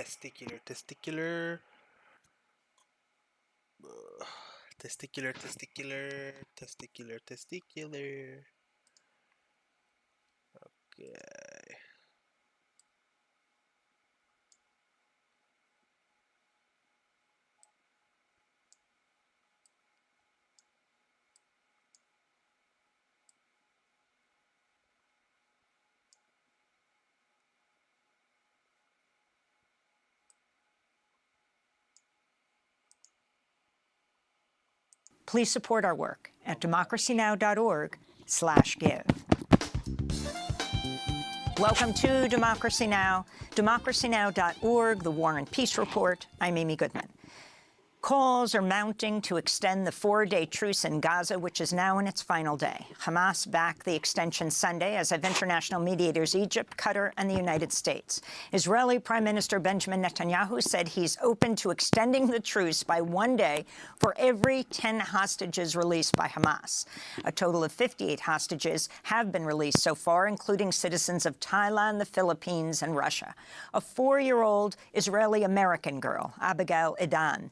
Testicular. Testicular. Okay. Please support our work at democracynow.org/give. Welcome to Democracy Now!, democracynow.org, the War and Peace Report. I'm Amy Goodman. Calls are mounting to extend the 4-day truce in Gaza, which is now in its final day. Hamas backed the extension Sunday, as have international mediators Egypt, Qatar, and the United States. Israeli Prime Minister Benjamin Netanyahu said he's open to extending the truce by 1 day for every 10 hostages released by Hamas. A total of 58 hostages have been released so far, including citizens of Thailand, the Philippines, and Russia. A 4-year-old Israeli-American girl, Abigail Edan,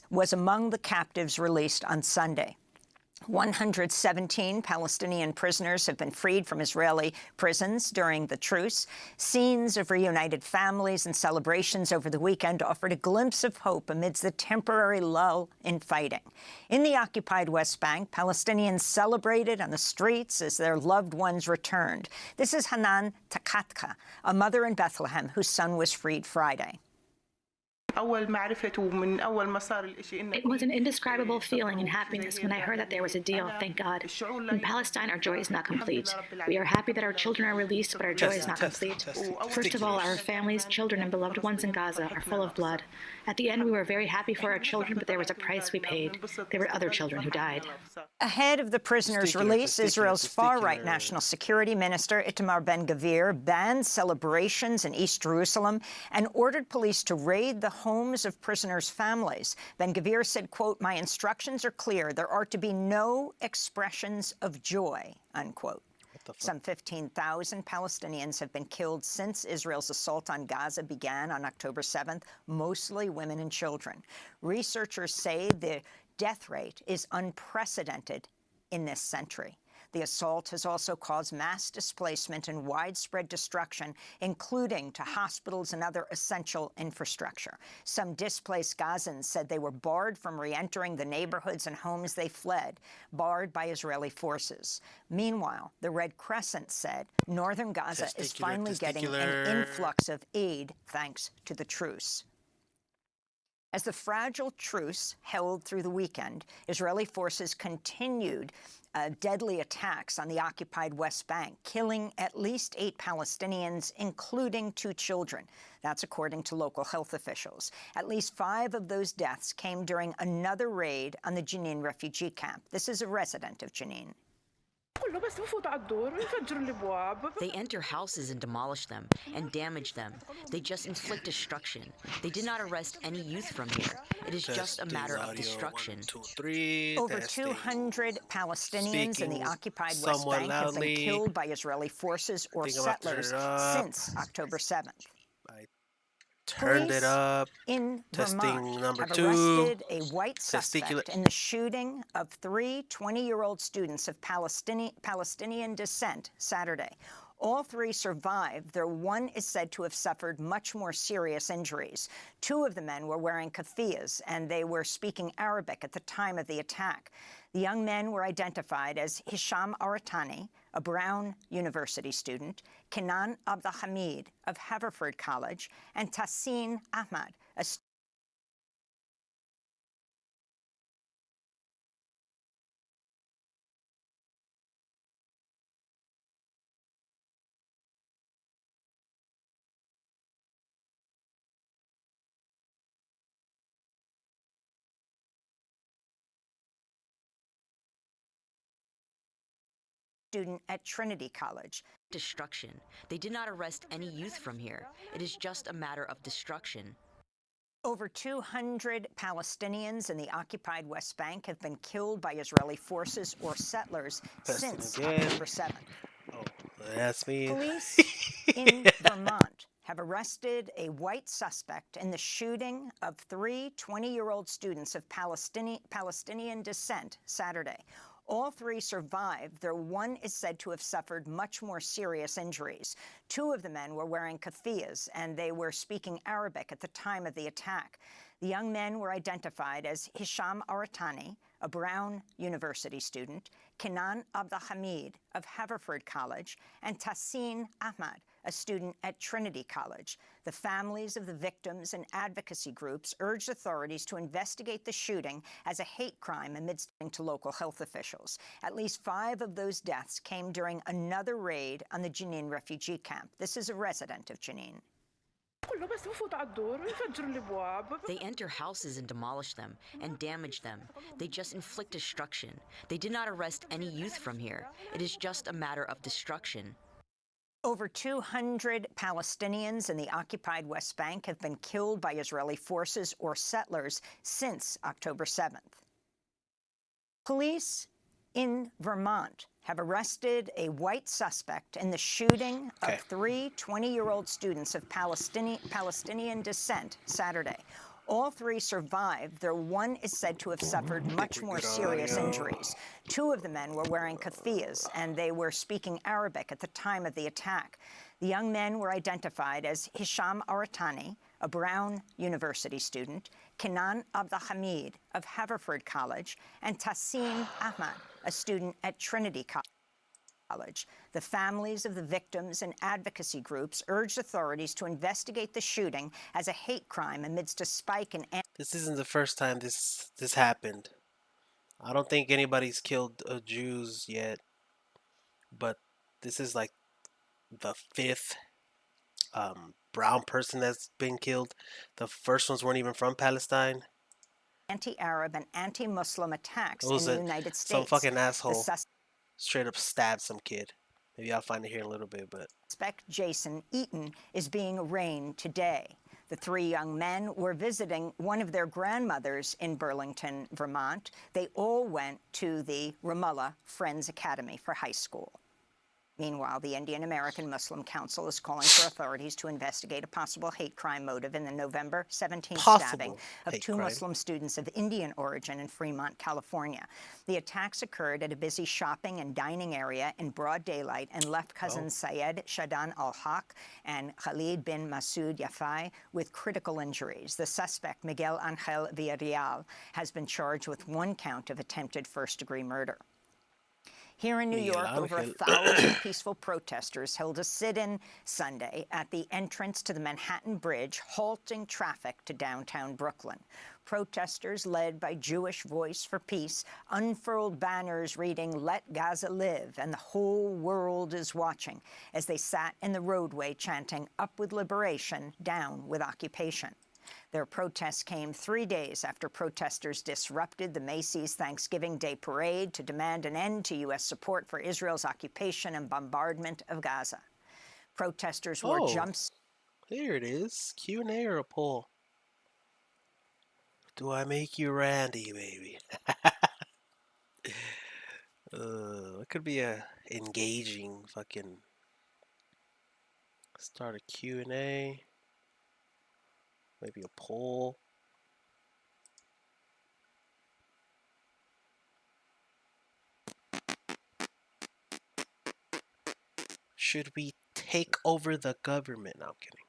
was among the captives released on Sunday. 117 Palestinian prisoners have been freed from Israeli prisons during the truce. Scenes of reunited families and celebrations over the weekend offered a glimpse of hope amidst the temporary lull in fighting. In the occupied West Bank, Palestinians celebrated on the streets as their loved ones returned. This is Hanan Takatka, a mother in Bethlehem whose son was freed Friday. It was an indescribable feeling and happiness when I heard that there was a deal, thank God. In Palestine, our joy is not complete. We are happy that our children are released, but our joy is not complete. First of all, our families, children, and beloved ones in Gaza are full of blood. At the end, we were very happy for our children, but there was a price we paid. There were other children who died. Ahead of the prisoners' release, Israel's far-right National Security Minister Itamar Ben-Gvir banned celebrations in East Jerusalem and ordered police to raid the homes of prisoners' families. Ben-Gvir said, quote, "My instructions are clear. There are to be no expressions of joy," unquote. Some 15,000 Palestinians have been killed since Israel's assault on Gaza began on October 7th, mostly women and children. Researchers say the death rate is unprecedented in this century. The assault has also caused mass displacement and widespread destruction, including to hospitals and other essential infrastructure. Some displaced Gazans said they were barred from re-entering the neighborhoods and homes they fled, barred by Israeli forces. Meanwhile, the Red Crescent said northern Gaza is finally getting an influx of aid thanks to the truce. As the fragile truce held through the weekend, Israeli forces continued deadly attacks on the occupied West Bank, killing at least 8 Palestinians, including 2 children. That's according to local health officials. At least 5 of those deaths came during another raid on the Jenin refugee camp. This is a resident of Jenin. They enter houses and demolish them and damage them. They just inflict destruction. They did not arrest any youth from here. It is just a matter of destruction. 1, 2, 3, Over 200 Palestinians in the occupied West Bank have been killed by Israeli forces or settlers since October 7th. Turned it up. In Testing Vermont number have 2. arrested a white suspect in the shooting of 3 20-year-old students of Palestinian descent Saturday. All 3 survived, though one is said to have suffered much more serious injuries. 2 of the men were wearing keffiyehs, and they were speaking Arabic at the time of the attack. The young men were identified as Hisham Aratani, a Brown University student, Kenan Abdelhamid of Haverford College, and Tassin Ahmad, a student at Trinity College. Destruction. They did not arrest any youth from here. It is just a matter of destruction. Over 200 Palestinians in the occupied West Bank have been killed by Israeli forces or settlers since October 7th. Oh, that's me. Police in Vermont have arrested a white suspect in the shooting of three 20-year-old students of Palestinian descent Saturday. All three survived, though one is said to have suffered much more serious injuries. Two of the men were wearing keffiyehs, and they were speaking Arabic at the time of the attack. The young men were identified as Hisham Aratani, a Brown University student, Kenan Abdelhamid of Haverford College, and Tassin Ahmad, a student at Trinity College. The families of the victims and advocacy groups urged authorities to investigate the shooting as a hate crime amidst to local health officials. At least 5 of those deaths came during another raid on the Jenin refugee camp. This is a resident of Jenin. They enter houses and demolish them and damage them. They just inflict destruction. They did not arrest any youth from here. It is just a matter of destruction. Over 200 Palestinians in the occupied West Bank have been killed by Israeli forces or settlers since October 7th. Police in Vermont have arrested a white suspect in the shooting of three 20-year-old students of Palestinian descent Saturday. All three survived, though one is said to have suffered much more serious injuries. Two of the men were wearing keffiyehs, and they were speaking Arabic at the time of the attack. The young men were identified as Hisham Aratani, a Brown University student, Kenan Abdelhamid of Haverford College, and Tassin Ahmad, a student at Trinity College. The families of the victims and advocacy groups urged authorities to investigate the shooting as a hate crime amidst a spike in... This isn't the first time this happened. I don't think anybody's killed Jews yet, but this is like the 5th brown person that's been killed. The first ones weren't even from Palestine. Anti-Arab and anti-Muslim attacks in the United States. Some fucking asshole straight up stabbed some kid. Maybe I'll find it here in a little bit, but... Suspect Jason Eaton is being arraigned today. The 3 young men were visiting one of their grandmothers in Burlington, Vermont. They all went to the Ramallah Friends Academy for high school. Meanwhile, the Indian American Muslim Council is calling for authorities to investigate a possible hate crime motive in the November 17th stabbing of 2 Muslim students of Indian origin in Fremont, California. The attacks occurred at a busy shopping and dining area in broad daylight and left cousins Syed Shadan al-Haq and Khalid bin Masood Yafai with critical injuries. The suspect, Miguel Angel Villarreal, has been charged with 1 count of attempted first-degree murder. Here in New York, over 1,000 peaceful protesters held a sit-in Sunday at the entrance to the Manhattan Bridge, halting traffic to downtown Brooklyn. Protesters, led by Jewish Voice for Peace, unfurled banners reading, "Let Gaza live," and "The whole world is watching," as they sat in the roadway chanting, "Up with liberation, down with occupation." Their protests came 3 days after protesters disrupted the Macy's Thanksgiving Day Parade to demand an end to U.S. support for Israel's occupation and bombardment of Gaza. Protesters wore jumps. Here it is. Q&A or a poll? Do I make you Randy, baby? It could be a engaging fucking... Start a Q&A. Maybe a poll. Should we take over the government? No, I'm kidding.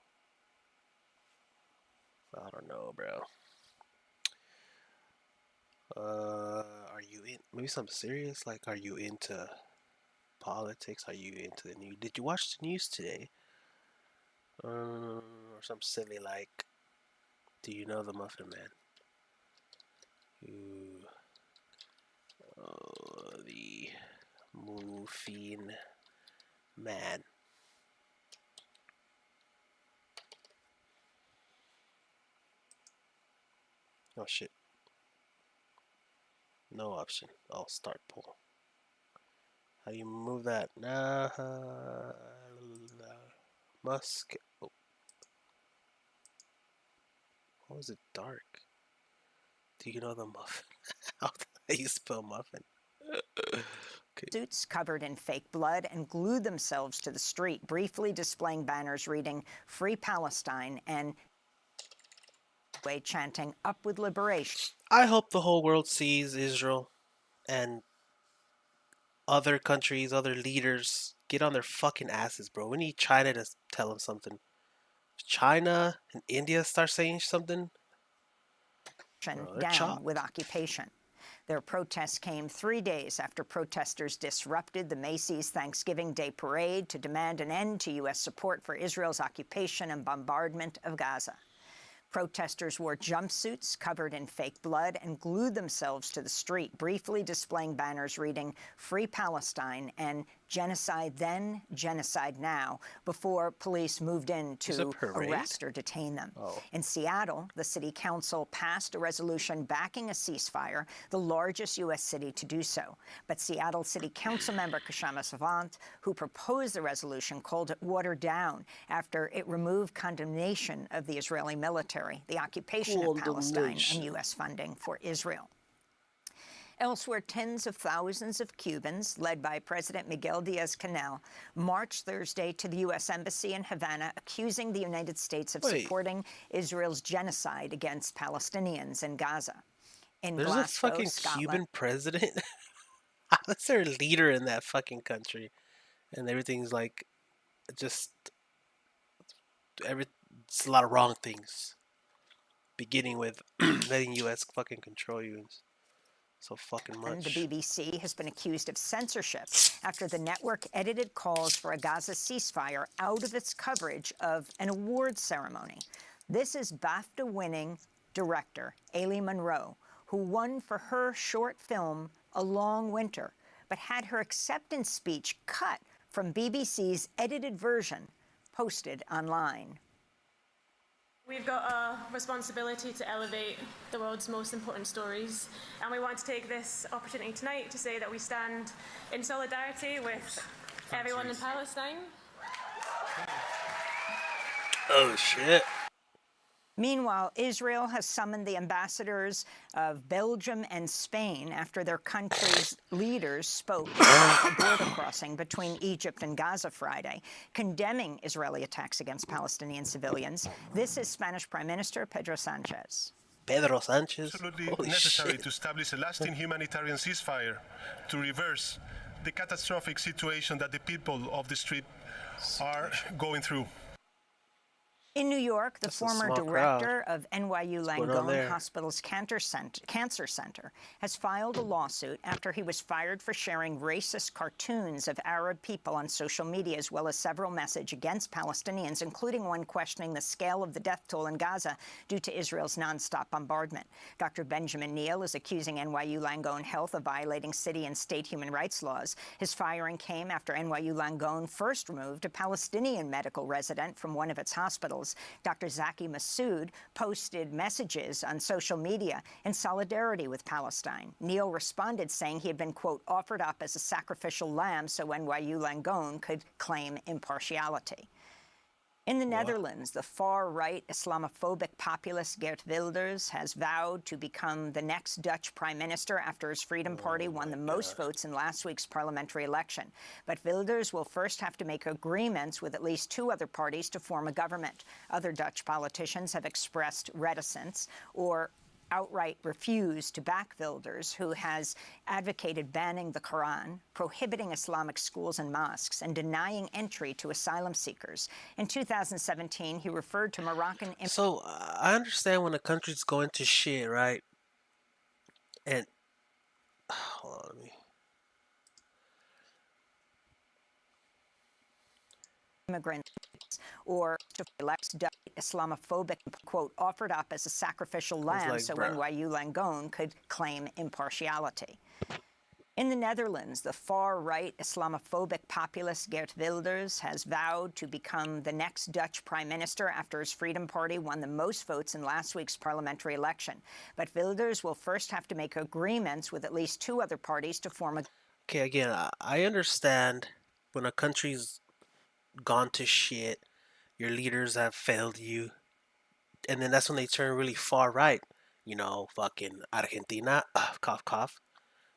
I don't know, bro. Are you in? Maybe something serious? Like, are you into politics? Are you into the news? Did you watch the news today? Or something silly like, do you know the Muffin Man? The Muffin Man. Oh shit. No option. I'll start poll. How do you move that? Musk. Oh. Why was it dark? Do you know the muffin? How do you spell muffin? Suits covered in fake blood and glued themselves to the street, briefly displaying banners reading "Free Palestine" and chanting "Up with liberation." I hope the whole world sees Israel and other countries, other leaders get on their fucking asses, bro. We need China to tell them something. If China and India start saying something, bro, they're Down chopped. with occupation. Their protests came 3 days after protesters disrupted the Macy's Thanksgiving Day parade to demand an end to U.S. support for Israel's occupation and bombardment of Gaza. Protesters wore jumpsuits covered in fake blood and glued themselves to the street, briefly displaying banners reading "Free Palestine" and "Genocide then, genocide now," before police moved in to arrest or detain them. In Seattle, the city council passed a resolution backing a ceasefire, the largest U.S. city to do so. But Seattle City Council member Kshama Sawant, who proposed the resolution, called it watered down after it removed condemnation of the Israeli military, the occupation of Palestine, and U.S. funding for Israel. Elsewhere, tens of thousands of Cubans, led by President Miguel Diaz-Canel, marched Thursday to the U.S. Embassy in Havana, accusing the United States of supporting Israel's genocide against Palestinians in Gaza. There's a fucking Cuban president? How is there a leader in that fucking country? And everything's like, just, it's a lot of wrong things. Beginning with letting U.S. fucking control you. So fucking much. The BBC has been accused of censorship after the network edited calls for a Gaza ceasefire out of its coverage of an awards ceremony. This is BAFTA-winning director Ailey Monroe, who won for her short film A Long Winter, but had her acceptance speech cut from BBC's edited version, posted online. We've got a responsibility to elevate the world's most important stories, and we want to take this opportunity tonight to say that we stand in solidarity with everyone in Palestine. Oh, shit. Meanwhile, Israel has summoned the ambassadors of Belgium and Spain after their countries' leaders spoke at a border crossing between Egypt and Gaza Friday, condemning Israeli attacks against Palestinian civilians. This is Spanish Prime Minister Pedro Sanchez. Pedro Sanchez? Absolutely necessary to establish a lasting humanitarian ceasefire to reverse the catastrophic situation that the people of the street are going through. In New York, the former director of NYU Langone Hospital's Cancer Center has filed a lawsuit after he was fired for sharing racist cartoons of Arab people on social media, as well as several messages against Palestinians, including one questioning the scale of the death toll in Gaza due to Israel's nonstop bombardment. Dr. Benjamin Neal is accusing NYU Langone Health of violating city and state human rights laws. His firing came after NYU Langone first removed a Palestinian medical resident from one of its hospitals. Dr. Zaki Massoud posted messages on social media in solidarity with Palestine. Neal responded saying he had been, quote, offered up as a sacrificial lamb so NYU Langone could claim impartiality. In the Netherlands, the far-right Islamophobic populist Geert Wilders has vowed to become the next Dutch prime minister after his Freedom Party won the most votes in last week's parliamentary election. But Wilders will first have to make agreements with at least two other parties to form a government. Other Dutch politicians have expressed reticence or outright refused to back Wilders, who has advocated banning the Quran, prohibiting Islamic schools and mosques, and denying entry to asylum seekers. In 2017, he referred to Moroccan... So, I understand when a country's going to shit, right? And... hold on, let me... immigrants or Islamophobic, quote, offered up as a sacrificial lamb so NYU Langone could claim impartiality. In the Netherlands, the far-right Islamophobic populist Geert Wilders has vowed to become the next Dutch prime minister after his Freedom Party won the most votes in last week's parliamentary election. But Wilders will first have to make agreements with at least two other parties to form a... Okay, again, I understand when a country's gone to shit, your leaders have failed you, and then that's when they turn really far right. You know, fucking Argentina, cough cough.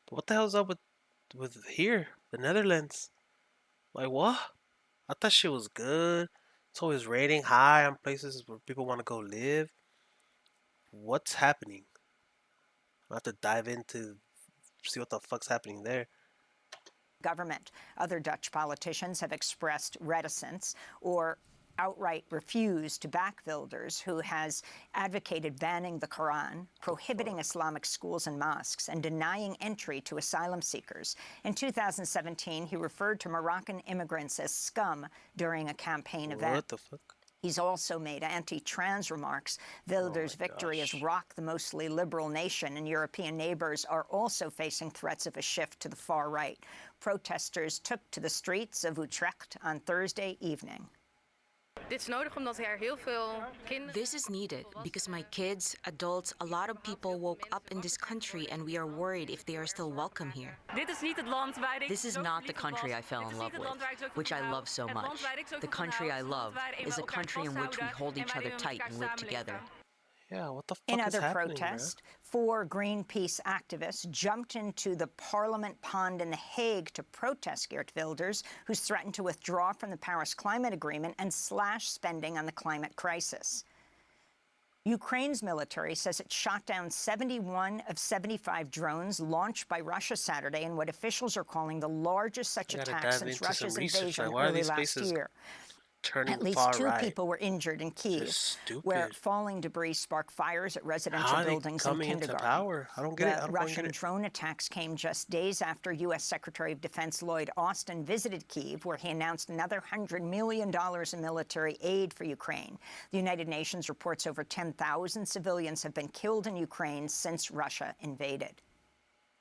But what the hell's up with with here, the Netherlands. Like what? I thought shit was good. It's always rating high on places where people want to go live. What's happening? I have to dive into see what the fuck's happening there. Government. Other Dutch politicians have expressed reticence or outright refused to back Wilders, who has advocated banning the Quran, prohibiting Islamic schools and mosques, and denying entry to asylum seekers. In 2017, he referred to Moroccan immigrants as scum during a campaign event. What the fuck? He's also made anti-trans remarks. Wilders' victory has rocked the mostly liberal nation, and European neighbors are also facing threats of a shift to the far right. Protesters took to the streets of Utrecht on Thursday evening. This is needed because my kids, adults, a lot of people woke up in this country and we are worried if they are still welcome here. This is not the country I fell in love with, which I love so much. The country I love is a country in which we hold each other tight and live together. Yeah, what the fuck In is other happening, protests, 4 Greenpeace activists jumped into the Parliament pond in The Hague to protest Geert Wilders, who's threatened to withdraw from the Paris Climate Agreement and slash spending on the climate crisis. Ukraine's military says it shot down 71 of 75 drones launched by Russia Saturday in what officials are calling the largest such attack since Russia's invasion early last year. At least 2 people were injured in Kyiv, where falling debris sparked fires at residential buildings and kindergartens. I don't get it. The Russian drone attacks came just days after U.S. Secretary of Defense Lloyd Austin visited Kyiv, where he announced another $100 million in military aid for Ukraine. The United Nations reports over 10,000 civilians have been killed in Ukraine since Russia invaded.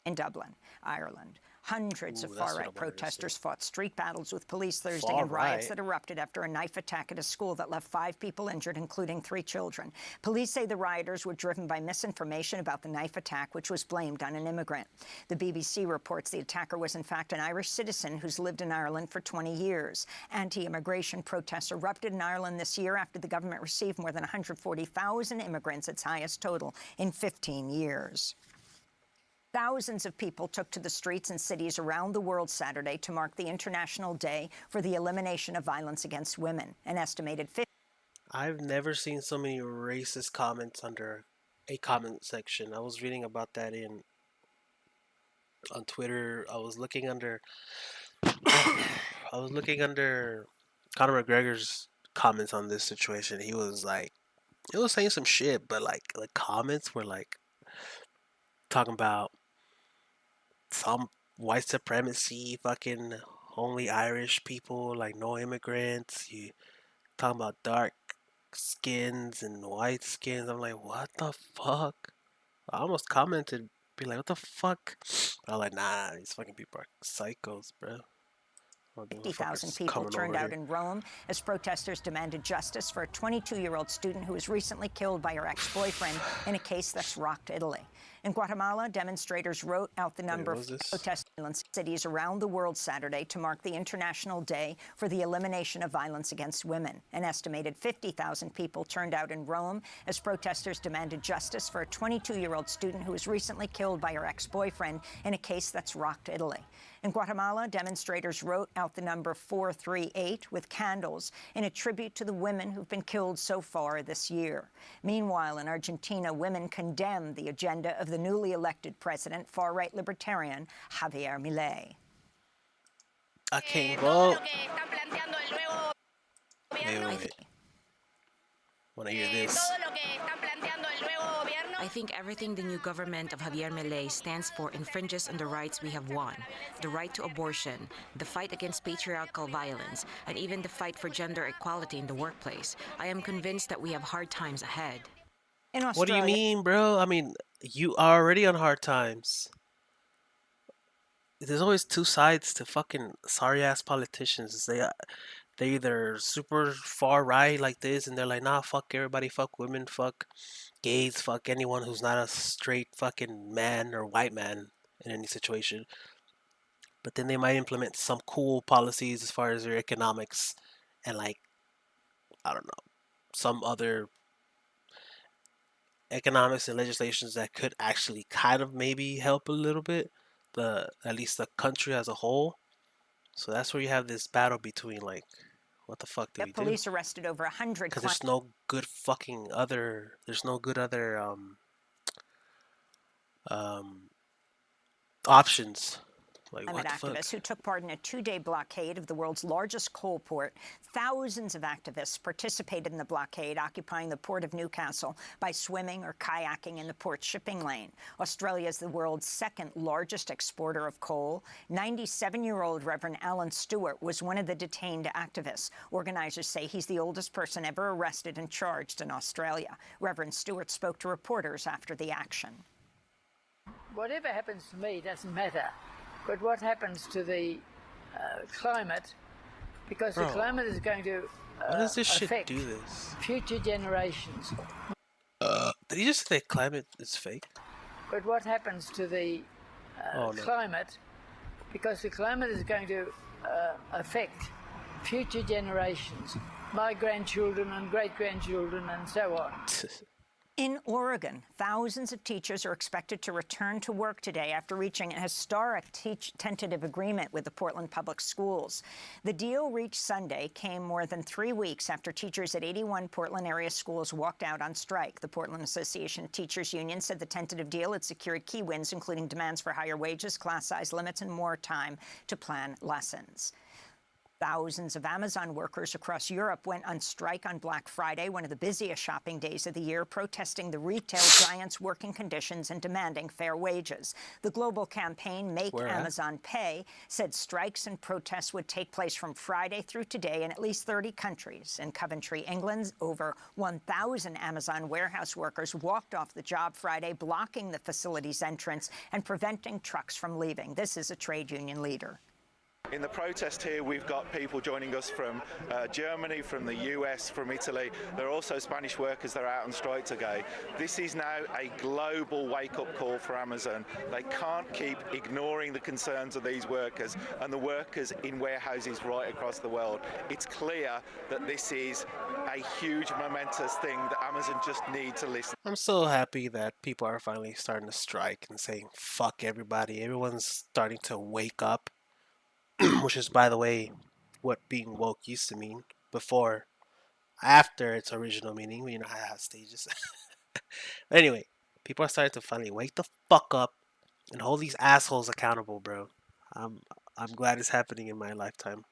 In Dublin, Ireland, hundreds of far-right protesters fought street battles with police Thursday in riots that erupted after a knife attack at a school that left 5 people injured, including 3 children. Police say the rioters were driven by misinformation about the knife attack, which was blamed on an immigrant. The BBC reports the attacker was in fact an Irish citizen who's lived in Ireland for 20 years. Anti-immigration protests erupted in Ireland this year after the government received more than 140,000 immigrants, its highest total in 15 years. Thousands of people took to the streets in cities around the world Saturday to mark the International Day for the Elimination of Violence Against Women. An estimated 50. I've never seen so many racist comments under a comment section. I was reading about that on Twitter. I was looking under Conor McGregor's comments on this situation. He was saying some shit, but like the comments were like talking about some white supremacy, fucking only Irish people, like no immigrants. You talking about dark skins and white skins. I'm like, what the fuck? I almost commented, be like, what the fuck? I'm like, nah, these fucking people are psychos, bro. 50,000 people turned out in Rome as protesters demanded justice for a 22-year-old student who was recently killed by her ex-boyfriend in a case that's rocked Italy. In Guatemala, demonstrators wrote out the number of protest violence in cities around the world Saturday to mark the International Day for the Elimination of Violence Against Women. An estimated 50,000 people turned out in Rome as protesters demanded justice for a 22-year-old student who was recently killed by her ex-boyfriend in a case that's rocked Italy. In Guatemala, demonstrators wrote out the number 438 with candles in a tribute to the women who've been killed so far this year. Meanwhile, in Argentina, women condemned the agenda of the newly elected president, far-right libertarian Javier Milei. I can't vote. Wait. Want to hear this? I think everything the new government of Javier Milei stands for infringes on the rights we have won. The right to abortion, the fight against patriarchal violence, and even the fight for gender equality in the workplace. I am convinced that we have hard times ahead. In Australia, what do you mean, bro? I mean, you are already on hard times. There's always 2 sides to fucking sorry-ass politicians. They either super far right like this, and they're like, nah, fuck everybody, fuck women, fuck gays, fuck anyone who's not a straight fucking man or white man in any situation. But then they might implement some cool policies as far as their economics and like, I don't know, some other economics and legislations that could actually kind of maybe help a little bit. at least the country as a whole. So that's where you have this battle between like, what the fuck do we do? Police arrested over 100 because there's no good fucking other. There's no good other options. Like, climate activists who took part in a 2-day blockade of the world's largest coal port. Thousands of activists participated in the blockade, occupying the port of Newcastle by swimming or kayaking in the port's shipping lane. Australia is the world's second largest exporter of coal. 97-year-old Reverend Alan Stewart was one of the detained activists. Organizers say he's the oldest person ever arrested and charged in Australia. Reverend Stewart spoke to reporters after the action. Whatever happens to me doesn't matter. But what happens to the climate, because the climate is going to why does this shit affect do this? future generations. Did he just say climate is fake? But what happens to the climate, because the climate is going to affect future generations, my grandchildren and great-grandchildren and so on. In Oregon, thousands of teachers are expected to return to work today after reaching a historic tentative agreement with the Portland Public Schools. The deal reached Sunday came more than 3 weeks after teachers at 81 Portland area schools walked out on strike. The Portland Association of Teachers Union said the tentative deal had secured key wins, including demands for higher wages, class size limits, and more time to plan lessons. Thousands of Amazon workers across Europe went on strike on Black Friday, one of the busiest shopping days of the year, protesting the retail giant's working conditions and demanding fair wages. The global campaign, Make Amazon Pay, said strikes and protests would take place from Friday through today in at least 30 countries. In Coventry, England, over 1,000 Amazon warehouse workers walked off the job Friday, blocking the facility's entrance and preventing trucks from leaving. This is a trade union leader. In the protest here, we've got people joining us from Germany, from the US, from Italy. There are also Spanish workers that are out on strike today. This is now a global wake-up call for Amazon. They can't keep ignoring the concerns of these workers and the workers in warehouses right across the world. It's clear that this is a huge momentous thing that Amazon just need to listen. I'm so happy that people are finally starting to strike and saying, fuck everybody. Everyone's starting to wake up. Which is, by the way, what being woke used to mean before, after its original meaning. You know how it has stages. Anyway, people are starting to finally wake the fuck up and hold these assholes accountable, bro. I'm glad it's happening in my lifetime.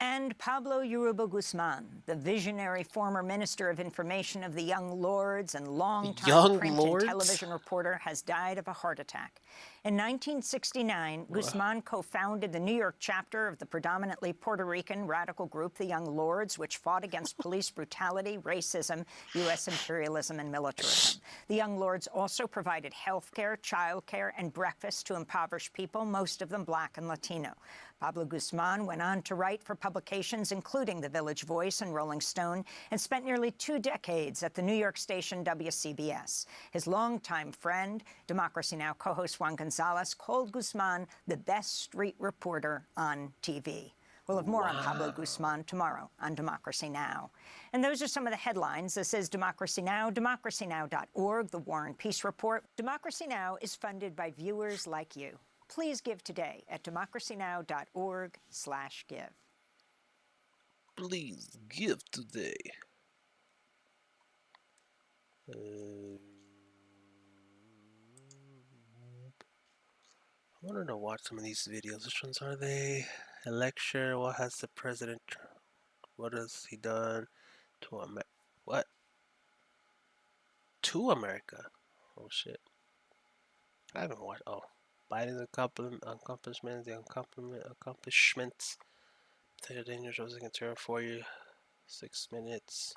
And Pablo Yoruba Guzman, the visionary former Minister of Information of the Young Lords and longtime print and television reporter, has died of a heart attack. In 1969, Guzman co-founded the New York chapter of the predominantly Puerto Rican radical group, the Young Lords, which fought against police brutality, racism, U.S. imperialism, and militarism. The Young Lords also provided health care, child care, and breakfast to impoverished people, most of them Black and Latino. Pablo Guzman went on to write for publications including The Village Voice and Rolling Stone, and spent nearly 2 decades at the New York station WCBS. His longtime friend, Democracy Now! Co-host Juan Gonzalez, called Guzman the best street reporter on TV. We'll have more on Pablo Guzman tomorrow on Democracy Now! And those are some of the headlines. This is Democracy Now!, democracynow.org, The War and Peace Report. Democracy Now! Is funded by viewers like you. Please give today at democracynow.org/give. Please give today. I wanted to watch some of these videos. Which ones are they? A lecture. What has the president? What has he done to America? What? To America? Oh shit! I haven't watched. Oh. Biden's accomplishments, the accomplishments. Taylor Daniels, Jose Ventura, 4 years, 6 minutes,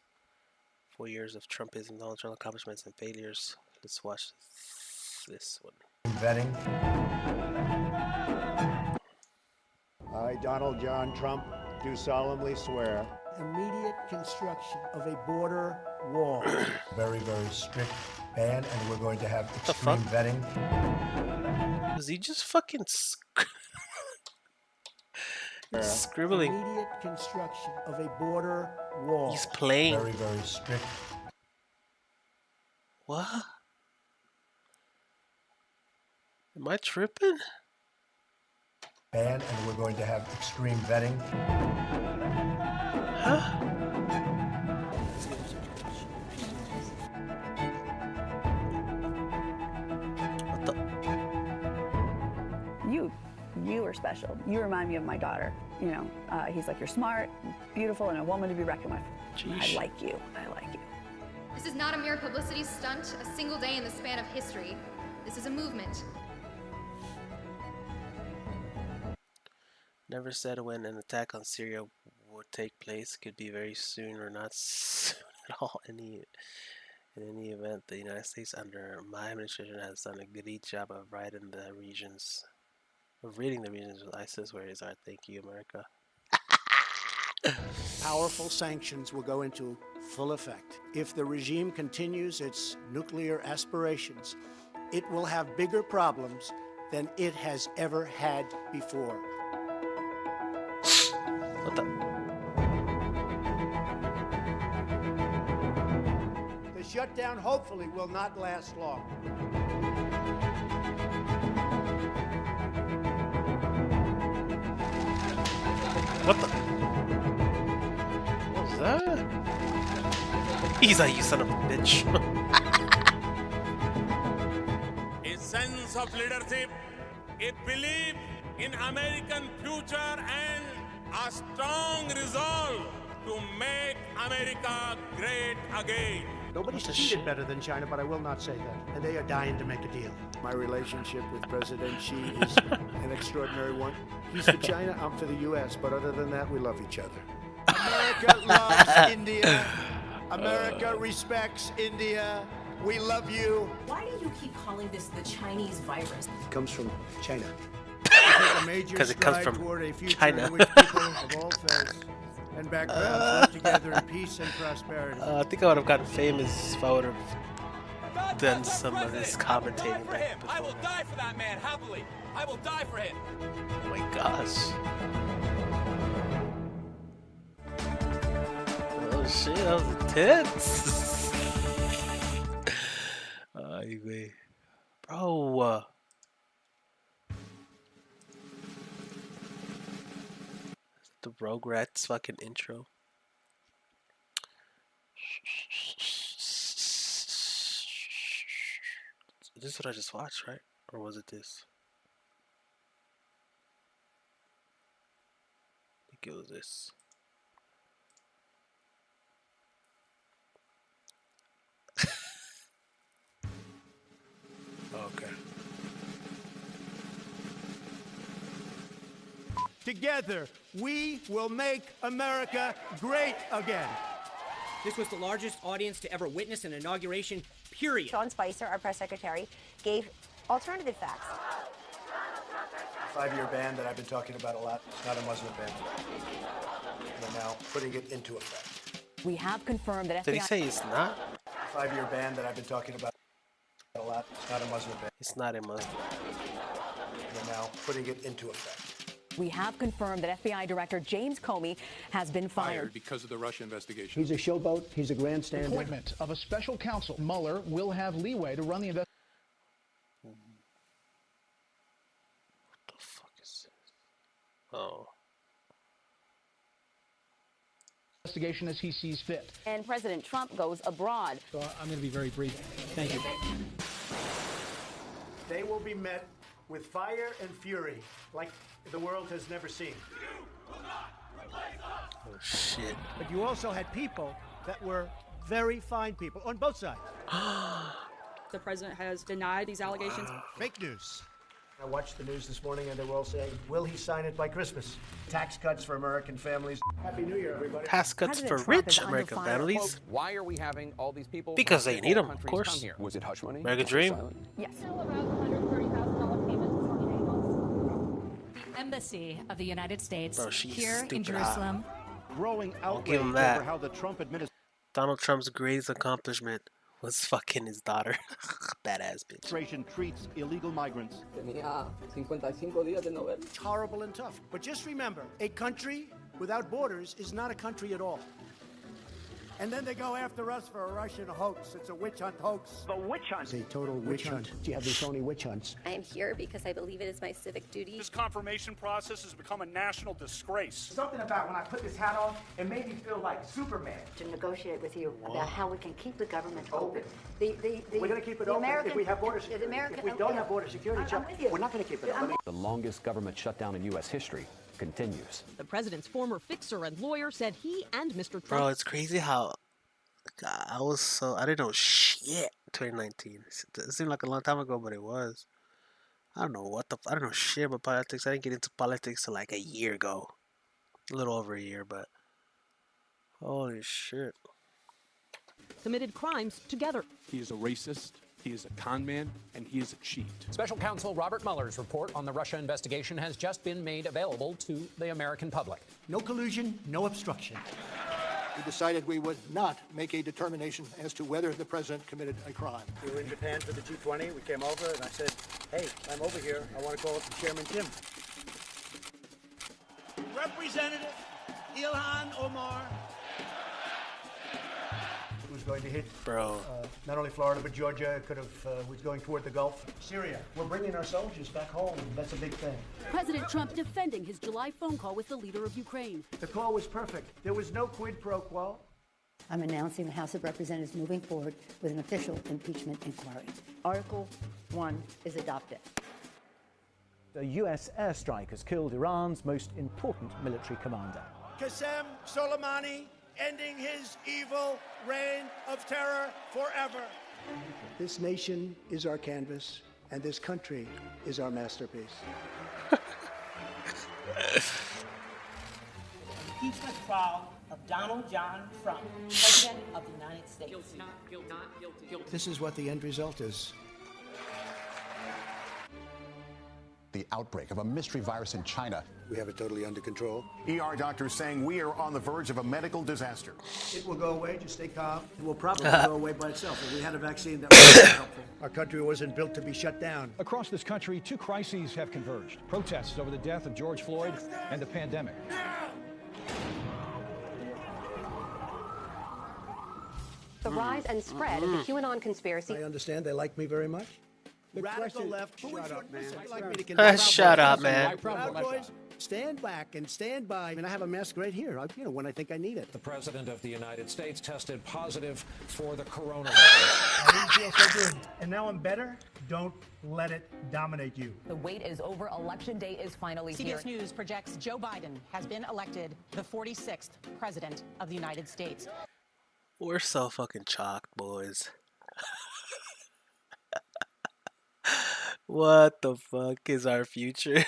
4 years of Trumpism, Donald Trump accomplishments and failures. Let's watch this one. Vetting. I, Donald John Trump, do solemnly swear. Immediate construction of a border wall. Very, very strict ban, and we're going to have extreme vetting. Is he just fucking scribbling? Immediate construction of a border wall. He's playing. Very, very strict. What? Am I tripping? Ban, and we're going to have extreme vetting. Huh? You are special. You remind me of my daughter. You know, he's like, you're smart, beautiful, and a woman to be reckoned with. Jeez. I like you. I like you. This is not a mere publicity stunt, a single day in the span of history. This is a movement. Never said when an attack on Syria would take place. Could be very soon or not soon at all. In any event, the United States under my administration has done a good job of reading the regions with ISIS. Where is our thank you, America? Powerful sanctions will go into full effect. If the regime continues its nuclear aspirations, it will have bigger problems than it has ever had before. What the? The shutdown hopefully will not last long. What the? What was that? He's like, you son of a bitch. A sense of leadership, a belief in American future, and a strong resolve to make America great again. Nobody's treated better than China, but I will not say that. And they are dying to make a deal. My relationship with President Xi is an extraordinary one. He's for China, I'm for the U.S., but other than that, we love each other. America loves India. America respects India. We love you. Why do you keep calling this the Chinese virus? It comes from China. Because it comes from China. In which people of all faiths and backgrounds live together in peace and prosperity. I think I would have gotten famous if I would have done some of this commentating back before. I will die for that man happily. I will die for him. Oh my gosh. Oh shit, that was intense. Anyway. Bro. The Rugrats fucking intro. This is what I just watched, right? Or was it this? I think it was this. Okay. Together, we will make America great again. This was the largest audience to ever witness an inauguration, period. Sean Spicer, our press secretary, gave alternative facts. 5-year ban that I've been talking about a lot. It's not a Muslim ban. We're now putting it into effect. We have confirmed that FBI... Did he say it's not? 5-year ban that I've been talking about a lot. It's not a Muslim ban. It's not a Muslim. We're now putting it into effect. We have confirmed that FBI Director James Comey has been fired because of the Russia investigation. He's a showboat. He's a grandstander. Appointment of a special counsel. Mueller will have leeway to run the investigation. What the fuck is this? Oh. Investigation as he sees fit. And President Trump goes abroad. So I'm going to be very brief. Thank you. They will be met with fire and fury like the world has never seen. Oh shit. But you also had people that were very fine people on both sides. The president has denied these allegations. Fake news. I watched the news this morning and they were all saying, will he sign it by Christmas? Tax cuts for American families. Happy New Year, everybody. Tax cuts for rich American families. Why are we having all these people? Because they need them, of course. Was it hush money? American dream. Yes. The Embassy of the United States Bro, she's here in Jerusalem. Growing I'll outrage give him that. over how the Trump administration. Donald Trump's greatest accomplishment was fucking his daughter. Badass bitch. Treats illegal migrants. It's horrible and tough. But just remember, a country without borders is not a country at all. And then they go after us for a Russian hoax. It's a witch hunt hoax. The witch hunt. It's a total witch hunt. Do you have these phony witch hunts? I am here because I believe it is my civic duty. This confirmation process has become a national disgrace. Something about when I put this hat on, it made me feel like Superman. To negotiate with you about how we can keep the government open. We're going to keep it open if we have border security. If we don't have border security, we're not going to keep it open. The longest government shutdown in U.S. history continues. The president's former fixer and lawyer said he and Mr. Trump... Bro, it's crazy how I didn't know shit 2019. It seemed like a long time ago, but it was. I don't know shit about politics. I didn't get into politics till like a year ago. A little over a year, but holy shit. Committed crimes together. He is a racist, he is a con man, and he is a cheat. Special counsel Robert Mueller's report on the Russia investigation has just been made available to the American public. No collusion, no obstruction. We decided we would not make a determination as to whether the president committed a crime. We were in Japan for the G20. We came over and I said, hey, I'm over here. I want to call up Chairman Kim. Representative Ilhan Omar. Who's going to hit Bro. Not only Florida, but Georgia. Could have, who's going toward the Gulf. Syria. We're bringing our soldiers back home. That's a big thing. President Trump defending his July phone call with the leader of Ukraine. The call was perfect. There was no quid pro quo. I'm announcing the House of Representatives moving forward with an official impeachment inquiry. Article 1 is adopted. A U.S. airstrike has killed Iran's most important military commander. Qasem Soleimani ending his evil reign of terror forever. This nation is our canvas, and this country is our masterpiece. Impeachment trial of Donald John Trump, President of the United States. Guilty. Not guilty. Not guilty. Guilty. This is what the end result is. The outbreak of a mystery virus in China. We have it totally under control. ER doctors saying we are on the verge of a medical disaster. It will go away, just stay calm. It will probably go away by itself. If we had a vaccine, that would be helpful. Our country wasn't built to be shut down. Across this country, two crises have converged. Protests over the death of George Floyd and the pandemic. The rise and spread of the QAnon conspiracy. I understand they like me very much. The radical left. Shut up, man. Shut up, man. Proud Boys, stand back and stand by. I mean, I have a mask right here, when I think I need it. The President of the United States tested positive for the coronavirus. I didn't feel so good. And now I'm better. Don't let it dominate you. The wait is over. Election day is finally here. CBS News projects Joe Biden has been elected the 46th President of the United States. We're so fucking chalked, boys. What the fuck is our future?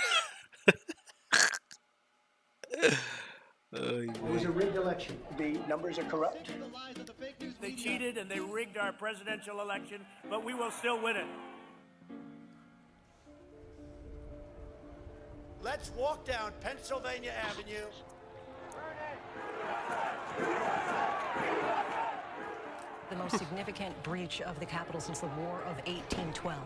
It was a rigged election. The numbers are corrupt. They cheated and they rigged our presidential election, but we will still win it. Let's walk down Pennsylvania Avenue. The most significant breach of the Capitol since the War of 1812.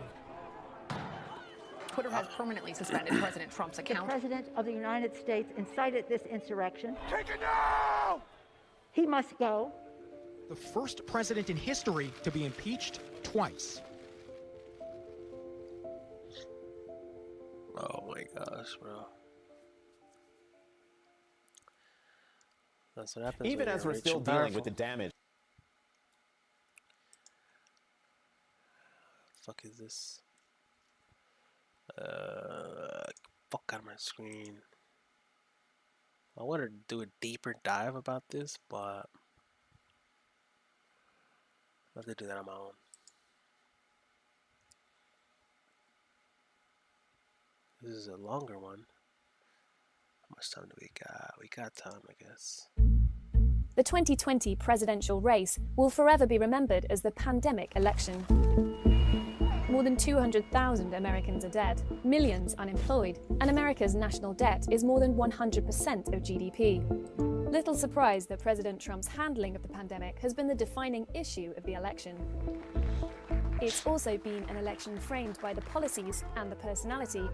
Twitter has permanently suspended President Trump's account. The President of the United States incited this insurrection. Take it down! He must go. The first president in history to be impeached twice. Oh my gosh, bro. That's what happens. Even as we're still dealing with the damage. Fuck is this? Fuck out of my screen. I wanted to do a deeper dive about this, but I have to do that on my own. This is a longer one. How much time do we got? We got time, I guess. The 2020 presidential race will forever be remembered as the pandemic election. More than 200,000 Americans are dead, millions unemployed, and America's national debt is more than 100% of GDP. Little surprise that President Trump's handling of the pandemic has been the defining issue of the election. It's also been an election framed by the policies and the personality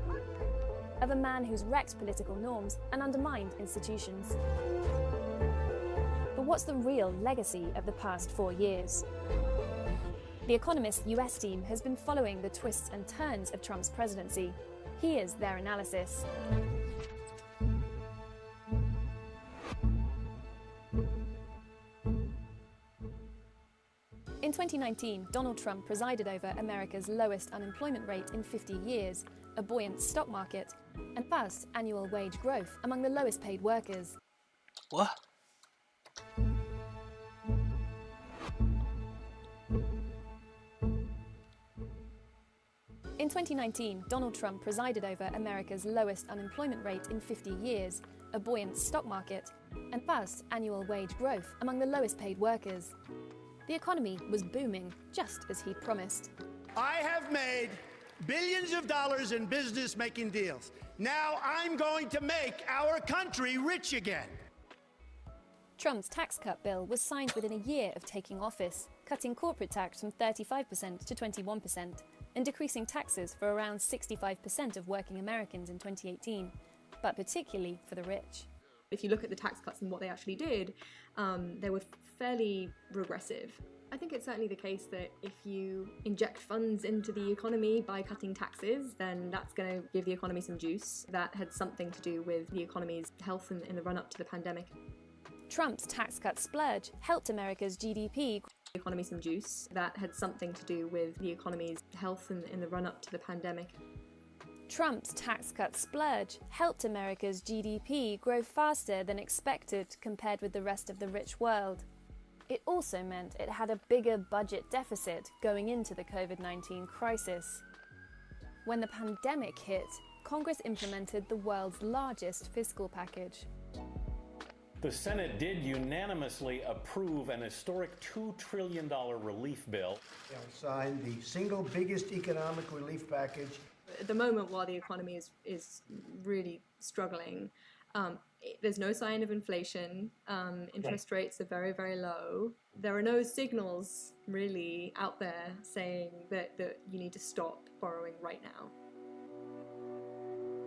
of a man who's wrecked political norms and undermined institutions. But what's the real legacy of the past 4 years? The Economist US team has been following the twists and turns of Trump's presidency. Here's their analysis. In 2019, Donald Trump presided over America's lowest unemployment rate in 50 years, a buoyant stock market, and fast annual wage growth among the lowest paid workers. What? In 2019, Donald Trump presided over America's lowest unemployment rate in 50 years, a buoyant stock market, and fast annual wage growth among the lowest paid workers. The economy was booming, just as he promised. I have made billions of dollars in business making deals. Now I'm going to make our country rich again. Trump's tax cut bill was signed within a year of taking office, cutting corporate tax from 35% to 21%, and decreasing taxes for around 65% of working Americans in 2018, but particularly for the rich. If you look at the tax cuts and what they actually did, they were fairly regressive. I think it's certainly the case that if you inject funds into the economy by cutting taxes, then that's going to give the economy some juice. That had something to do with the economy's health in the run-up to the pandemic. Trump's tax cut splurge helped America's GDP. The economy some juice. That had something to do with the economy's health in the run-up to the pandemic. Trump's tax cut splurge helped America's GDP grow faster than expected compared with the rest of the rich world. It also meant it had a bigger budget deficit going into the COVID-19 crisis. When the pandemic hit, Congress implemented the world's largest fiscal package. The Senate did unanimously approve an historic $2 trillion relief bill. Signed the single biggest economic relief package. At the moment, while the economy is really struggling, there's no sign of inflation. Interest rates are very, very low. There are no signals really out there saying that you need to stop borrowing right now.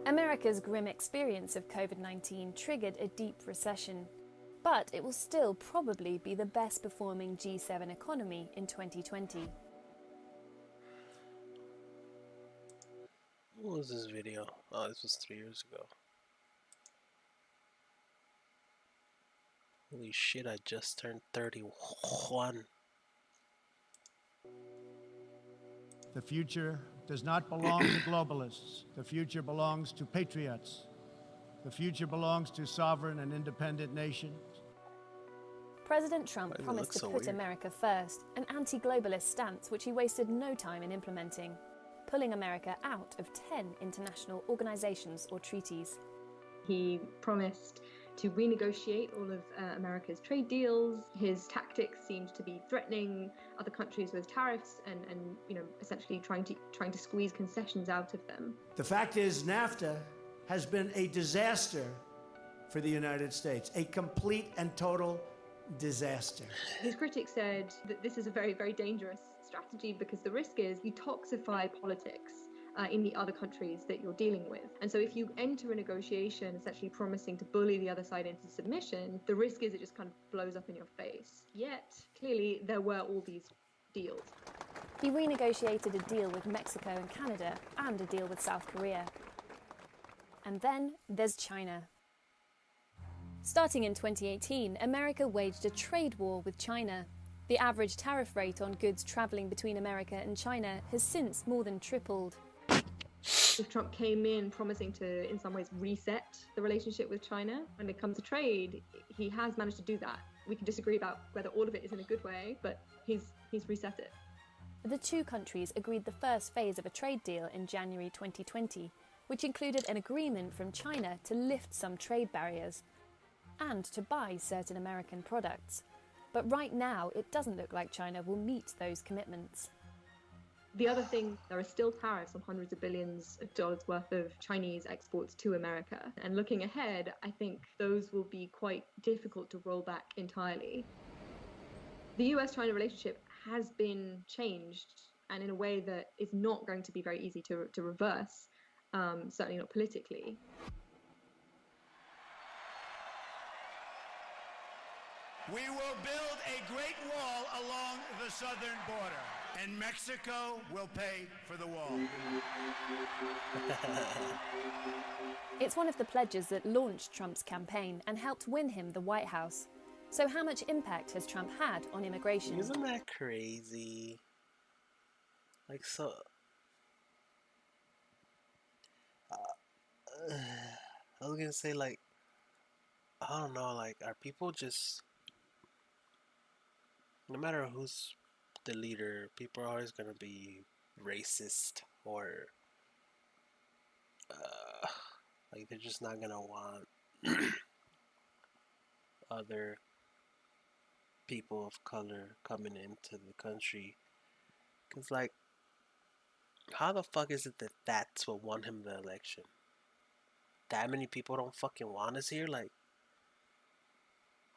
America's grim experience of COVID-19 triggered a deep recession, but it will still probably be the best performing G7 economy in 2020. What was this video? Oh, this was 3 years ago. Holy shit, I just turned 31. The future does not belong to globalists. The future belongs to patriots. The future belongs to sovereign and independent nations. President Trump promised to put America first, an anti-globalist stance which he wasted no time in implementing, pulling America out of 10 international organizations or treaties. He promised to renegotiate all of America's trade deals. His tactics seemed to be threatening other countries with tariffs and essentially trying to squeeze concessions out of them. The fact is, NAFTA has been a disaster for the United States, a complete and total disaster. His critics said that this is a very, very dangerous strategy because the risk is you toxify politics in the other countries that you're dealing with. And so if you enter a negotiation essentially promising to bully the other side into submission, the risk is it just kind of blows up in your face. Yet, clearly, there were all these deals. He renegotiated a deal with Mexico and Canada and a deal with South Korea. And then there's China. Starting in 2018, America waged a trade war with China. The average tariff rate on goods traveling between America and China has since more than tripled. Trump came in promising to, in some ways, reset the relationship with China. When it comes to trade, he has managed to do that. We can disagree about whether all of it is in a good way, but he's reset it. The two countries agreed the first phase of a trade deal in January 2020, which included an agreement from China to lift some trade barriers and to buy certain American products. But right now, it doesn't look like China will meet those commitments. The other thing, there are still tariffs on hundreds of billions of dollars worth of Chinese exports to America. And looking ahead, I think those will be quite difficult to roll back entirely. The US-China relationship has been changed, and in a way that is not going to be very easy to reverse, certainly not politically. We will build a great wall along the southern border, and Mexico will pay for the wall. It's one of the pledges that launched Trump's campaign and helped win him the White House. So how much impact has Trump had on immigration? Isn't that crazy? Like, so... I was gonna say, like, I don't know, like, are people just... No matter who's the leader, people are always gonna be racist or... like, they're just not gonna want other people of color coming into the country. Because, like, how the fuck is it that that's what won him the election? That many people don't fucking want us here? Like,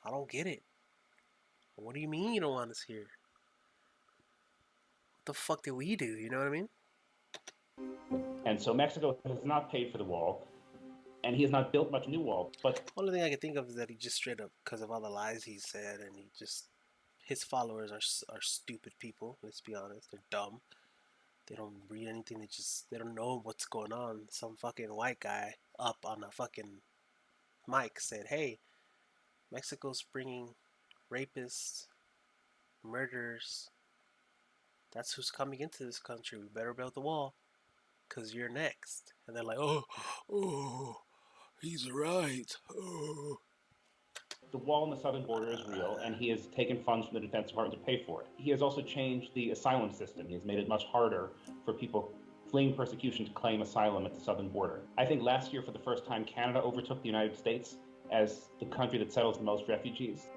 I don't get it. What do you mean you don't want us here? What the fuck did we do? You know what I mean? And so Mexico has not paid for the wall, and he has not built much new wall. But the only thing I can think of is that he just straight up, because of all the lies he said, and he just, his followers are stupid people. Let's be honest, they're dumb. They don't read anything. They don't know what's going on. Some fucking white guy up on a fucking mic said, "Hey, Mexico's bringing rapists, murderers. That's who's coming into this country. We better build the wall, cause you're next." And they're like, "Oh, he's right. Oh." The wall on the southern border is real, and he has taken funds from the Defense Department to pay for it. He has also changed the asylum system. He has made it much harder for people fleeing persecution to claim asylum at the southern border. I think last year, for the first time, Canada overtook the United States as the country that settles the most refugees.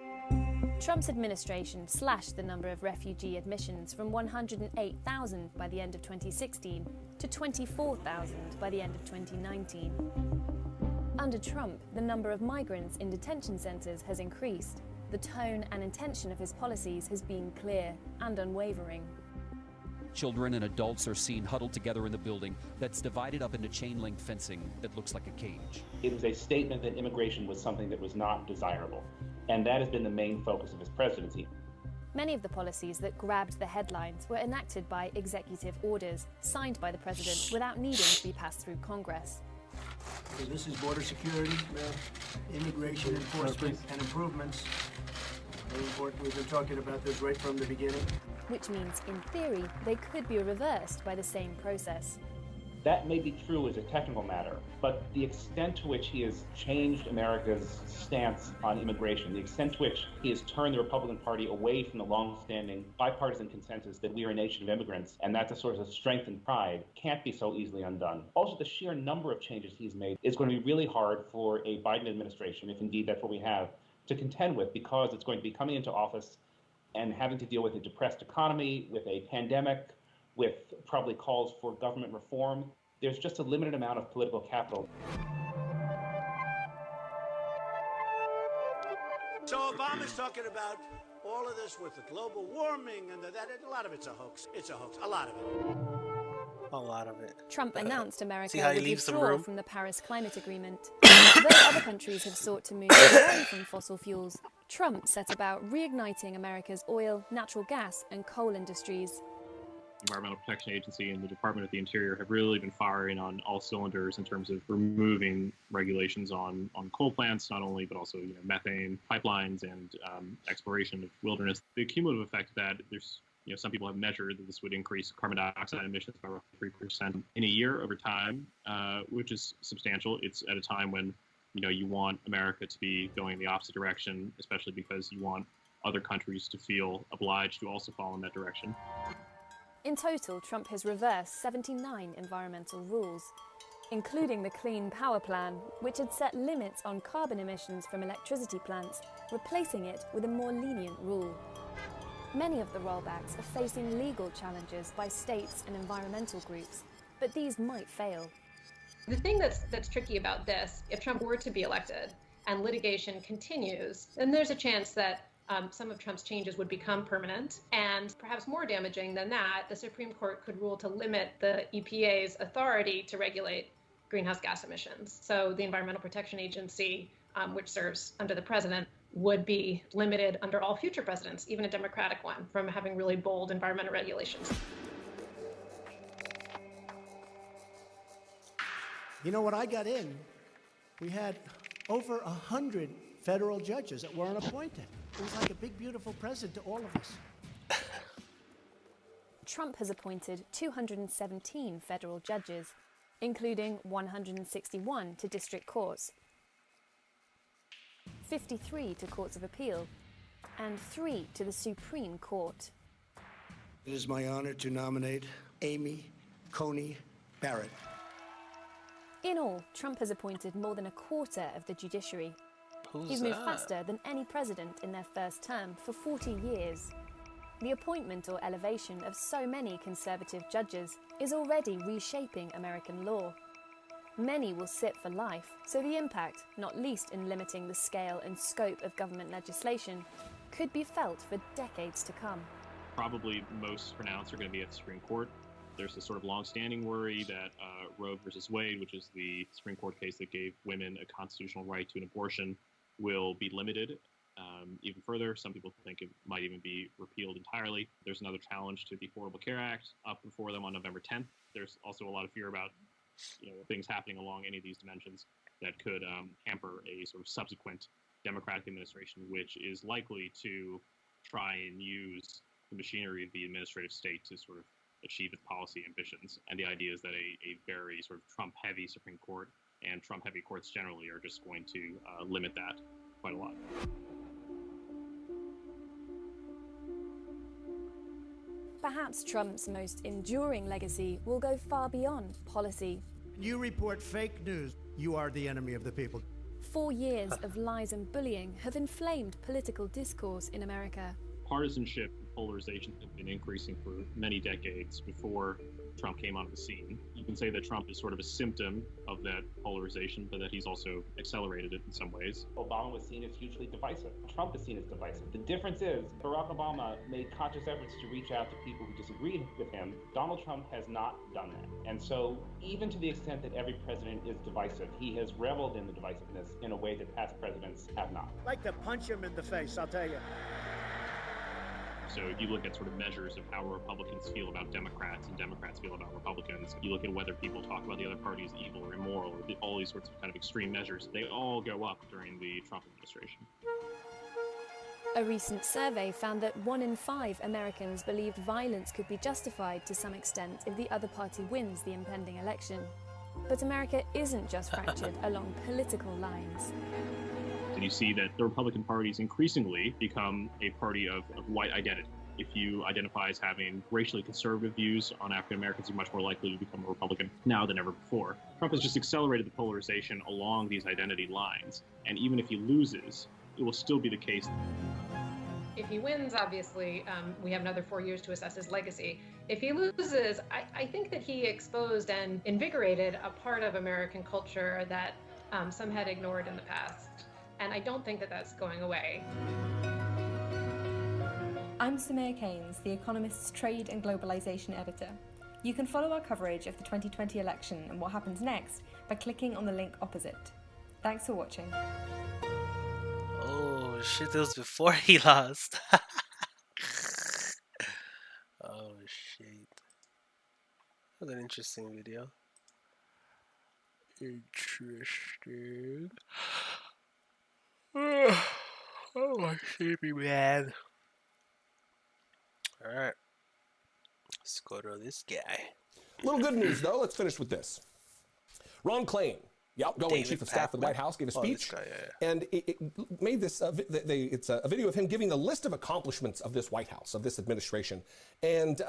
Trump's administration slashed the number of refugee admissions from 108,000 by the end of 2016 to 24,000 by the end of 2019. Under Trump, the number of migrants in detention centres has increased. The tone and intention of his policies has been clear and unwavering. Children and adults are seen huddled together in the building that's divided up into chain-link fencing that looks like a cage. It was a statement that immigration was something that was not desirable, and that has been the main focus of his presidency. Many of the policies that grabbed the headlines were enacted by executive orders signed by the president without needing to be passed through Congress. So this is border security, immigration enforcement, and improvements. Very important. We've been talking about this right from the beginning. Which means, in theory, they could be reversed by the same process. That may be true as a technical matter, but the extent to which he has changed America's stance on immigration, the extent to which he has turned the Republican Party away from the long-standing bipartisan consensus that we are a nation of immigrants, and that's a source of strength and pride, can't be so easily undone. Also, the sheer number of changes he's made is going to be really hard for a Biden administration, if indeed that's what we have, to contend with, because it's going to be coming into office and having to deal with a depressed economy, with a pandemic, with probably calls for government reform. There's just a limited amount of political capital. So Obama's talking about all of this with the global warming and that a lot of it's a hoax. It's a hoax, a lot of it. A lot of it. Trump announced America would withdraw from the Paris Climate Agreement. Though other countries have sought to move away from fossil fuels, Trump set about reigniting America's oil, natural gas, and coal industries. Environmental Protection Agency and the Department of the Interior have really been firing on all cylinders in terms of removing regulations on coal plants, not only, but also methane pipelines and exploration of wilderness. The cumulative effect of that, there's some people have measured that this would increase carbon dioxide emissions by roughly 3% in a year over time, which is substantial. It's at a time when you want America to be going the opposite direction, especially because you want other countries to feel obliged to also follow in that direction. In total, Trump has reversed 79 environmental rules, including the Clean Power Plan, which had set limits on carbon emissions from electricity plants, replacing it with a more lenient rule. Many of the rollbacks are facing legal challenges by states and environmental groups, but these might fail. The thing that's tricky about this, if Trump were to be elected and litigation continues, then there's a chance that some of Trump's changes would become permanent, and perhaps more damaging than that, the Supreme Court could rule to limit the EPA's authority to regulate greenhouse gas emissions. So the Environmental Protection Agency, which serves under the president, would be limited under all future presidents, even a Democratic one, from having really bold environmental regulations. You know, when I got in, we had over 100 federal judges that weren't appointed. It was like a big, beautiful present to all of us. Trump has appointed 217 federal judges, including 161 to district courts, 53 to courts of appeal, and 3 to the Supreme Court. It is my honor to nominate Amy Coney Barrett. In all, Trump has appointed more than a quarter of the judiciary. He's moved faster than any president in their first term for 40 years. The appointment or elevation of so many conservative judges is already reshaping American law. Many will sit for life, so the impact, not least in limiting the scale and scope of government legislation, could be felt for decades to come. Probably most pronounced are going to be at the Supreme Court. There's this sort of long-standing worry that Roe versus Wade, which is the Supreme Court case that gave women a constitutional right to an abortion, will be limited even further. Some people think it might even be repealed entirely. There's another challenge to the Affordable Care Act up before them on November 10th. There's also a lot of fear about things happening along any of these dimensions that could hamper a sort of subsequent Democratic administration, which is likely to try and use the machinery of the administrative state to sort of achieve its policy ambitions. And the idea is that a very sort of Trump-heavy Supreme Court and Trump-heavy courts generally are just going to limit that quite a lot. Perhaps Trump's most enduring legacy will go far beyond policy. You report fake news. You are the enemy of the people. 4 years of lies and bullying have inflamed political discourse in America. Partisanship and polarization have been increasing for many decades before Trump came onto the scene. You can say that Trump is sort of a symptom of that polarization, but that he's also accelerated it in some ways. Obama was seen as hugely divisive. Trump is seen as divisive. The difference is Barack Obama made conscious efforts to reach out to people who disagreed with him. Donald Trump has not done that. And so even to the extent that every president is divisive, he has reveled in the divisiveness in a way that past presidents have not. I'd like to punch him in the face, I'll tell you. So if you look at sort of measures of how Republicans feel about Democrats and Democrats feel about Republicans, you look at whether people talk about the other party as evil or immoral, or all these sorts of kind of extreme measures, they all go up during the Trump administration. A recent survey found that 1 in 5 Americans believed violence could be justified to some extent if the other party wins the impending election. But America isn't just fractured along political lines. And you see that the Republican parties increasingly become a party of white identity. If you identify as having racially conservative views on African Americans, you're much more likely to become a Republican now than ever before. Trump has just accelerated the polarization along these identity lines. And even if he loses, it will still be the case. If he wins, obviously, we have another 4 years to assess his legacy. If he loses, I think that he exposed and invigorated a part of American culture that some had ignored in the past. And I don't think that that's going away. I'm Samir Keynes, The Economist's Trade and Globalization Editor. You can follow our coverage of the 2020 election and what happens next by clicking on the link opposite. Thanks for watching. Oh shit, that was before he lost. Oh shit. That was an interesting video. Interesting. Oh, my sleepy man. Alright. Let's go to this guy. Little good news, though. Let's finish with this. Ron Klain, the outgoing chief of staff of the White House, gave a speech, and it made this. It's a video of him giving a list of accomplishments of this White House, of this administration, and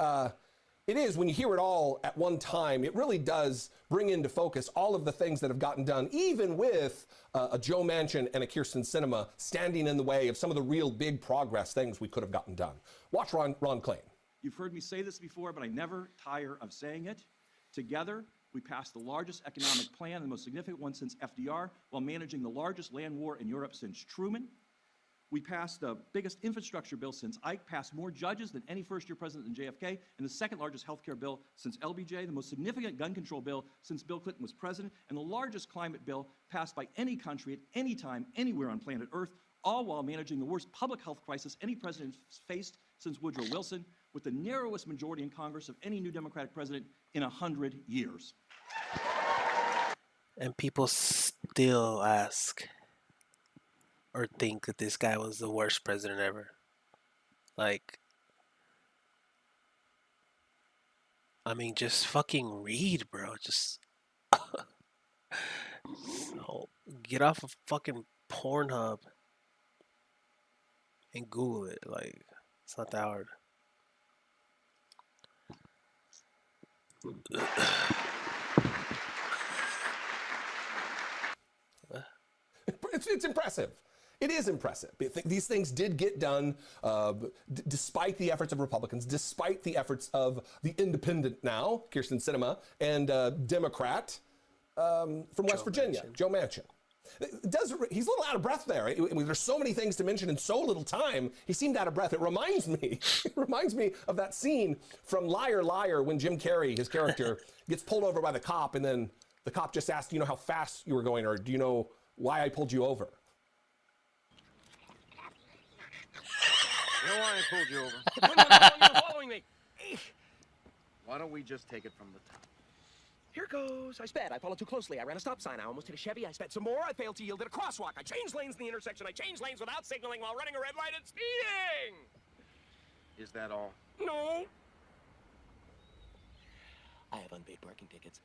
it is, when you hear it all at one time, it really does bring into focus all of the things that have gotten done, even with a Joe Manchin and a Kyrsten Sinema standing in the way of some of the real big progress things we could have gotten done. Watch Ron Klain. You've heard me say this before, but I never tire of saying it. Together, we passed the largest economic plan, the most significant one since FDR, while managing the largest land war in Europe since Truman. We passed the biggest infrastructure bill since Ike, passed more judges than any first-year president than JFK, and the second largest health care bill since LBJ, the most significant gun control bill since Bill Clinton was president, and the largest climate bill passed by any country at any time, anywhere on planet Earth, all while managing the worst public health crisis any president has faced since Woodrow Wilson, with the narrowest majority in Congress of any new Democratic president in 100 years. And people still ask or think that this guy was the worst president ever. Like, I mean, just fucking read, bro. Just get off of fucking Pornhub and Google it. Like, it's not that hard. It's impressive. It is impressive. These things did get done despite the efforts of Republicans, despite the efforts of the independent now, Kyrsten Sinema, and Democrat from West Virginia, Joe Manchin. He's a little out of breath there. There's so many things to mention in so little time. He seemed out of breath. It reminds me of that scene from Liar, Liar when Jim Carrey, his character, gets pulled over by the cop, and then the cop just asks, do you know how fast you were going, or do you know why I pulled you over? You know why I pulled you over? You were following me. Why don't we just take it from the top? Here goes. I sped. I followed too closely. I ran a stop sign. I almost hit a Chevy. I sped some more. I failed to yield at a crosswalk. I changed lanes in the intersection. I changed lanes without signaling while running a red light and speeding. Is that all? No. I have unpaid parking tickets.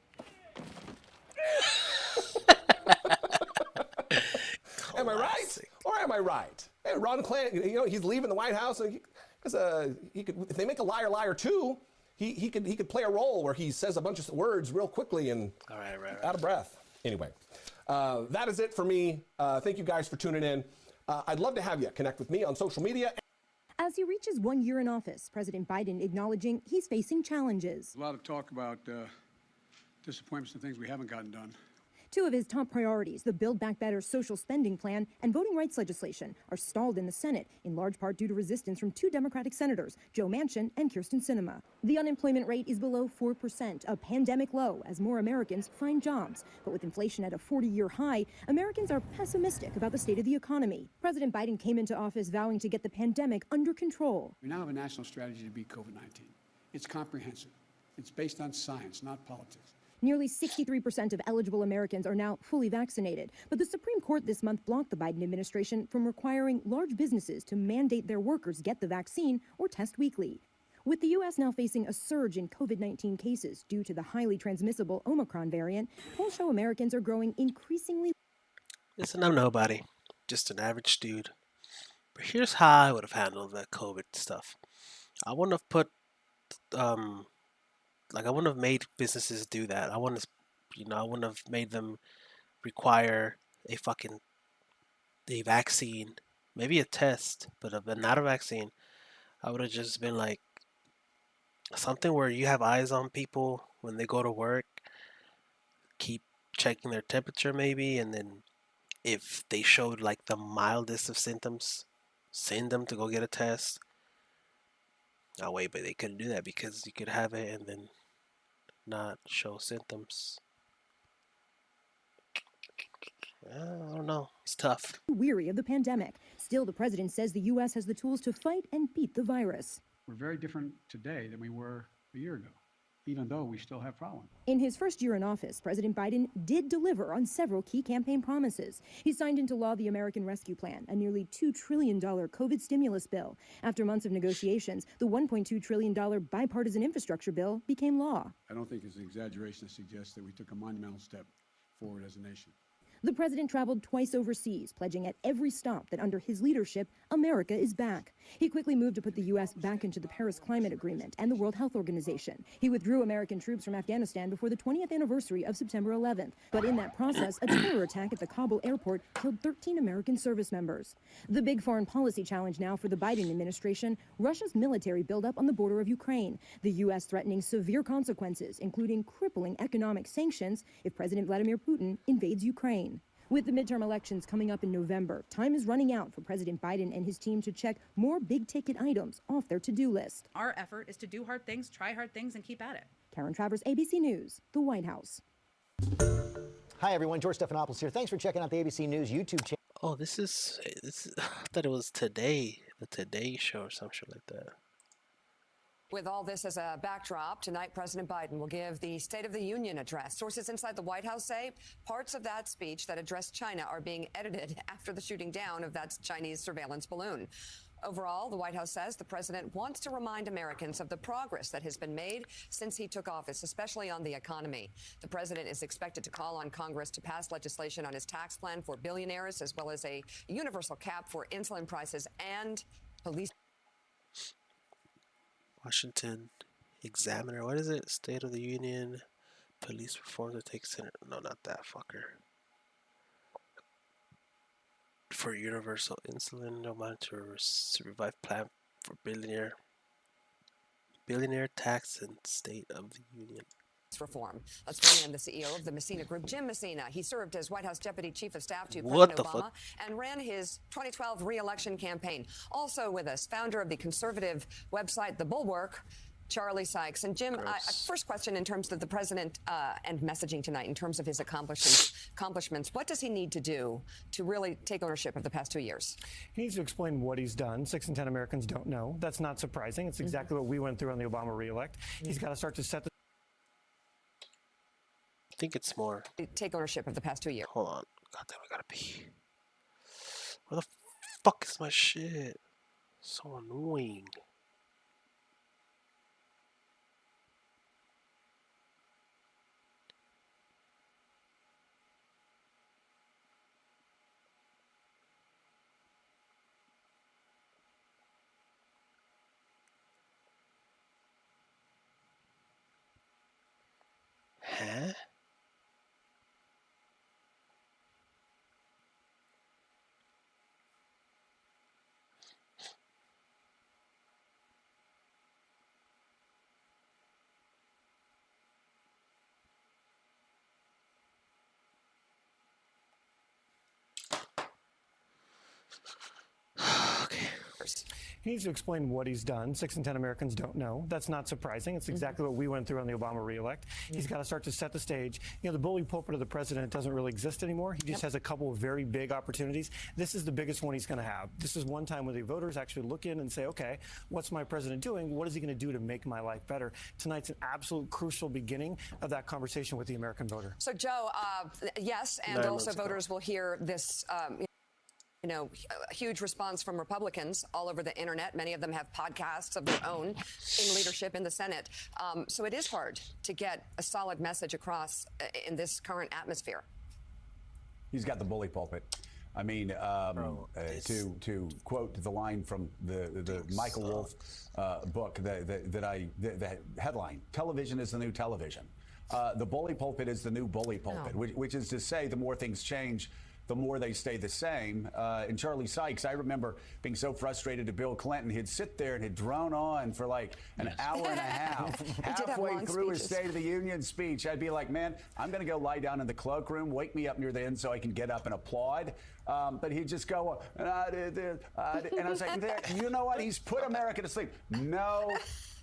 Am I right? Or am I right? Hey, Ron Klain, he's leaving the White House. He could, if they make a Liar, Liar 2, he could play a role where he says a bunch of words real quickly and out of breath. Anyway, that is it for me. Thank you guys for tuning in. I'd love to have you connect with me on social media. As he reaches 1 year in office, President Biden acknowledging he's facing challenges. A lot of talk about disappointments and things we haven't gotten done. Two of his top priorities, the Build Back Better social spending plan and voting rights legislation, are stalled in the Senate, in large part due to resistance from two Democratic senators, Joe Manchin and Kyrsten Sinema. The unemployment rate is below 4%, a pandemic low as more Americans find jobs. But with inflation at a 40-year high, Americans are pessimistic about the state of the economy. President Biden came into office vowing to get the pandemic under control. We now have a national strategy to beat COVID-19. It's comprehensive. It's based on science, not politics. Nearly 63% of eligible Americans are now fully vaccinated, but the Supreme Court this month blocked the Biden administration from requiring large businesses to mandate their workers get the vaccine or test weekly. With the U.S. now facing a surge in COVID-19 cases due to the highly transmissible Omicron variant, polls show Americans are growing increasingly. Listen, I'm nobody, just an average dude. But here's how I would have handled that COVID stuff. I wouldn't have put, I wouldn't have made businesses do that. I wouldn't have made them require a vaccine, maybe a test, but not a vaccine. I would have just been like something where you have eyes on people when they go to work, keep checking their temperature maybe, and then if they showed like the mildest of symptoms, send them to go get a test. Oh wait, but they couldn't do that because you could have it and then not show symptoms. I don't know. It's tough. Weary of the pandemic. Still, the president says the U.S. has the tools to fight and beat the virus. We're very different today than we were a year ago, even though we still have problems. In his first year in office, President Biden did deliver on several key campaign promises. He signed into law the American Rescue Plan, a nearly $2 trillion COVID stimulus bill. After months of negotiations, the $1.2 trillion bipartisan infrastructure bill became law. I don't think it's an exaggeration to suggest that we took a monumental step forward as a nation. The president traveled twice overseas, pledging at every stop that under his leadership, America is back. He quickly moved to put the U.S. back into the Paris Climate Agreement and the World Health Organization. He withdrew American troops from Afghanistan before the 20th anniversary of September 11th. But in that process, a terror attack at the Kabul airport killed 13 American service members. The big foreign policy challenge now for the Biden administration, Russia's military buildup on the border of Ukraine. The U.S. threatening severe consequences, including crippling economic sanctions if President Vladimir Putin invades Ukraine. With the midterm elections coming up in November, time is running out for President Biden and his team to check more big-ticket items off their to-do list. Our effort is to do hard things, try hard things, and keep at it. Karen Travers, ABC News, the White House. Hi, everyone. George Stephanopoulos here. Thanks for checking out the ABC News YouTube channel. Oh, this is I thought it was Today, the Today Show or some shit like that. With all this as a backdrop, tonight President Biden will give the State of the Union address. Sources inside the White House say parts of that speech that addressed China are being edited after the shooting down of that Chinese surveillance balloon. Overall, the White House says the president wants to remind Americans of the progress that has been made since he took office, especially on the economy. The president is expected to call on Congress to pass legislation on his tax plan for billionaires, as well as a universal cap for insulin prices and police. Washington Examiner. What is it? State of the Union. Police reform to take center. No, not that fucker. For universal insulin, no monitor revive plan for billionaire tax and State of the Union. Reform. Let's bring in the CEO of the Messina Group, Jim Messina. He served as White House Deputy Chief of Staff to What President the Obama fuck? and ran his 2012 re-election campaign. Also with us, founder of the conservative website The Bulwark, Charlie Sykes. And Jim, first question in terms of the president and messaging tonight, in terms of his accomplishments, what does he need to do to really take ownership of the past 2 years? He needs to explain what he's done. 6 in 10 Americans don't know. That's not surprising. It's exactly what we went through on the Obama re-elect. He's got to start to set the... I think it's more. Take ownership of the past 2 years. Hold on. God damn, I gotta pee. Where the fuck is my shit? So annoying. Huh? He needs to explain what he's done. 6 in 10 Americans don't know. That's not surprising. It's exactly what we went through on the Obama re-elect. He's got to start to set the stage. You know, the bully pulpit of the president doesn't really exist anymore. He just has a couple of very big opportunities. This is the biggest one he's going to have. This is one time where the voters actually look in and say, okay, what's my president doing? What is he going to do to make my life better? Tonight's an absolute crucial beginning of that conversation with the American voter. So, Joe, yes, and also voters will hear this a huge response from Republicans all over the internet. Many of them have podcasts of their own in leadership in the Senate. So it is hard to get a solid message across in this current atmosphere. He's got the bully pulpit. I mean, to quote the line from the Michael Wolff book, the headline, "Television is the new television." The bully pulpit is the new bully pulpit, which is to say the more things change, the more they stay the same. And Charlie Sykes, I remember being so frustrated to Bill Clinton. He'd sit there and he'd drone on for like an hour and a half. Halfway through his State of the Union speech, I'd be like, man, I'm going to go lie down in the cloakroom, wake me up near the end so I can get up and applaud. But he'd just go, and I was like, you know what? He's put America to sleep. No,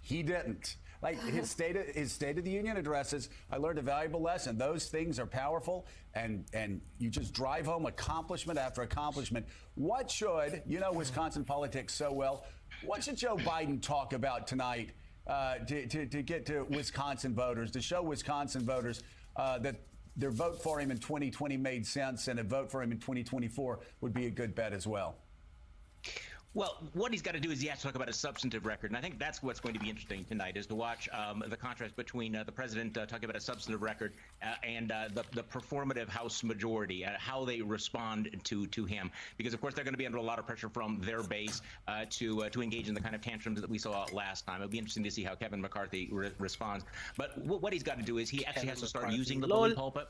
he didn't. Like his State of the Union addresses, I learned a valuable lesson. Those things are powerful, and you just drive home accomplishment after accomplishment. What should, Wisconsin politics so well, what should Joe Biden talk about tonight to get to Wisconsin voters, to show Wisconsin voters that their vote for him in 2020 made sense, and a vote for him in 2024 would be a good bet as well? Well, what he's got to do is he has to talk about a substantive record, and I think that's what's going to be interesting tonight, is to watch the contrast between the president talking about a substantive record and the performative House majority, how they respond to him. Because, of course, they're going to be under a lot of pressure from their base to engage in the kind of tantrums that we saw last time. It'll be interesting to see how Kevin McCarthy responds. But what he's got to do is he actually has to start using the bully pulpit.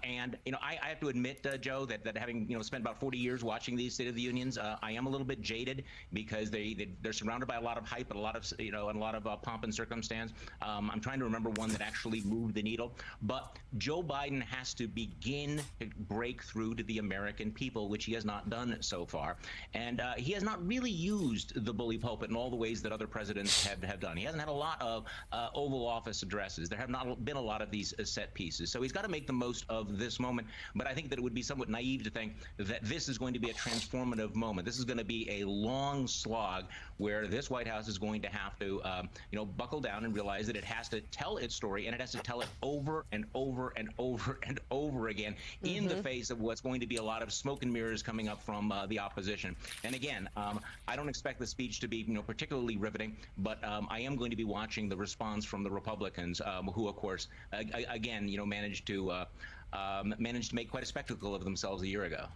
And, I have to admit, Joe, that having, spent about 40 years watching these State of the Unions, I am a little bit jaded hated because they're surrounded by a lot of hype and a lot of and a lot of pomp and circumstance. I'm trying to remember one that actually moved the needle. But Joe Biden has to begin to break through to the American people, which he has not done so far. And he has not really used the bully pulpit in all the ways that other presidents have done. He hasn't had a lot of Oval Office addresses. There have not been a lot of these set pieces. So he's got to make the most of this moment. But I think that it would be somewhat naive to think that this is going to be a transformative moment. This is going to be a long slog where this White House is going to have to, buckle down and realize that it has to tell its story, and it has to tell it over and over and over and over again in the face of what's going to be a lot of smoke and mirrors coming up from the opposition. And again, I don't expect the speech to be, particularly riveting, but I am going to be watching the response from the Republicans, who, of course, again, managed to make quite a spectacle of themselves a year ago.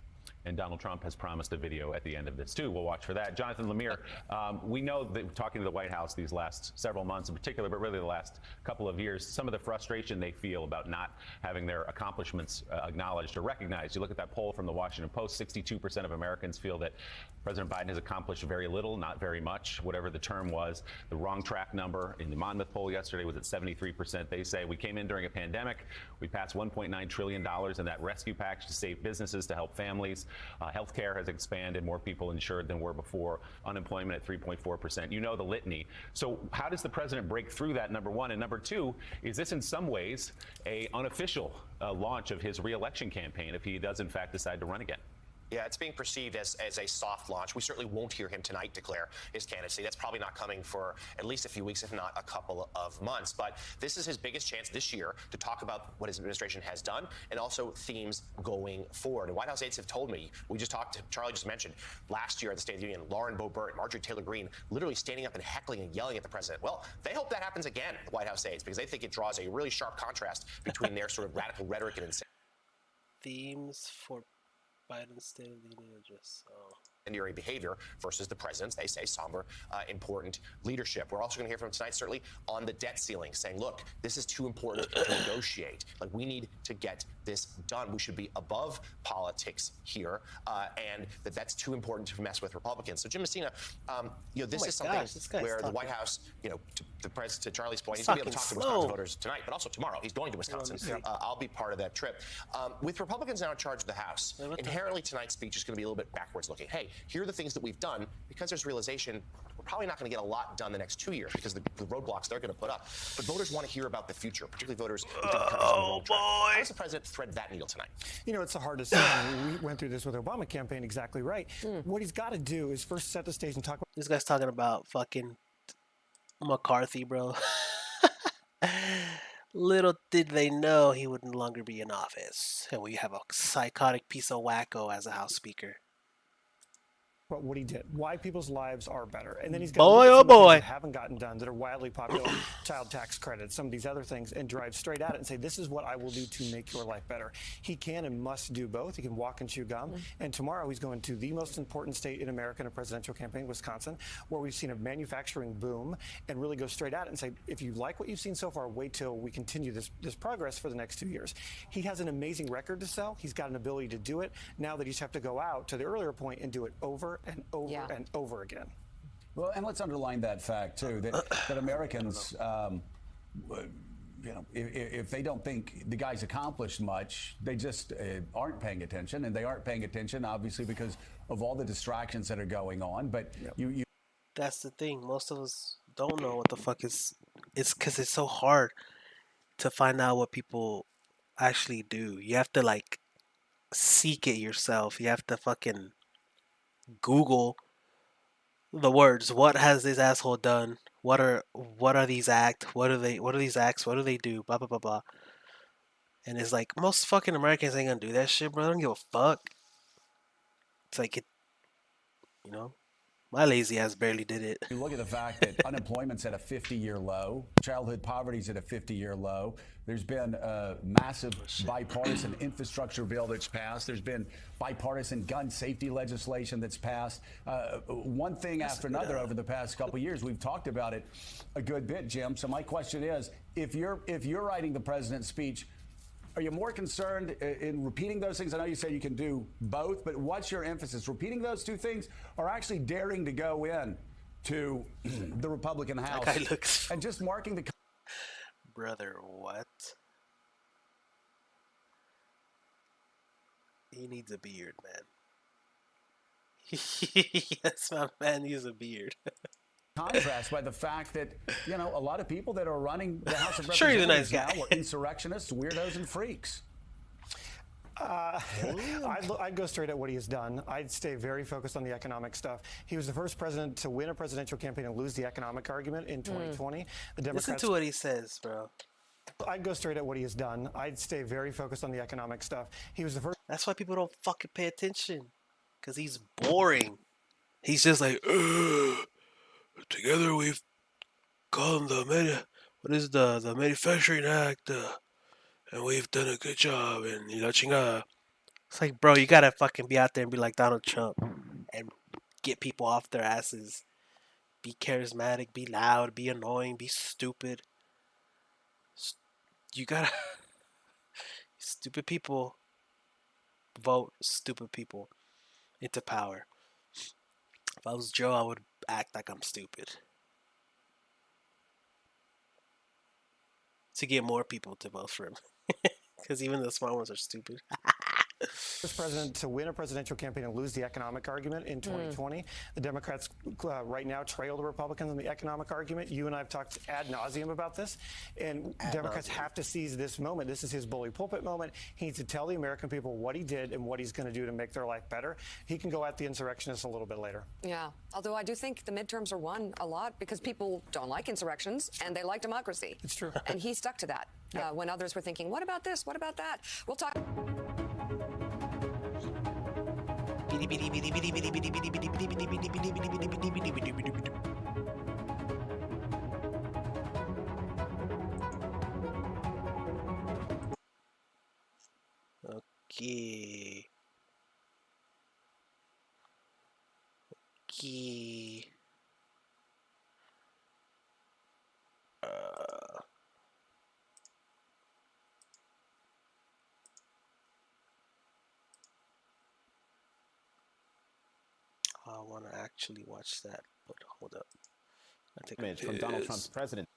And Donald Trump has promised a video at the end of this, too. We'll watch for that. Jonathan Lemire, we know that talking to the White House these last several months in particular, but really the last couple of years, some of the frustration they feel about not having their accomplishments acknowledged or recognized. You look at that poll from the Washington Post, 62% of Americans feel that President Biden has accomplished very little, not very much, whatever the term was. The wrong track number in the Monmouth poll yesterday was at 73%. They say we came in during a pandemic. We passed $1.9 trillion in that rescue package to save businesses, to help families. Healthcare has expanded, more people insured than were before, unemployment at 3.4%. You know the litany. So how does the president break through that, number one? And number two, is this in some ways a unofficial launch of his re-election campaign if he does in fact decide to run again? Yeah, it's being perceived as a soft launch. We certainly won't hear him tonight declare his candidacy. That's probably not coming for at least a few weeks, if not a couple of months. But this is his biggest chance this year to talk about what his administration has done and also themes going forward. And White House aides have told me, we just talked to, Charlie just mentioned, last year at the State of the Union, Lauren Boebert, Marjorie Taylor Greene, literally standing up and heckling and yelling at the president. Well, they hope that happens again, the White House aides, because they think it draws a really sharp contrast between their sort of radical rhetoric and insanity. Themes for Biden's State of the Union address. Incendiary behavior versus the president's, they say, somber, important leadership. We're also going to hear from him tonight, certainly, on the debt ceiling, saying, look, this is too important to negotiate. Like, we need to get this done. We should be above politics here, and that's too important to mess with Republicans. So, Jim Messina, this is something where the White House, to Charlie's point, he's going to be able to talk to Wisconsin voters tonight, but also tomorrow. He's going to Wisconsin. I'll be part of that trip. With Republicans now in charge of the House, inherently tonight's speech is going to be a little bit backwards looking. Hey, here are the things that we've done, because there's realization we're probably not going to get a lot done the next 2 years because of the roadblocks they're going to put up. But voters want to hear about the future, particularly voters who think the country's on the wrong track. How does the president thread that needle tonight? It's hard to say. We went through this with the Obama campaign, exactly right. What he's got to do is first set the stage and talk about... This guy's talking about fucking McCarthy, bro. Little did they know he would no longer be in office. And we have a psychotic piece of wacko as a House Speaker. But what he did, why people's lives are better. And then he's got that haven't gotten done that are wildly popular, child tax credits, some of these other things, and drive straight at it and say, this is what I will do to make your life better. He can and must do both. He can walk and chew gum. And tomorrow he's going to the most important state in America in a presidential campaign, Wisconsin, where we've seen a manufacturing boom, and really go straight at it and say, if you like what you've seen so far, wait till we continue this progress for the next 2 years. He has an amazing record to sell. He's got an ability to do it. Now that he's have to go out to the earlier point and do it over and over and over again. Well, and let's underline that fact too, that Americans, if they don't think the guy's accomplished much, they just aren't paying attention, and they aren't paying attention obviously because of all the distractions that are going on. But that's the thing. Most of us don't know what the fuck is. It's because it's so hard to find out what people actually do. You have to seek it yourself. You have to fucking Google the words. What has this asshole done? What are these acts? What are these acts? What do they do? Blah blah blah blah. And it's like most fucking Americans ain't gonna do that shit, bro. I don't give a fuck. It's like my lazy ass barely did it. You look at the fact that unemployment's at a 50-year low, childhood poverty's at a 50-year low. There's been a massive bipartisan infrastructure bill that's passed. There's been bipartisan gun safety legislation that's passed. One thing after another over the past couple of years. We've talked about it a good bit, Jim. So my question is, if you're writing the president's speech, Are you more concerned in repeating those things? I know you say you can do both, but what's your emphasis? Repeating those two things or actually daring to go in to the Republican House That guy looks... and just marking the... Brother, what? He needs a beard, man. Yes, my man needs a beard. Contrast by the fact that, you know, a lot of people that are running the House of Sure, he's a Representatives nice guy. now are insurrectionists, weirdos, and freaks. I'd go straight at what he has done. I'd stay very focused on the economic stuff. He was the first president to win a presidential campaign and lose the economic argument in 2020. The Democrats. Listen to what he says, bro. I'd go straight at what he has done. I'd stay very focused on the economic stuff. He was the first. That's why people don't fucking pay attention. Because he's boring. He's just like, together we've gone the Manufacturing Act, and we've done a good job, and you know, chingada. It's like, bro, you gotta fucking be out there and be like Donald Trump and get people off their asses. Be charismatic, be loud, be annoying, be stupid. You gotta... Stupid people vote stupid people into power. If I was Joe, I would act like I'm stupid. To get more people to vote for him. Because even the smart ones are stupid. First president to win a presidential campaign and lose the economic argument in 2020. The Democrats right now trail the Republicans on the economic argument. You and I have talked ad nauseum about this, and Democrats have to seize this moment. This is his bully pulpit moment. He needs to tell the American people what he did and what he's going to do to make their life better. He can go at the insurrectionists a little bit later. Yeah, although I do think the midterms are won a lot because people don't like insurrections and they like democracy. It's true. And he stuck to that when others were thinking, what about this? What about that? We'll talk. Okay. Okay. I want to actually watch that, but hold up. I think Image from Donald Trump's president.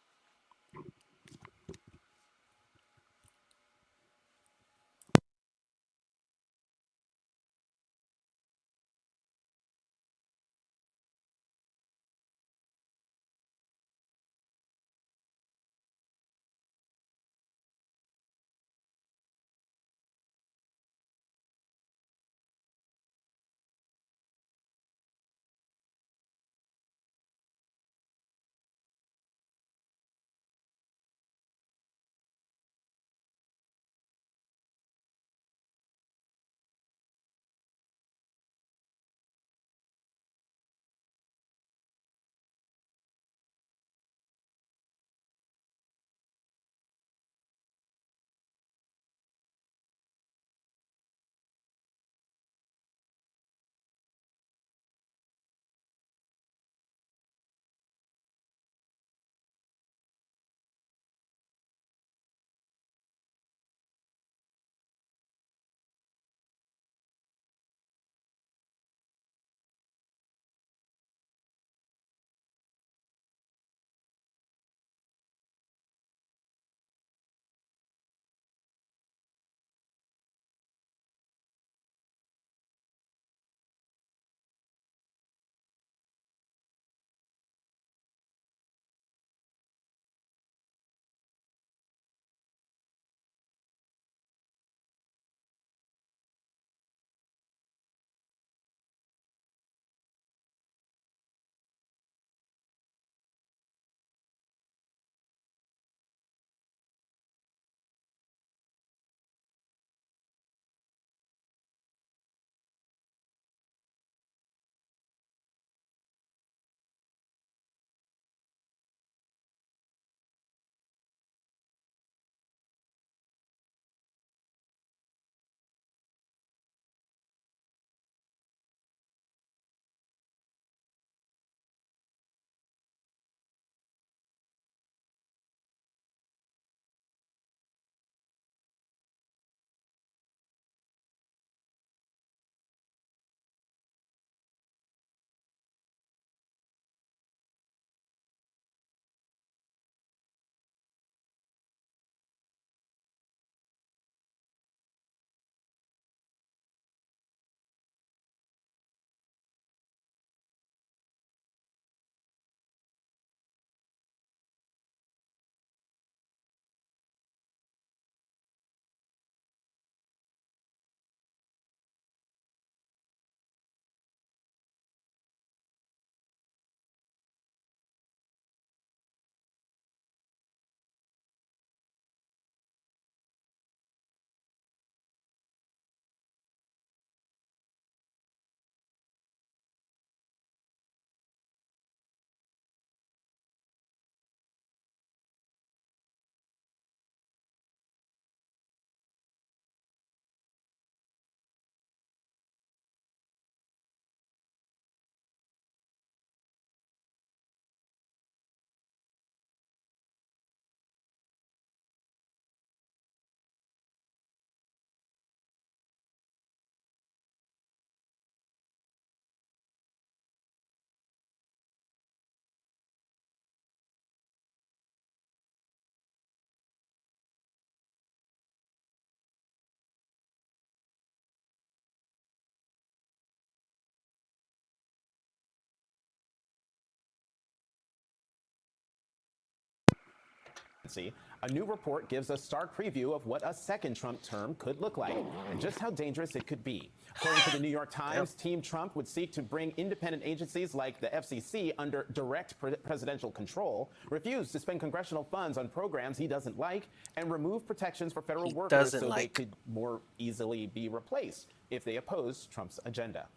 A new report gives a stark preview of what a second Trump term could look like and just how dangerous it could be. According to the New York Times, Team Trump would seek to bring independent agencies like the FCC under direct presidential control, refuse to spend congressional funds on programs he doesn't like, and remove protections for federal workers so they could more easily be replaced if they oppose Trump's agenda.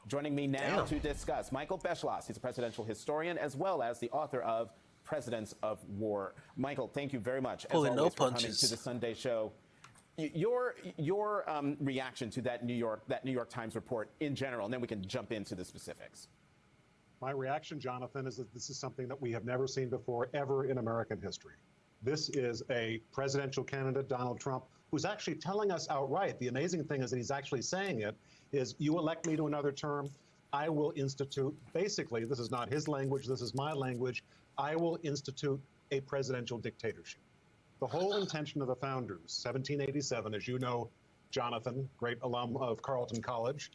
Joining me now to discuss, Michael Beschloss. He's a presidential historian as well as the author of Presidents of War. Michael, thank you very much as always for coming to the Sunday show. Your reaction to that New York Times report in general, and then we can jump into the specifics. My reaction, Jonathan, is that this is something that we have never seen before ever in American history. This is a presidential candidate, Donald Trump, who's actually telling us outright. The amazing thing is that he's actually saying it is, you elect me to another term, I will institute, basically, this is not his language, this is my language, I will institute a presidential dictatorship. The whole intention of the founders, 1787, as you know, Jonathan, great alum of Carleton College,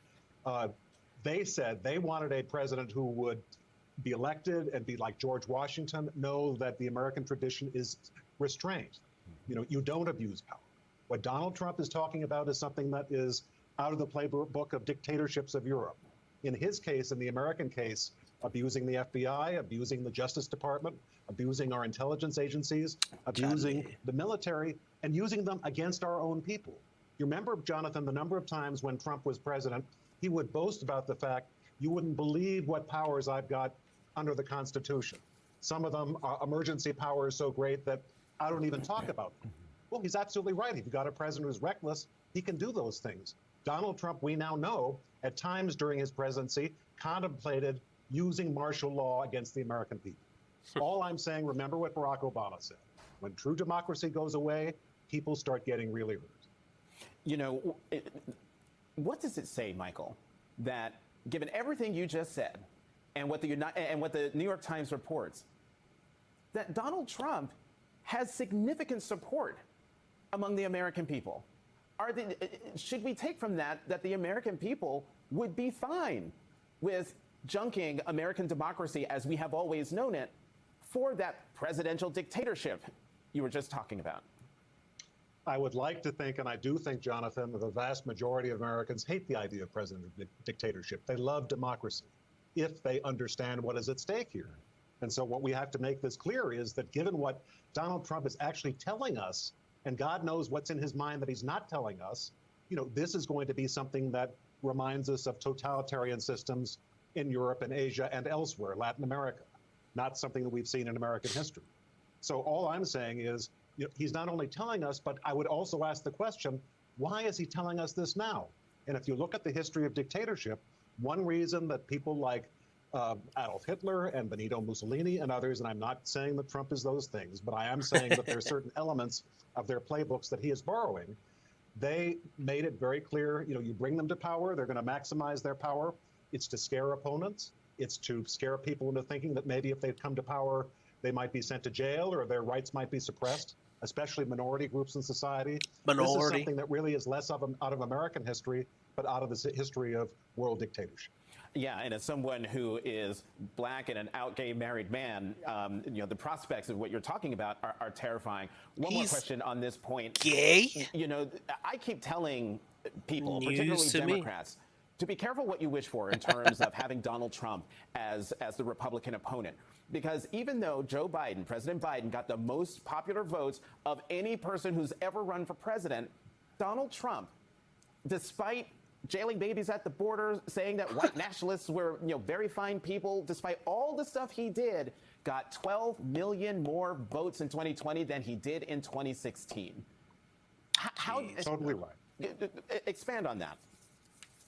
they said they wanted a president who would be elected and be like George Washington, know that the American tradition is restraint. You know, you don't abuse power. What Donald Trump is talking about is something that is out of the playbook of dictatorships of Europe. In his case, in the American case, abusing the FBI, abusing the Justice Department, abusing our intelligence agencies, abusing the military, and using them against our own people. You remember, Jonathan, the number of times when Trump was president, he would boast about the fact, you wouldn't believe what powers I've got under the Constitution. Some of them are emergency powers so great that I don't even talk about them. Well, he's absolutely right. If you've got a president who's reckless, he can do those things. Donald Trump, we now know, at times during his presidency, contemplated using martial law against the American people. All I'm saying, remember what Barack Obama said. When true democracy goes away, people start getting really hurt. You know, what does it say, Michael, that given everything you just said and what the New York Times reports, that Donald Trump has significant support among the American people? Should we take from that the American people would be fine with junking American democracy as we have always known it for that presidential dictatorship you were just talking about? I would like to think, and I do think, Jonathan, that the vast majority of Americans hate the idea of presidential dictatorship. They love democracy if they understand what is at stake here. And so what we have to make this clear is that given what Donald Trump is actually telling us, and God knows what's in his mind that he's not telling us, you know, this is going to be something that reminds us of totalitarian systems in Europe and Asia and elsewhere, Latin America, not something that we've seen in American history. So all I'm saying is, you know, he's not only telling us, but I would also ask the question, why is he telling us this now? And if you look at the history of dictatorship, one reason that people like Adolf Hitler and Benito Mussolini and others, and I'm not saying that Trump is those things, but I am saying that there are certain elements of their playbooks that he is borrowing. They made it very clear, you know, you bring them to power, they're going to maximize their power. It's to scare opponents. It's to scare people into thinking that maybe if they come to power, they might be sent to jail or their rights might be suppressed, especially minority groups in society. This is something that really is less out of American history, but out of the history of world dictatorship. Yeah, and as someone who is black and an out gay married man, you know, the prospects of what you're talking about are terrifying. One more question on this point. Gay? You know, I keep telling people, particularly Democrats, to be careful what you wish for in terms of having Donald Trump as the Republican opponent. Because even though President Biden got the most popular votes of any person who's ever run for president, Donald Trump, despite jailing babies at the border, saying that white nationalists were, you know, very fine people, despite all the stuff he did, got 12 million more votes in 2020 than he did in 2016. Totally right. Expand on that.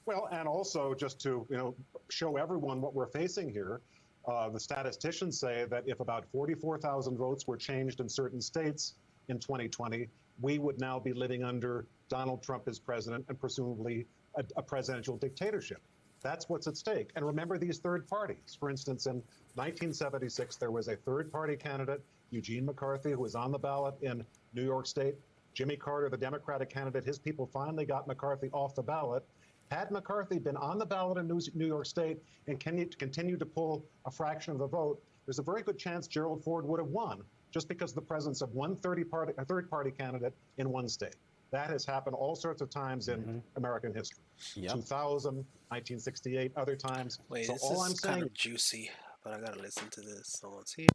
Well, and also just to, you know, show everyone what we're facing here, the statisticians say that if about 44,000 votes were changed in certain states in 2020, we would now be living under Donald Trump as president and presumably a presidential dictatorship. That's what's at stake. And remember these third parties. For instance, in 1976, there was a third party candidate, Eugene McCarthy, who was on the ballot in New York State. Jimmy Carter, the Democratic candidate, his people finally got McCarthy off the ballot. Had McCarthy been on the ballot in New York State and continued to pull a fraction of the vote, there's a very good chance Gerald Ford would have won, just because of the presence of a third-party candidate in one state. That has happened all sorts of times in American history. 2000, 1968, other times. Wait, so this all I'm is kind saying of juicy, but I gotta listen to this. Someone's here.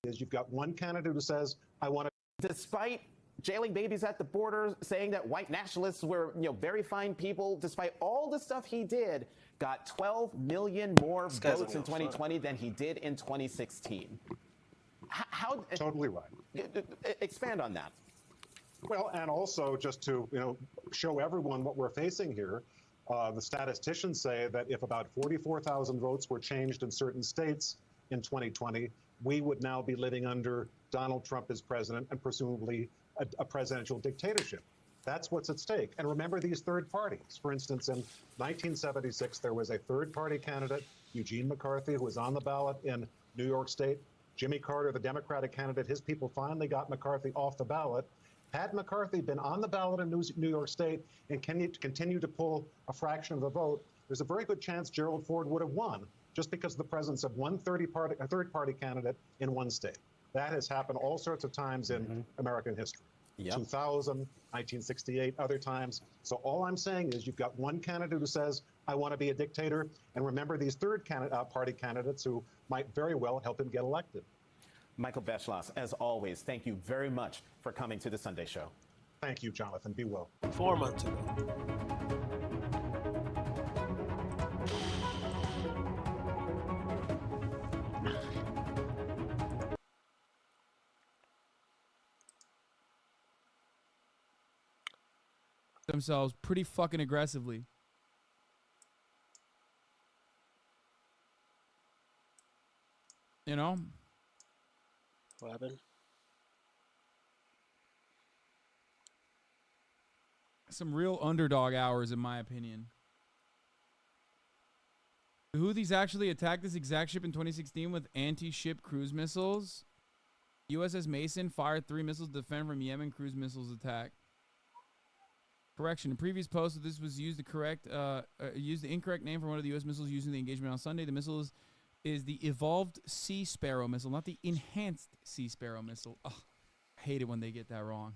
is you've got one candidate who says, I want to. Despite jailing babies at the border, saying that white nationalists were, very fine people, despite all the stuff he did, got 12 million more votes in 2020 than he did in 2016. How? Totally right. Expand on that. Well, and also just to show everyone what we're facing here, the statisticians say that if about 44,000 votes were changed in certain states in 2020, we would now be living under Donald Trump as president and presumably a presidential dictatorship. That's what's at stake. And remember these third parties. For instance, in 1976, there was a third-party candidate, Eugene McCarthy, who was on the ballot in New York State. Jimmy Carter, the Democratic candidate, his people finally got McCarthy off the ballot. Had McCarthy been on the ballot in New York State and continued to pull a fraction of the vote, there's a very good chance Gerald Ford would have won, just because of the presence of a third-party candidate in one state. That has happened all sorts of times in American history. 2000, 1968, other times. So all I'm saying is you've got one candidate who says, I want to be a dictator, and remember these third-party candidates who might very well help him get elected. Michael Beschloss, as always, thank you very much for coming to the Sunday Show. Thank you, Jonathan. Be well. 4 months ago. Themselves pretty fucking aggressively. You know? What happened? Some real underdog hours, in my opinion. The Houthis actually attacked this exact ship in 2016 with anti-ship cruise missiles. USS Mason fired 3 missiles to defend from Yemen cruise missiles attack. Correction. In previous posts, this was used used the incorrect name for one of the U.S. missiles using the engagement on Sunday. The missile is the Evolved Sea Sparrow missile, not the Enhanced Sea Sparrow missile. Oh, I hate it when they get that wrong.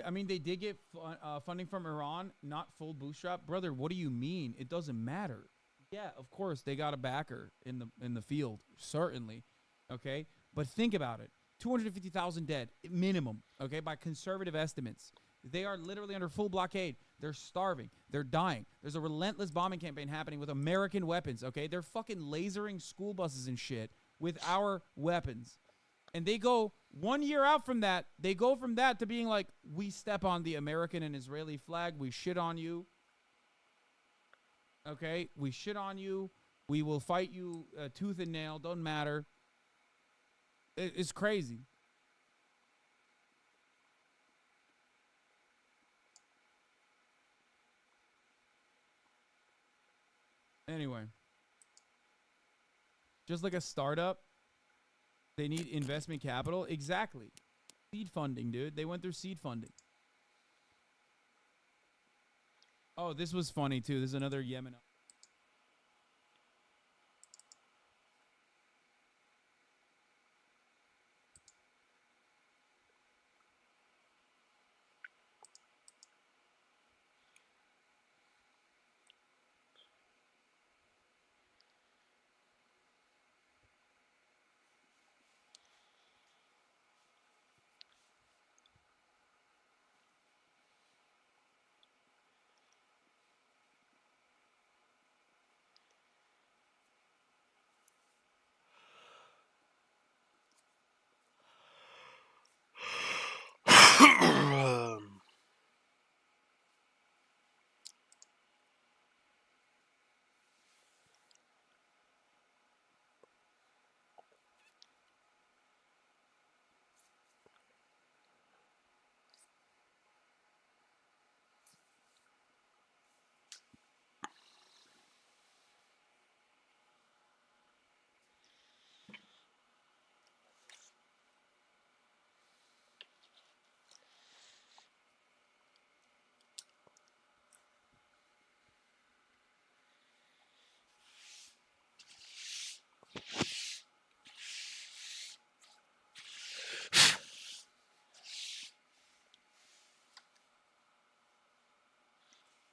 I mean, they did get funding from Iran, not full bootstrap. Brother, what do you mean? It doesn't matter. Yeah, of course, they got a backer in the field, certainly. Okay, but think about it: 250,000 dead minimum. Okay, by conservative estimates, they are literally under full blockade. They're starving. They're dying. There's a relentless bombing campaign happening with American weapons. Okay, they're fucking lasering school buses and shit with our weapons, and they go 1 year out from that. They go from that to being like, we step on the American and Israeli flag. We shit on you. Okay, we shit on you. We will fight you tooth and nail. Don't matter. It's crazy. Anyway, just like a startup, they need investment capital. Exactly. Seed funding, dude. They went through seed funding. Oh, this was funny, too. This is another Yemen.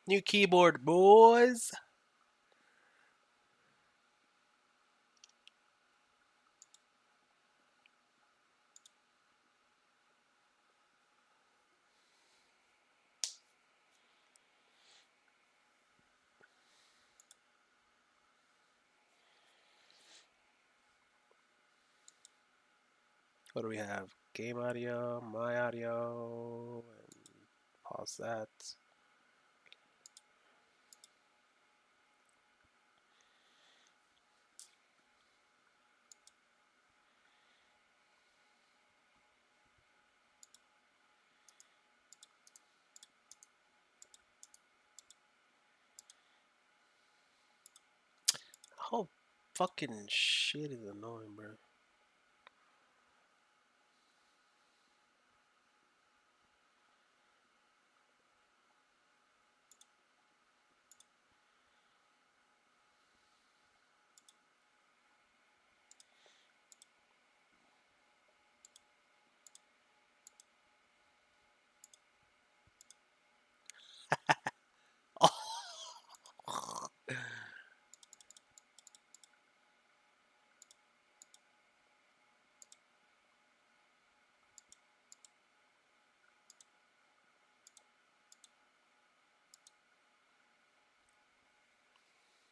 New keyboard, boys. What do we have? Game audio, my audio, and pause that. Oh, fucking shit is annoying, bro.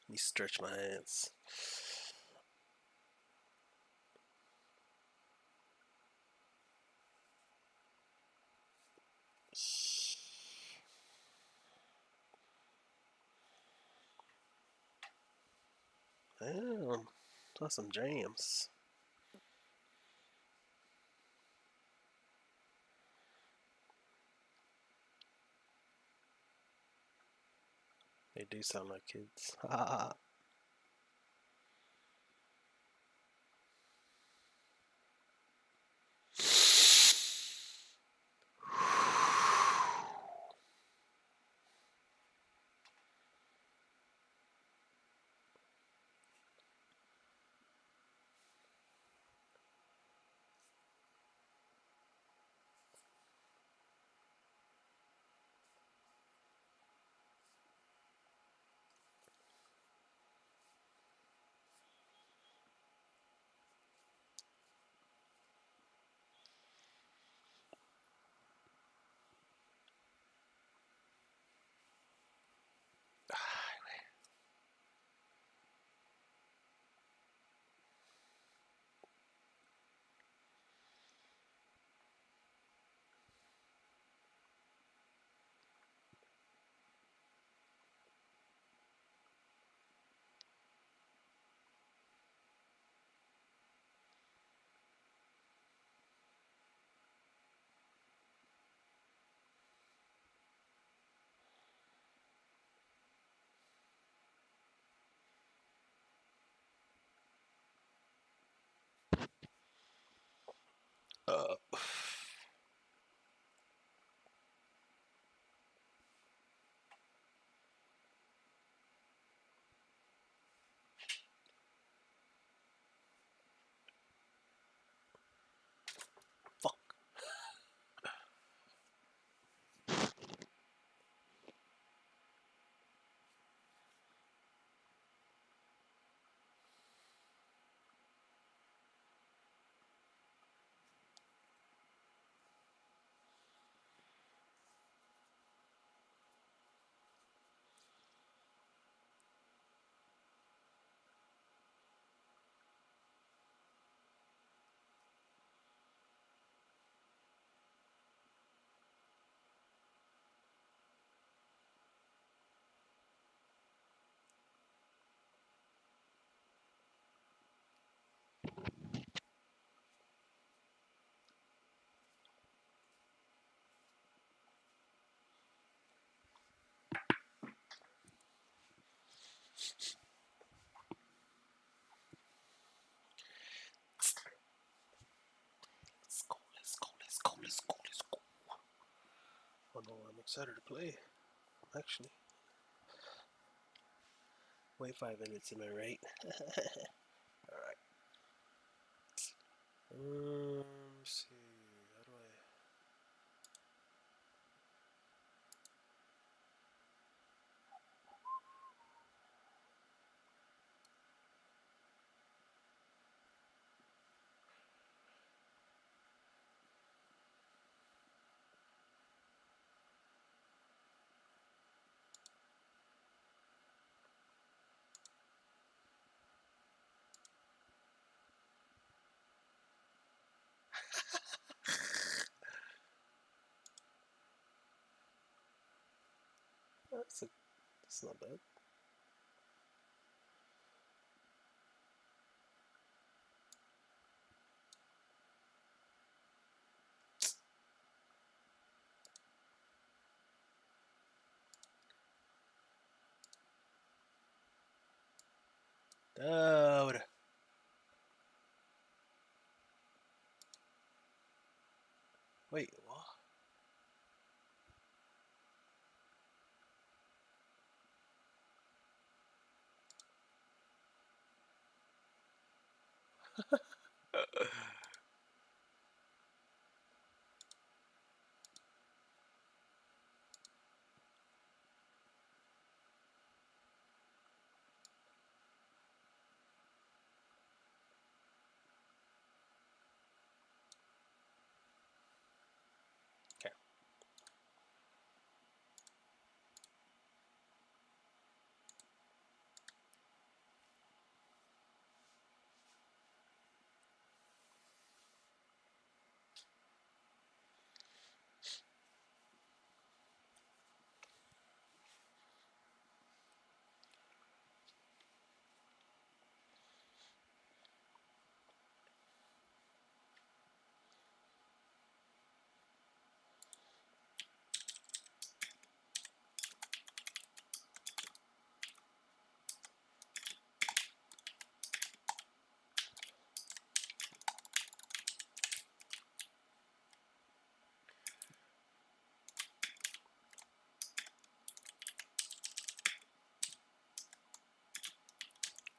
Let me stretch my hands. Damn, that's some jams. They do sound like kids. Uh, let's go. Oh no, I'm excited to play. Actually, wait 5 minutes. Am I right? All right. Let's see. How do I? That's not bad. Dude. Wait, what?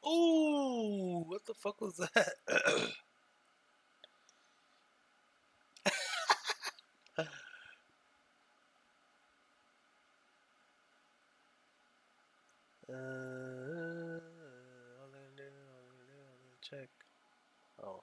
Ooh, what the fuck was that? Check. Oh.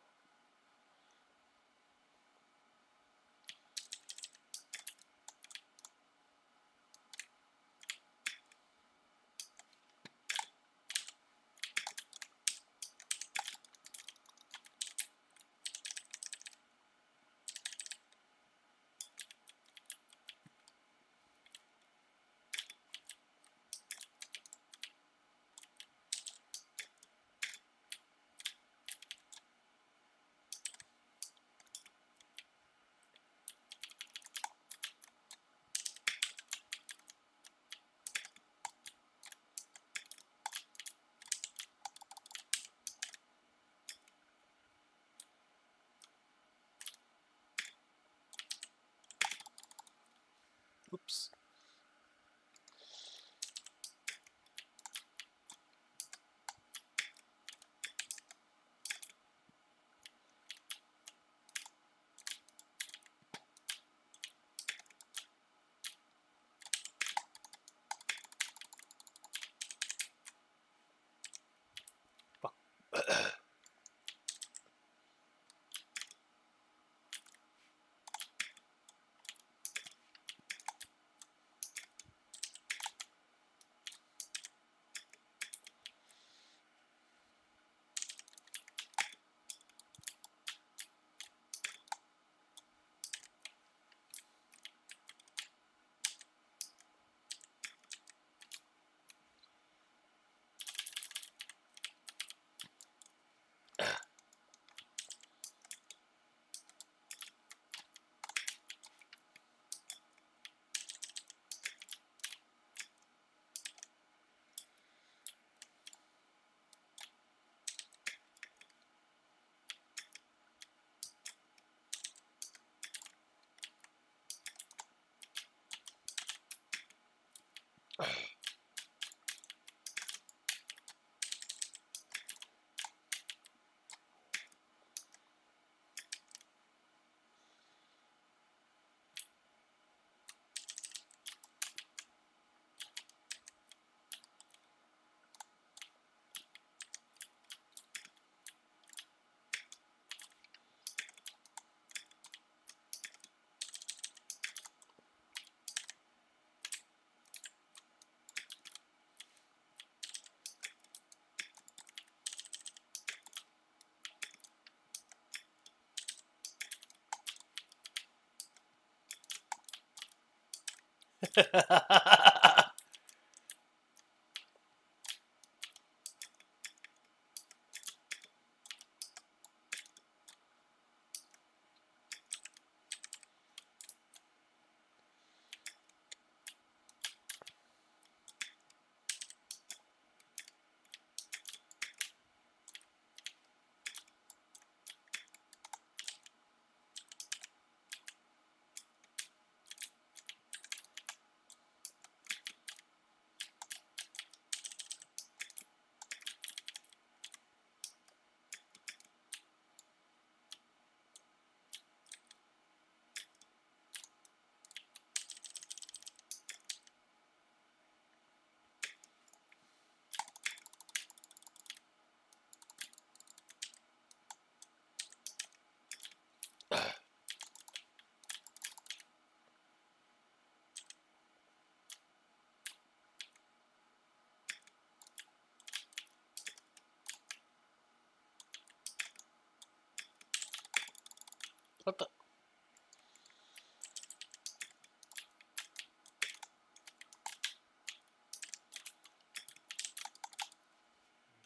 What the?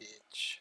Bitch.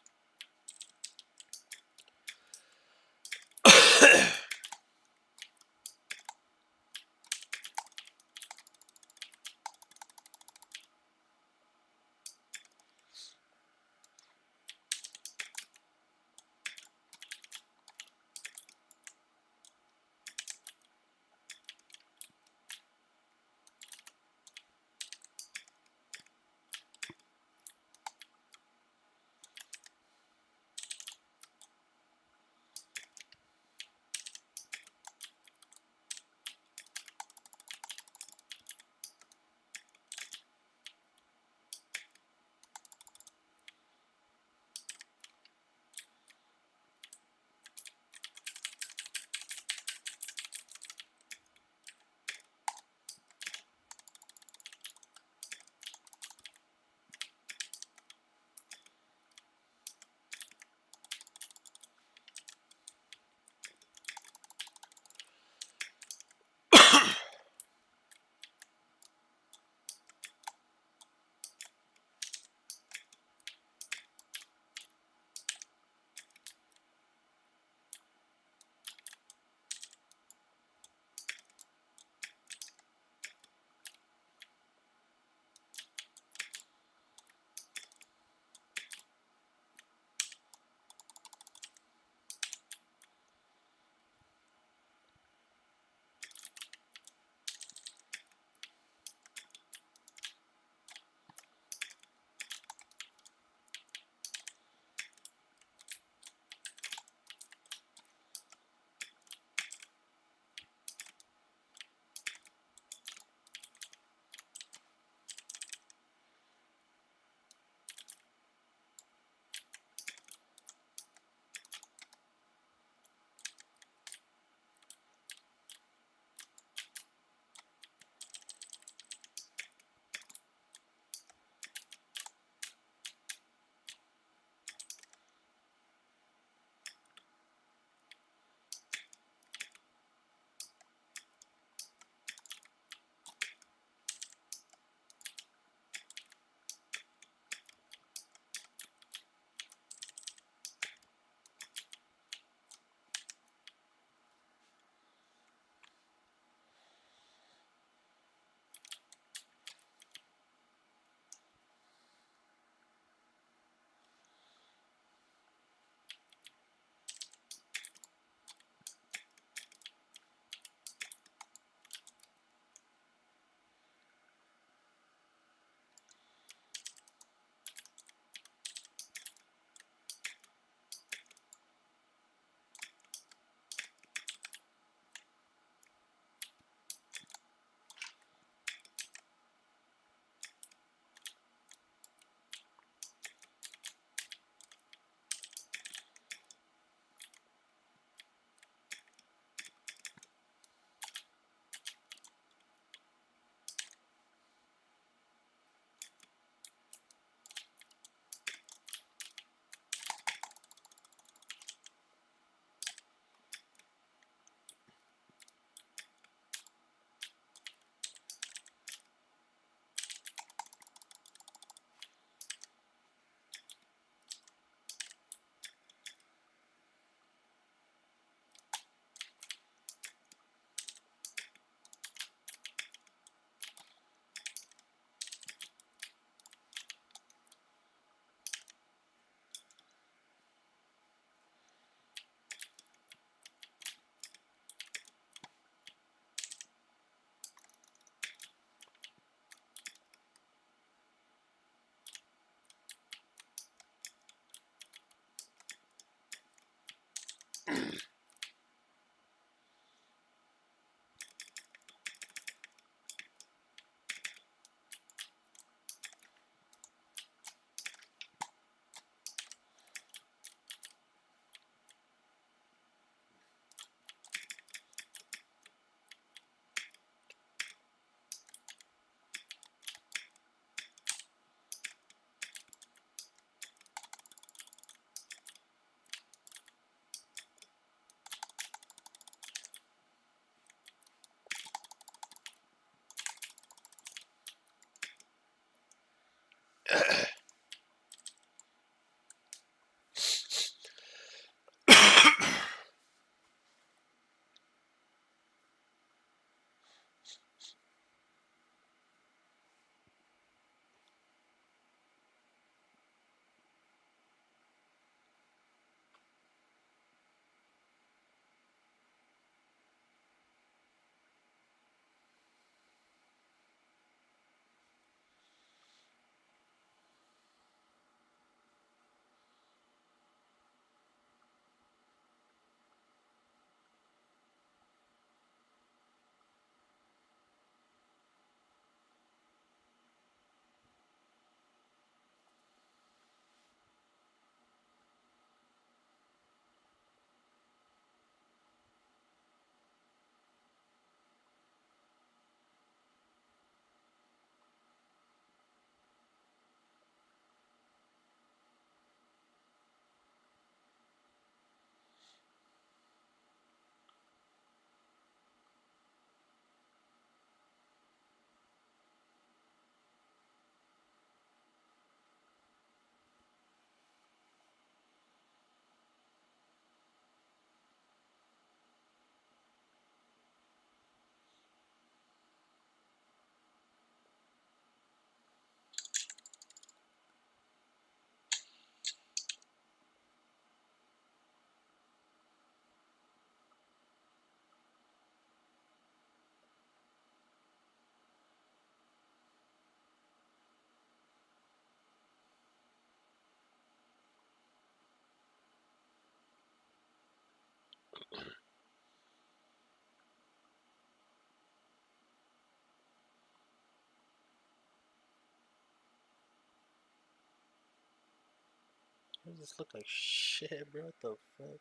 Why does this look like shit, bro? What the fuck?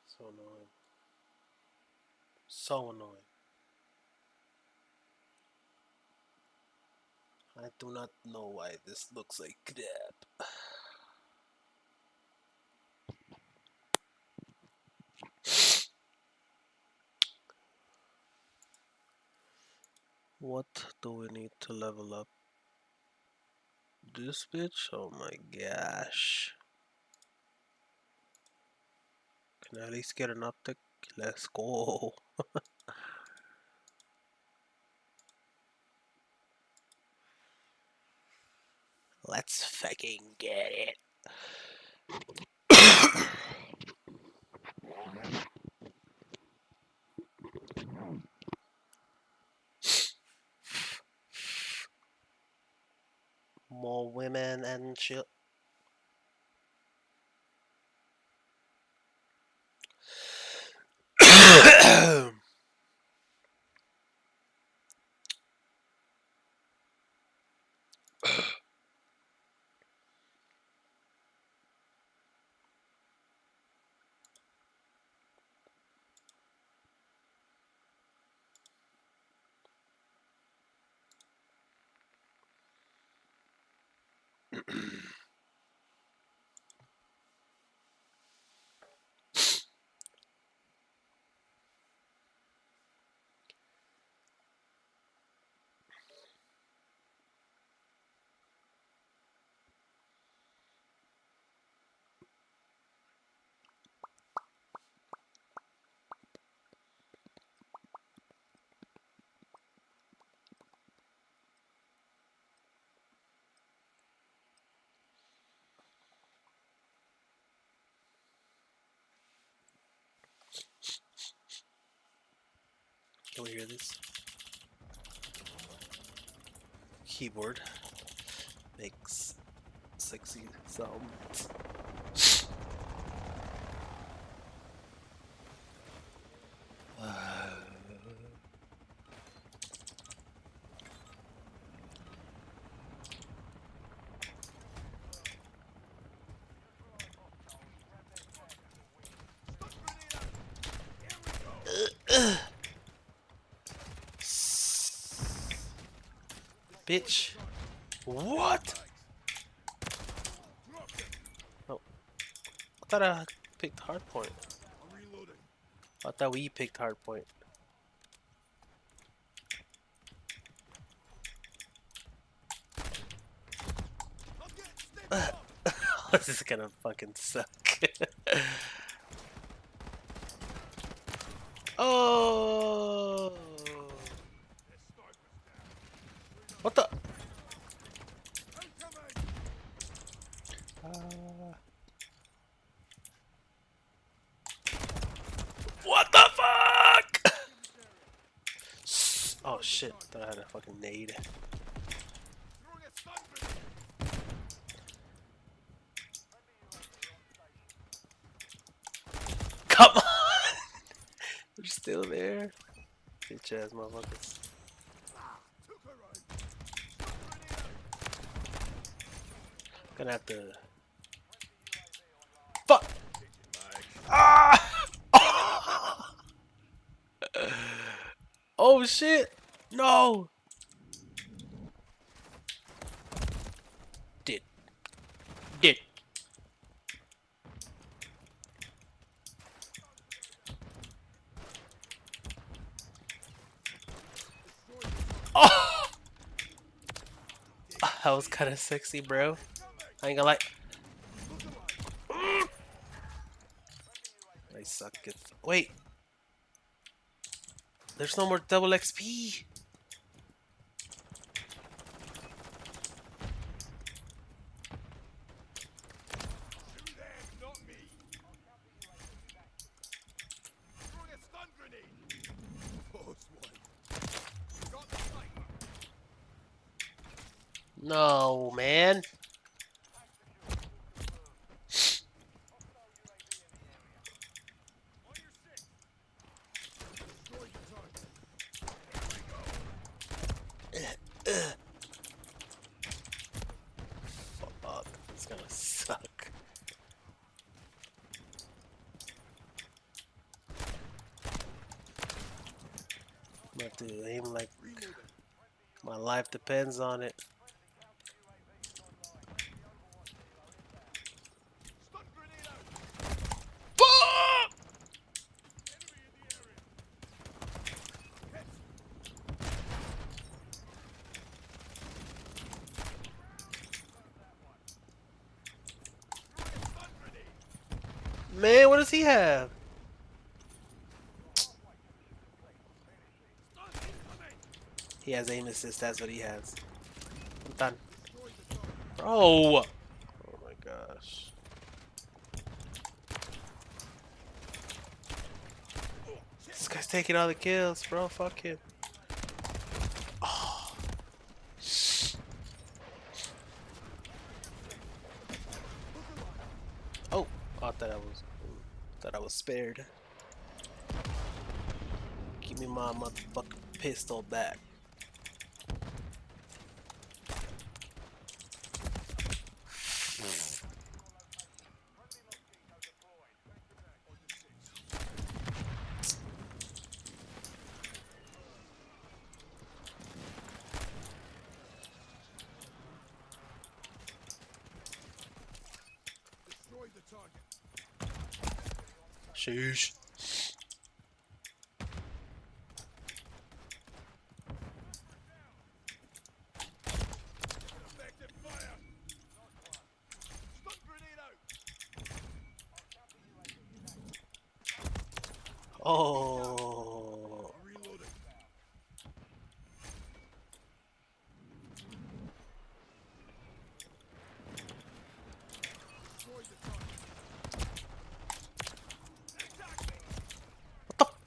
So annoying. So annoying. I do not know why this looks like crap. What do we need to level up? This bitch? Oh my gosh. Can I at least get an optic? Let's go. Let's fucking get it. More women and shit. Can we hear this? Keyboard makes sexy sounds. Bitch. What? Oh. I thought I picked hardpoint. I thought we picked hardpoint. This is gonna fucking suck. Oh! What the? What the fuck? Oh shit! Thought I had a fucking nade. Come on! They're still there. Bitch ass motherfuckers. Gonna have to. Fuck! Ah! Oh shit! No! Did. Oh! That was kind of sexy, bro. I ain't gonna lie. I suck it. Wait. There's no more double XP. No, man. Fuck, it's gonna suck. I'm gonna have to aim like my life depends on it. Man, what does he have? He has aim assist, that's what he has. I'm done. Bro! Oh my gosh. This guy's taking all the kills, bro. Fuck him. Oh. Oh, I thought I was spared. Give me my motherfucking pistol back. Sheesh. Oh.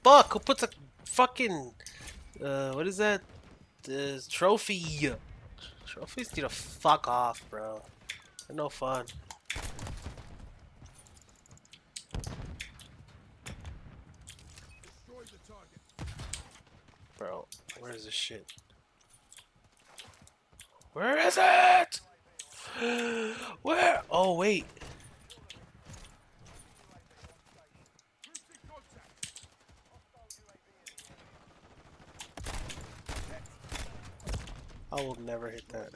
Fuck, who puts a fucking what is that? Trophy. Trophies need to fuck off, bro. They're no fun. Bro, where is this shit? Where is it? Where? Oh, wait. I will never hit that.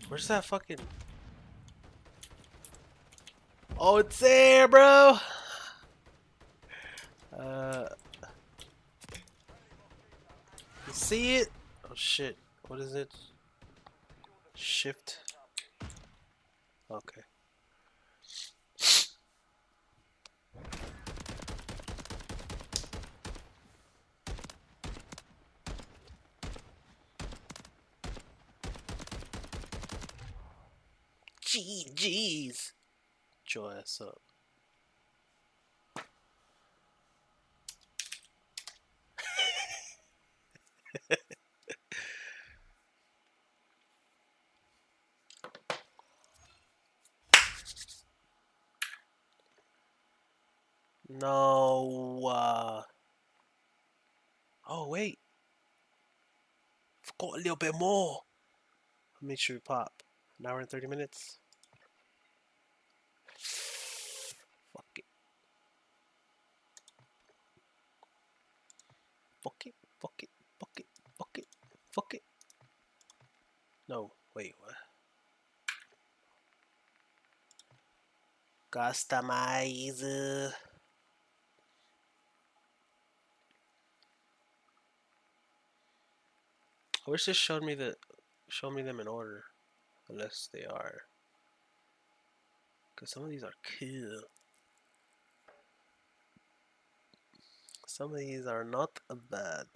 Where's that fucking... Oh, it's there, bro! You see it? Oh shit. What is it? Shift. Okay. GG's. Joy ass up. No. Oh wait. Forgot a little bit more. Let me make sure we pop. An hour and 30 minutes. Fuck it. Fuck it. Fuck it. Fuck it. Fuck it. Fuck it. No. Wait. What? Customize. I wish this showed me them in order, unless they are, because some of these are cool. Some of these are not bad.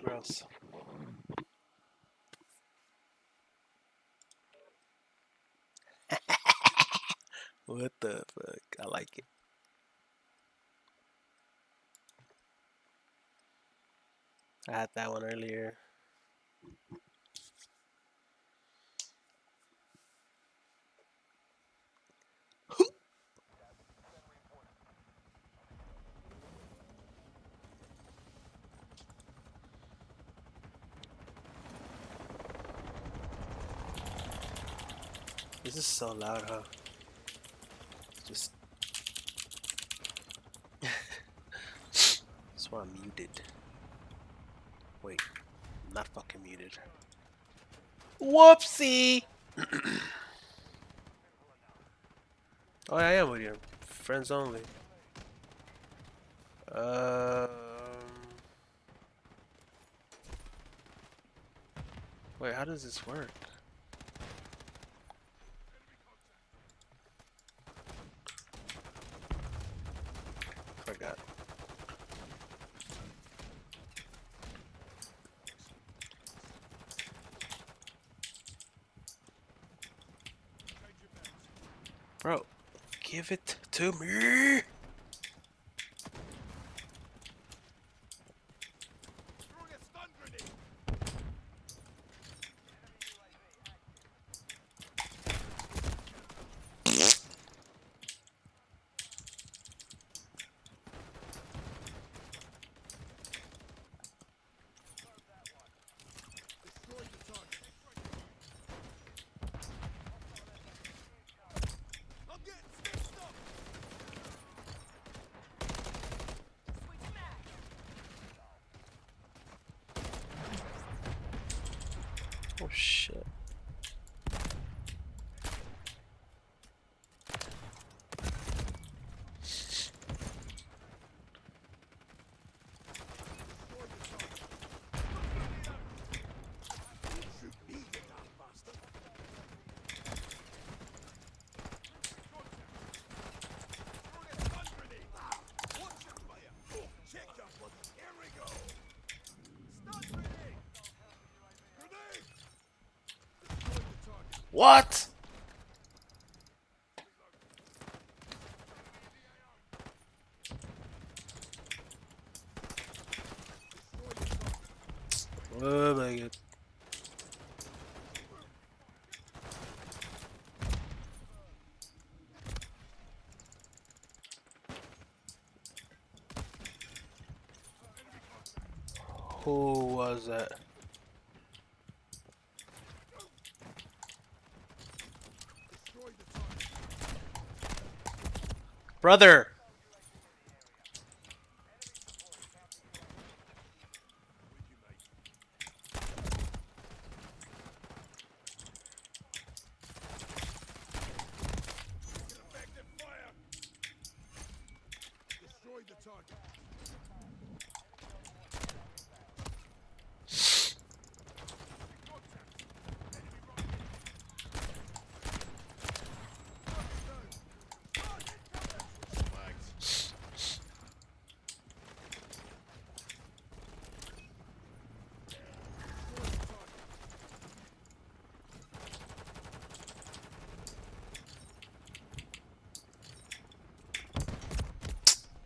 Gross. What the fuck? I like it. I had that one earlier. This is so loud, huh? Just that's why I'm muted. Wait, I'm not fucking muted. Whoopsie! Oh, I am with you. Friends only. Wait, how does this work? Forgot. Bro, give it to me. Oh shit. What? Oh my god. Who was that? Brother!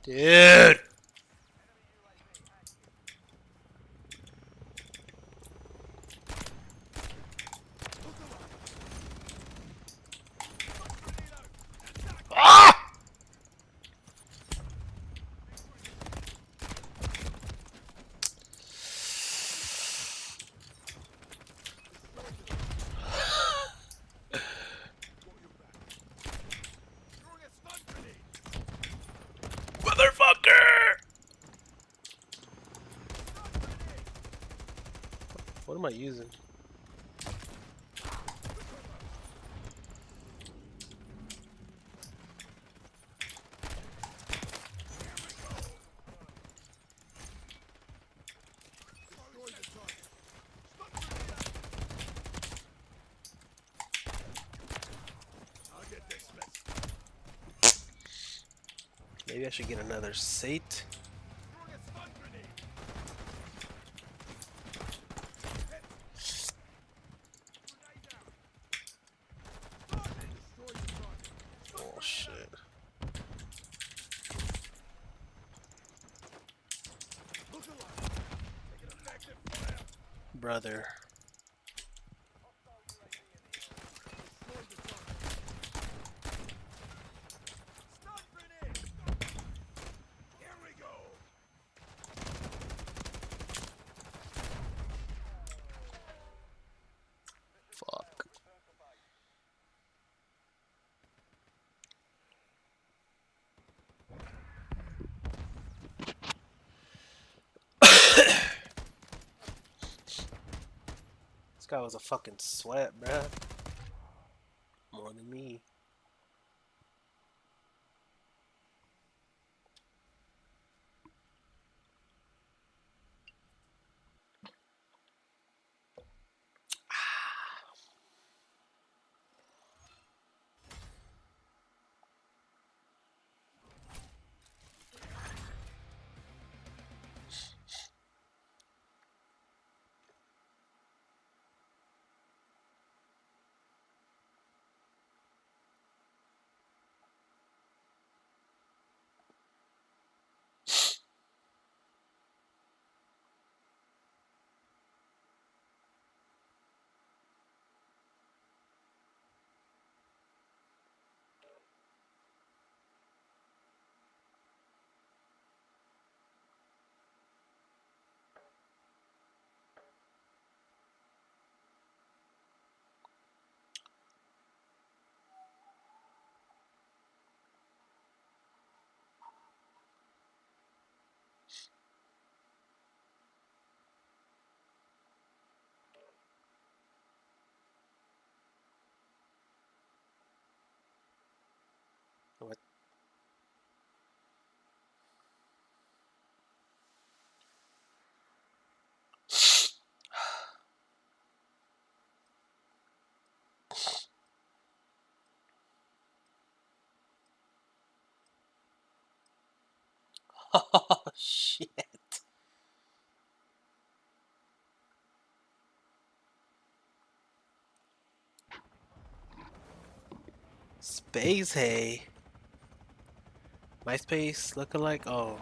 Dude! Ah! Motherfucker! What am I using? Maybe I should get another Sate. Oh shit. brother. Fuck. This guy was a fucking sweat, bruh. More than me. What? Oh shit. Space Hay. MySpace looking like oh.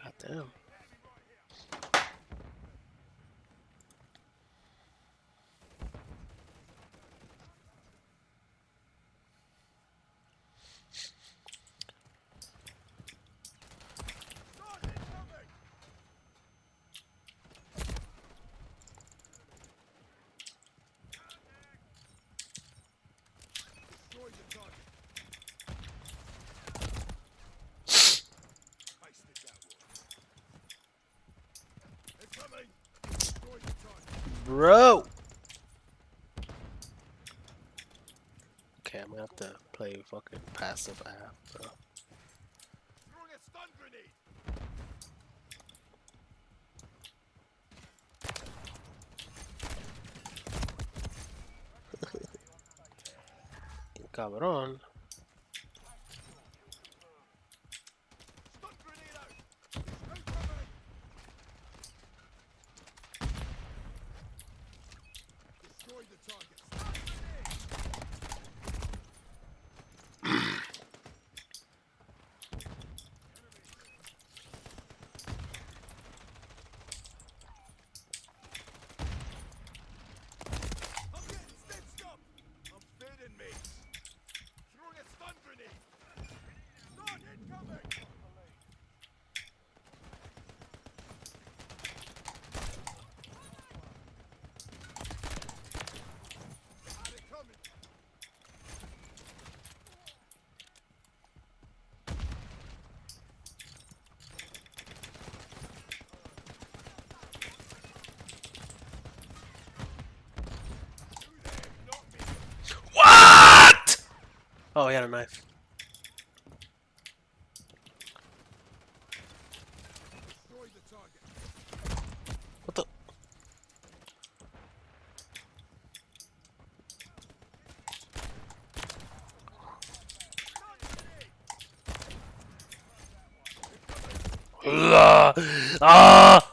God damn. Bro. Okay, I'm gonna have to play fucking passive app, bro. Cabrón. Oh, he had a knife. What the? Ah!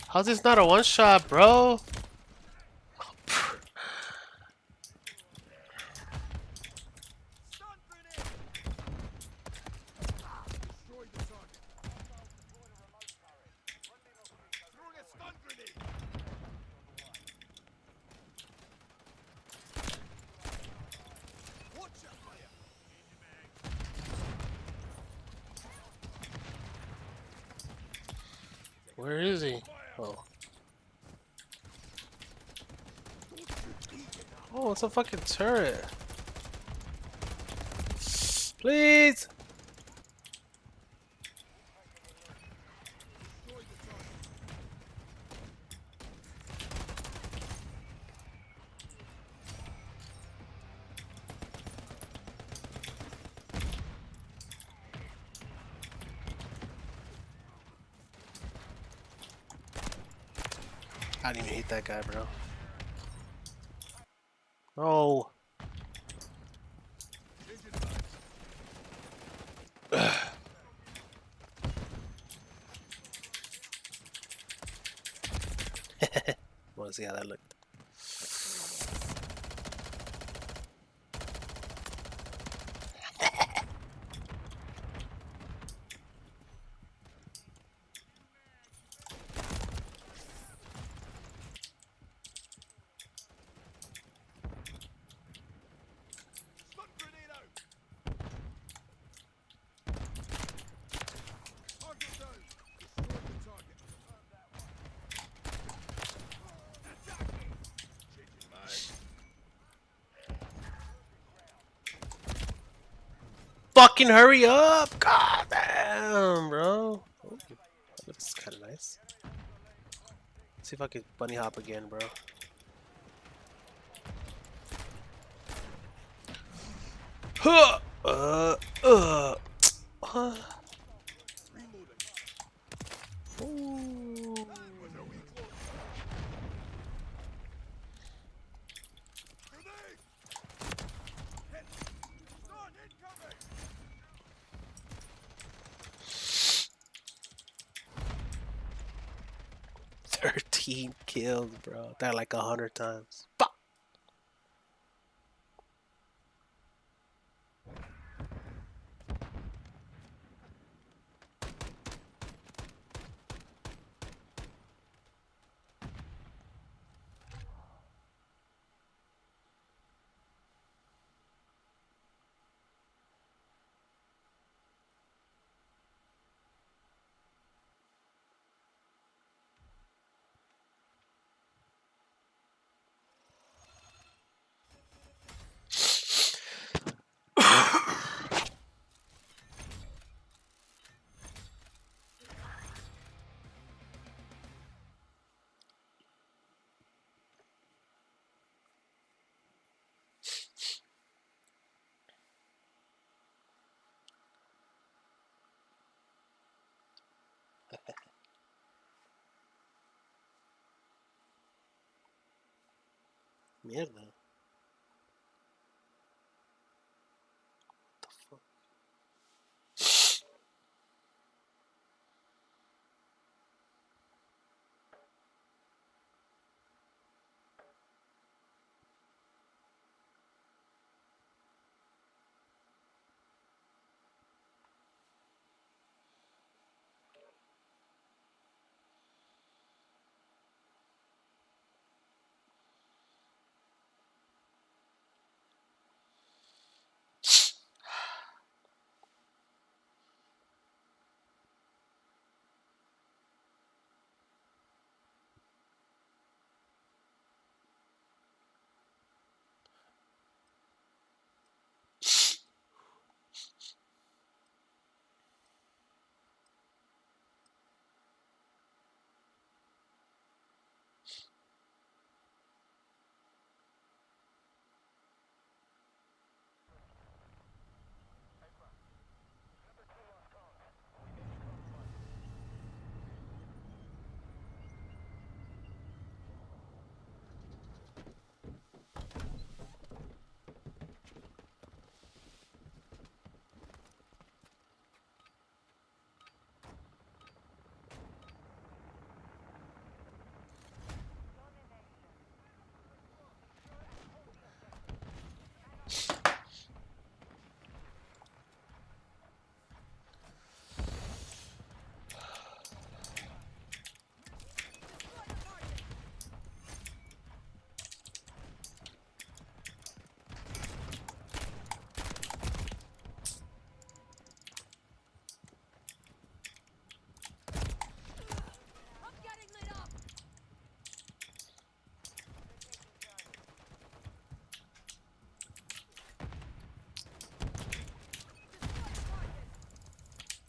How's this not a one shot, bro? Where is he? Oh. Oh, it's a fucking turret. Please! I didn't even hit that guy, bro. Oh. Want to see how that looked. Fucking hurry up! God damn, bro. Oh, that looks kind of nice. Let's see if I can bunny hop again, bro. Huh! Ooh. 13 kills, bro. That like 100 times. Fuck. Mierda.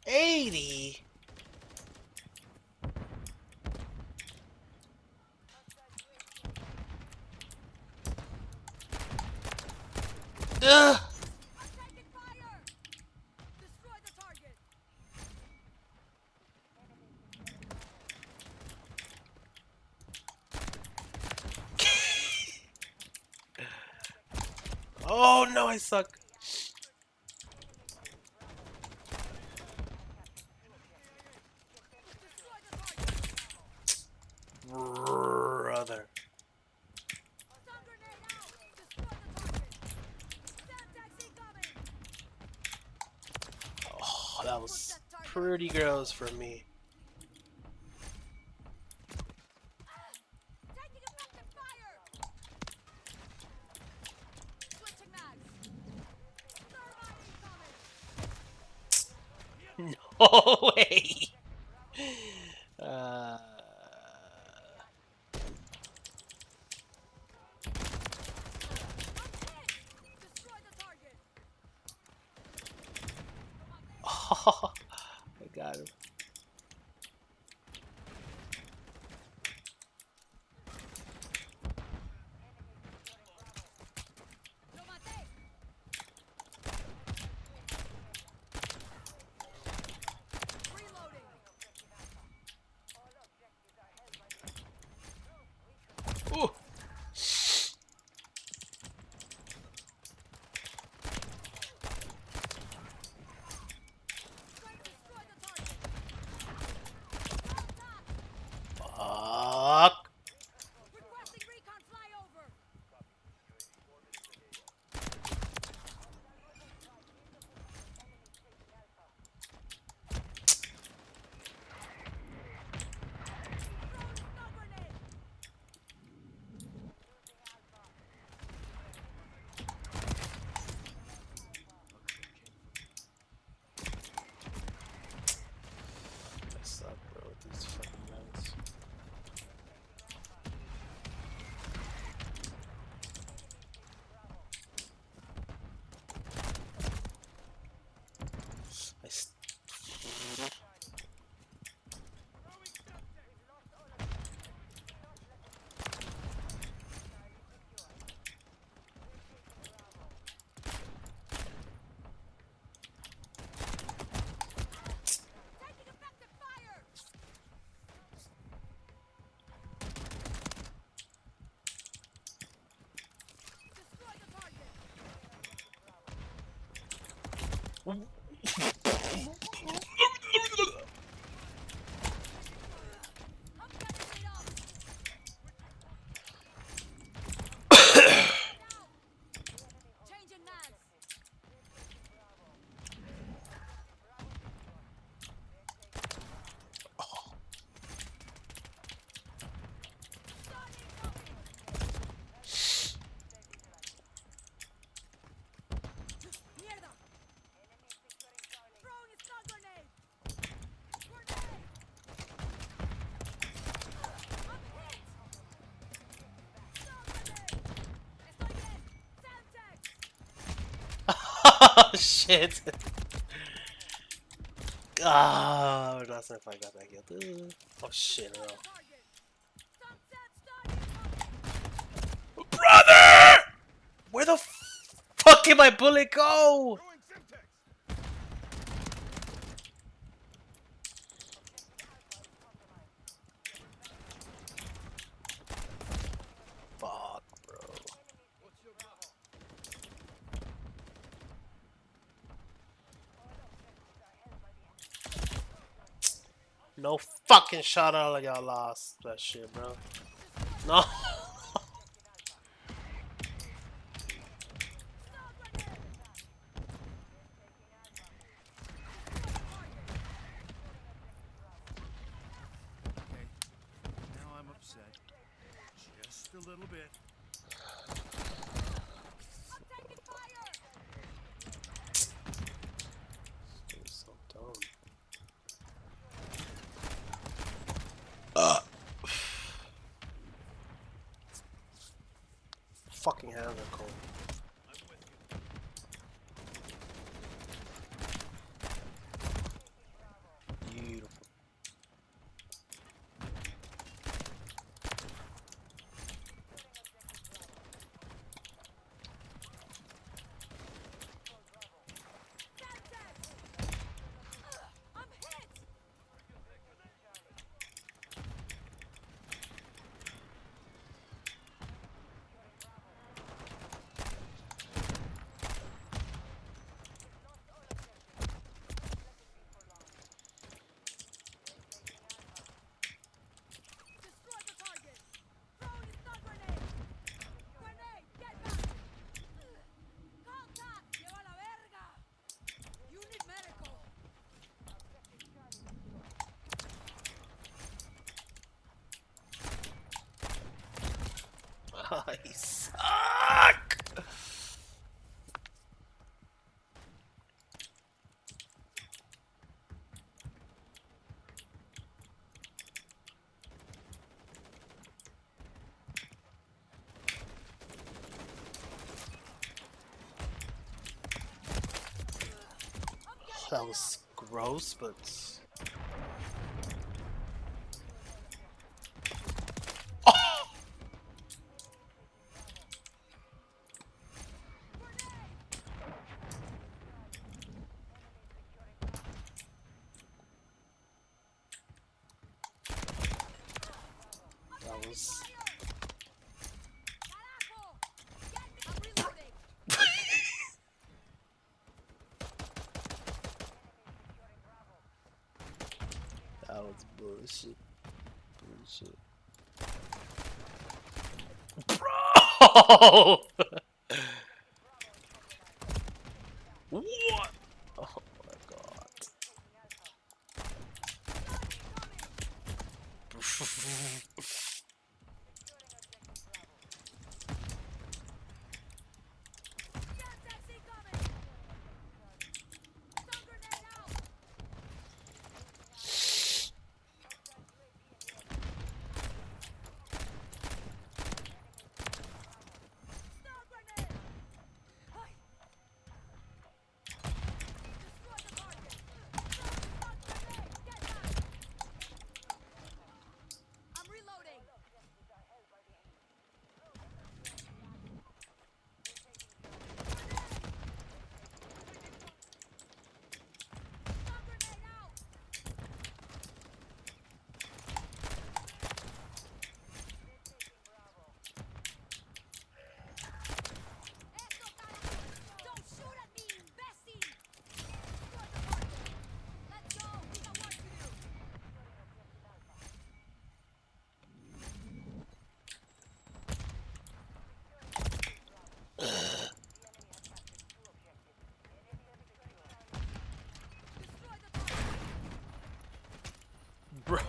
80? Ugh. Oh no, I suck. Brother. Oh, that was pretty gross for me. No way. Oh, I got him. Ooh. Fuck. I suck, bro, with these fucking guns. Oh shit. Ah, that's if I got that kill. Oh shit, no. Brother! Where the fuck did my bullet go? Fuck, bro. No fucking shot all of y'all lost that shit, bro. No. Now I'm upset. Just a little bit. This is so dumb. Fucking hands are cold. You suck. That was gross, but that was that was bullshit. Bullshit. Bro! What? Oh my god. Bro.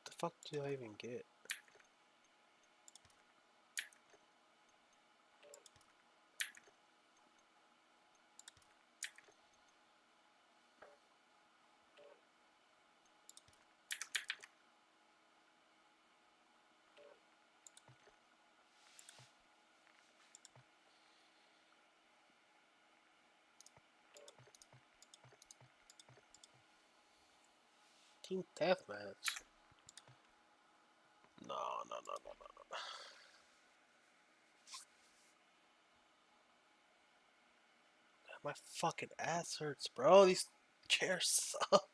The fuck did I even get? Team deathmatch. No. My fucking ass hurts, bro. These chairs suck.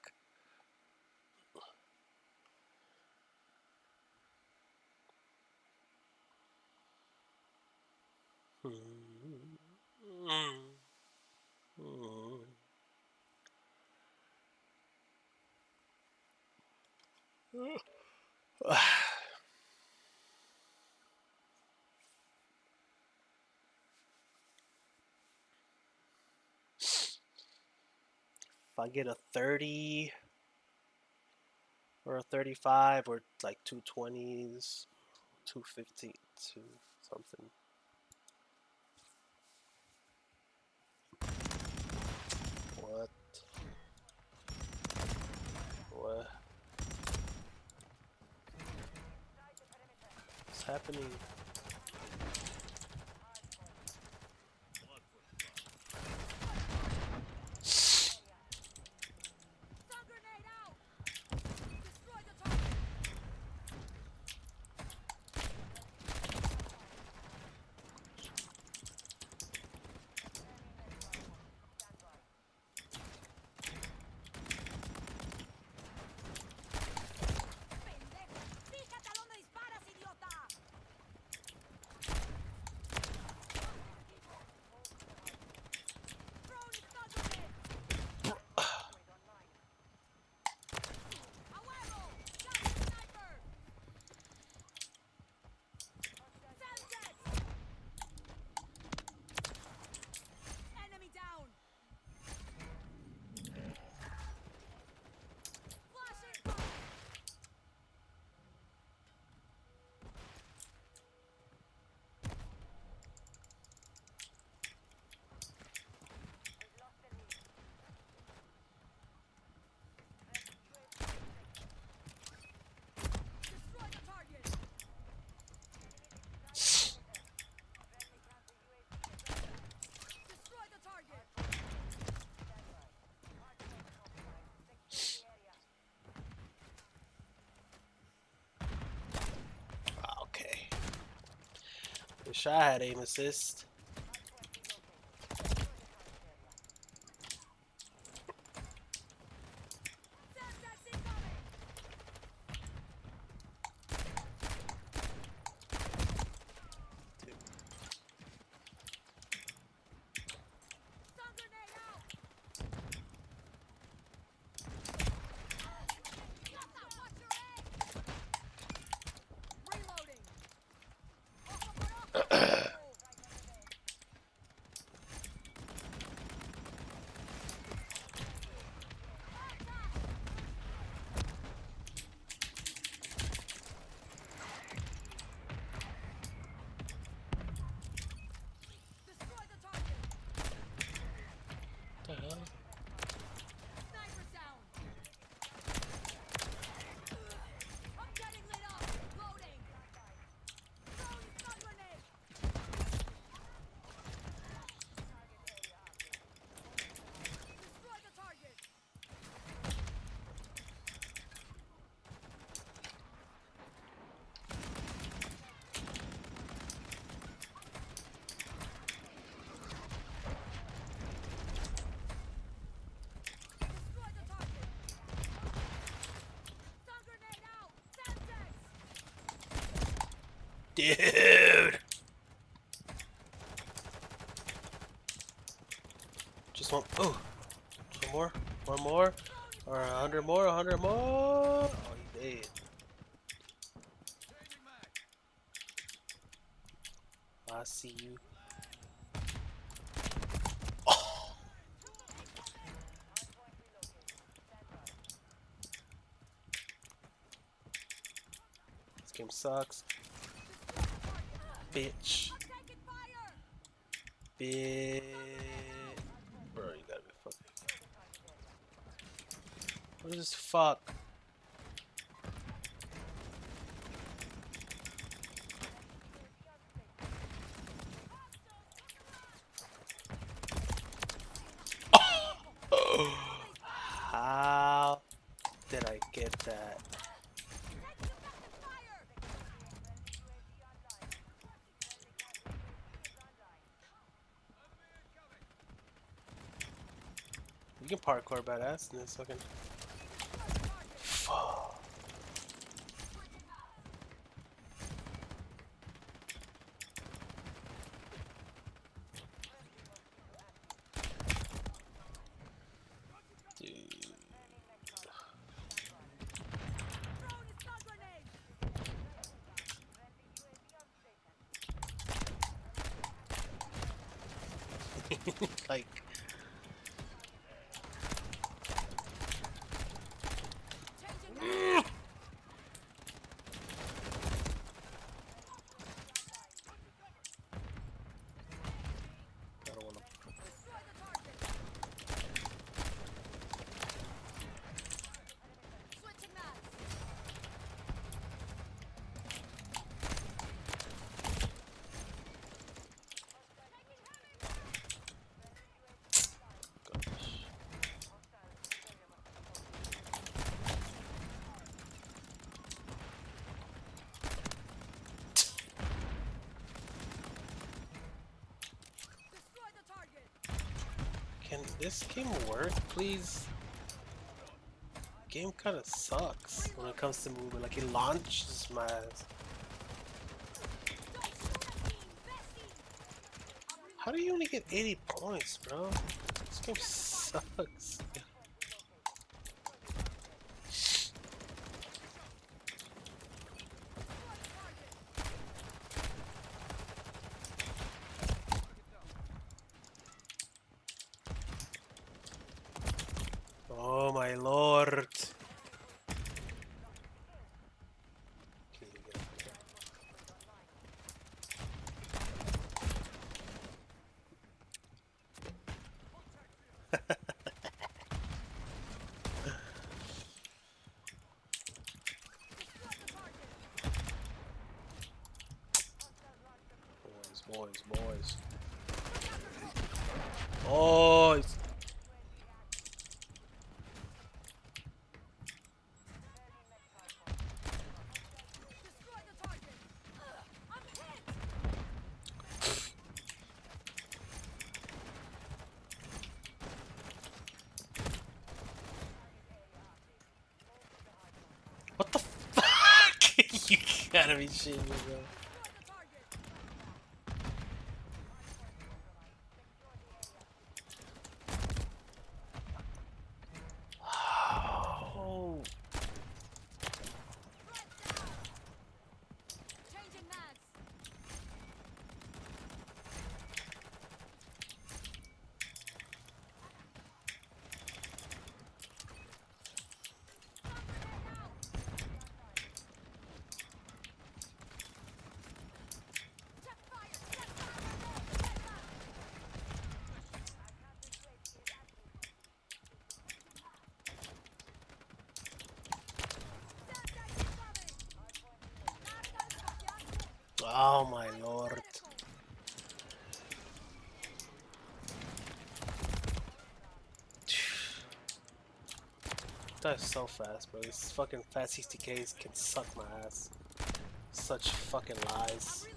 If I get a 30 or a 35 or like 220s, 215, two something. What? What? What's happening? Wish I had aim assist. Dude! Just one. Oh! One more? One more? Or 100 more? 100 more? Oh, he dead. I see you. Oh! This game sucks. Bitch. Bitch. Bro, you gotta be fucking. What is this fuck? Oh. How did I get that? You can parkour badass in this fucking. Fuck. Dude. Like. Can this game work, please? Game kind of sucks when it comes to movement. Like, it launches my ass. How do you only get 80 points, bro? This game sucks. Oh my lord. Boys. Boys. What the fuck? You gotta be shitting me, bro. Oh. Oh my lord. That's so fast, bro. These fucking fat 60Ks can suck my ass. Such fucking lies.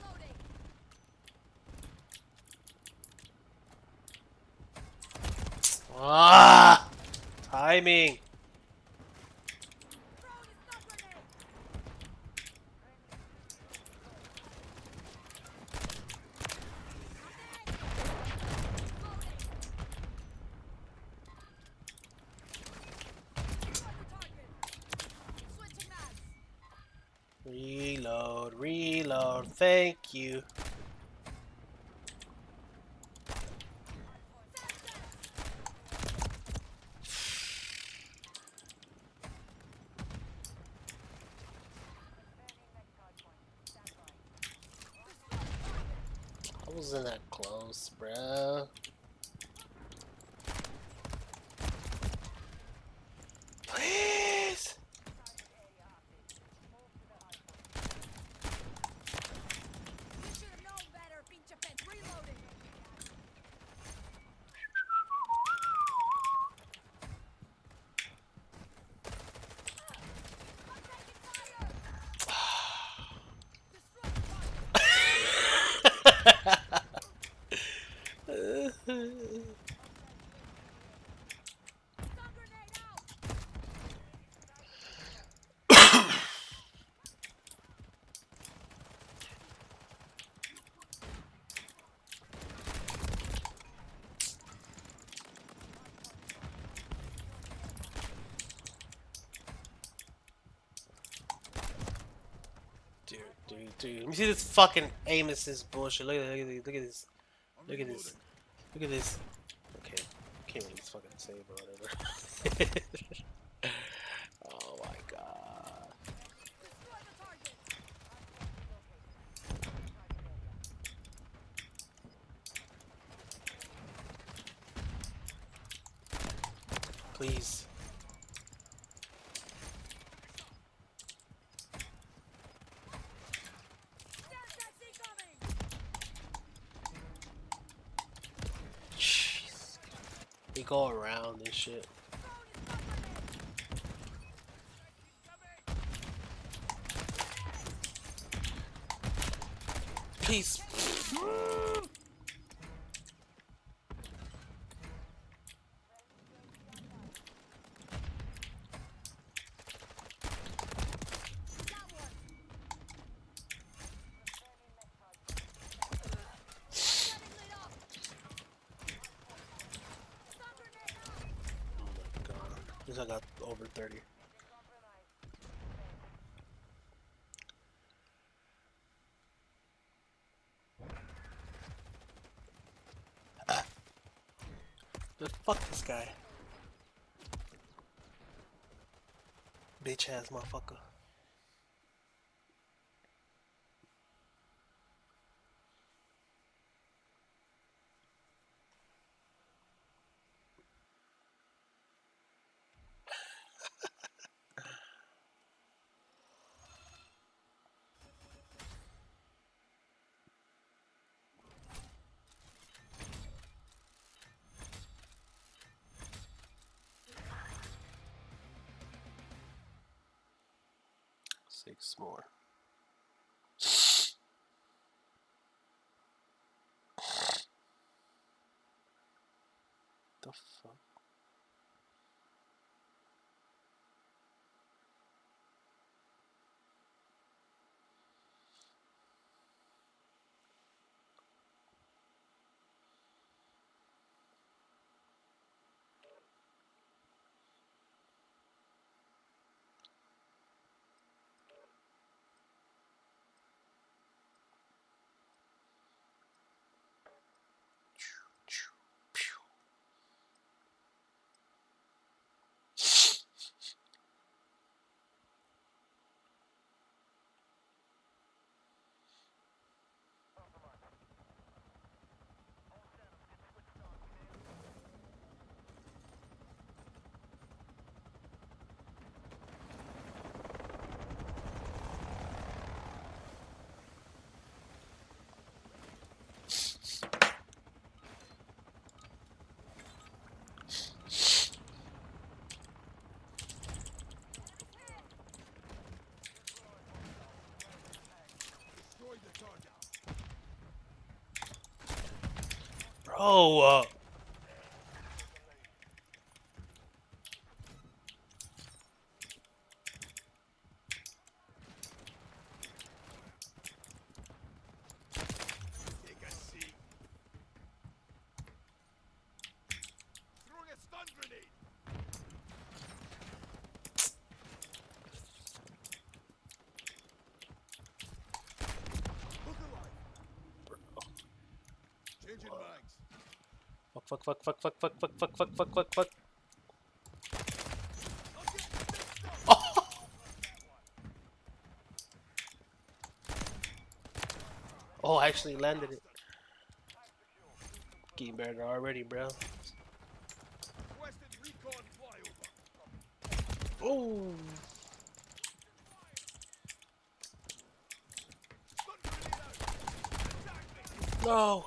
Ah! Timing! Reload, thank you. I wasn't that close, bruh. Please! Dude, let me see this fucking aim assist bullshit. Look at this. Look at this. Look at this. Okay, can't really fucking save or whatever. Oh my god. Please. Jeez. They go around this shit. Please. I got over 30. But fuck this guy. Bitch ass motherfucker. Six more. The fuck? Bro, fuck, fuck, fuck, fuck, fuck, fuck, fuck, fuck, fuck, fuck, fuck. Oh, I actually landed it. Getting better already, bro. Oh. No.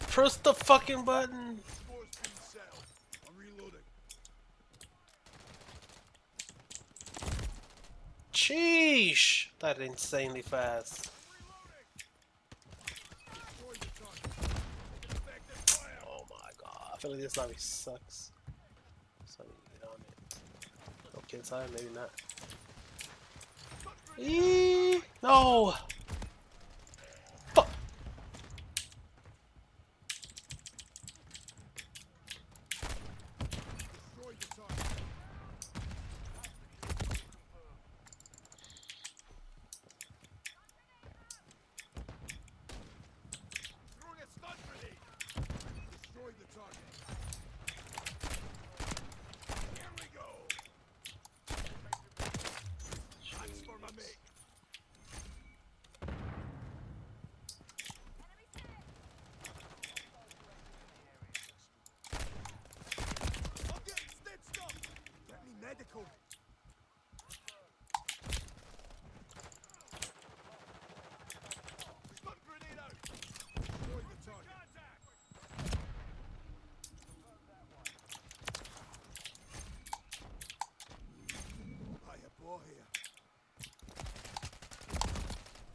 Press the fucking button. Sheesh! That insanely fast. Oh my god, I feel like this lobby sucks. back inside, maybe not. No! Fuck!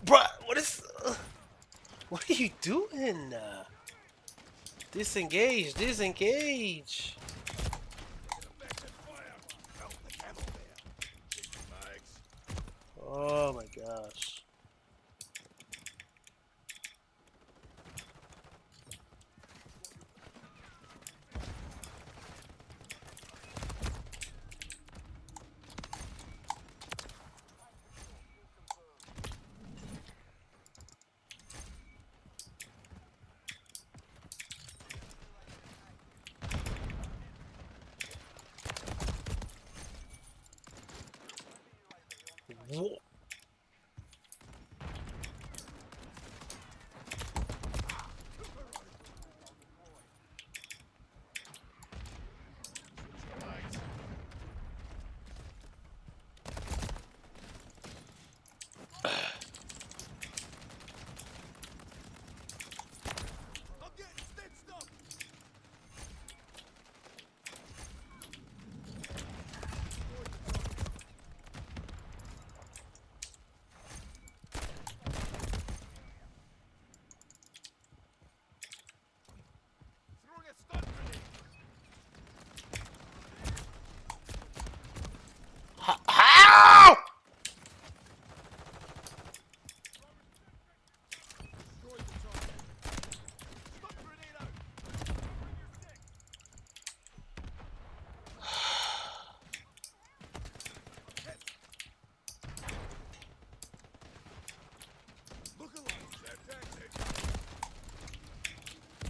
Bruh, what are you doing? Disengage, disengage. Oh my gosh. Whoa. How?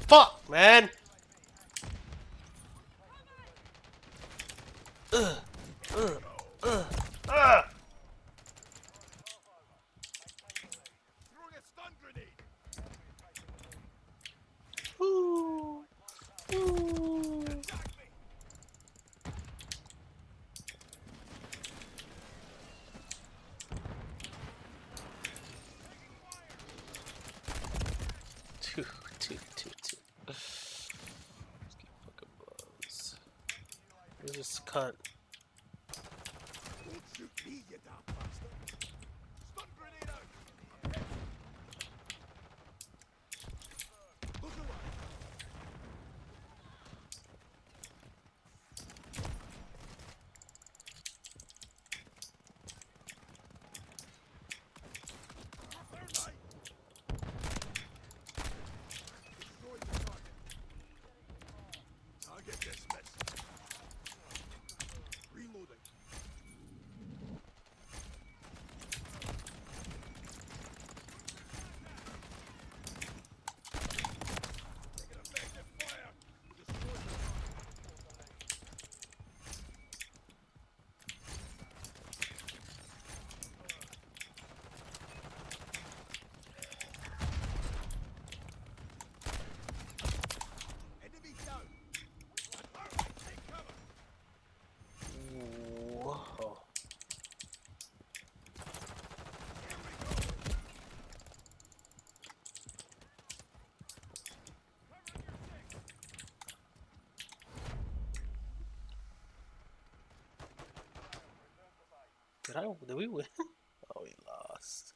Fuck, man. Ooh. Ooh. Two. Let's get fucking blows. Where's this cunt? Whoa. Did we win? Oh, we lost.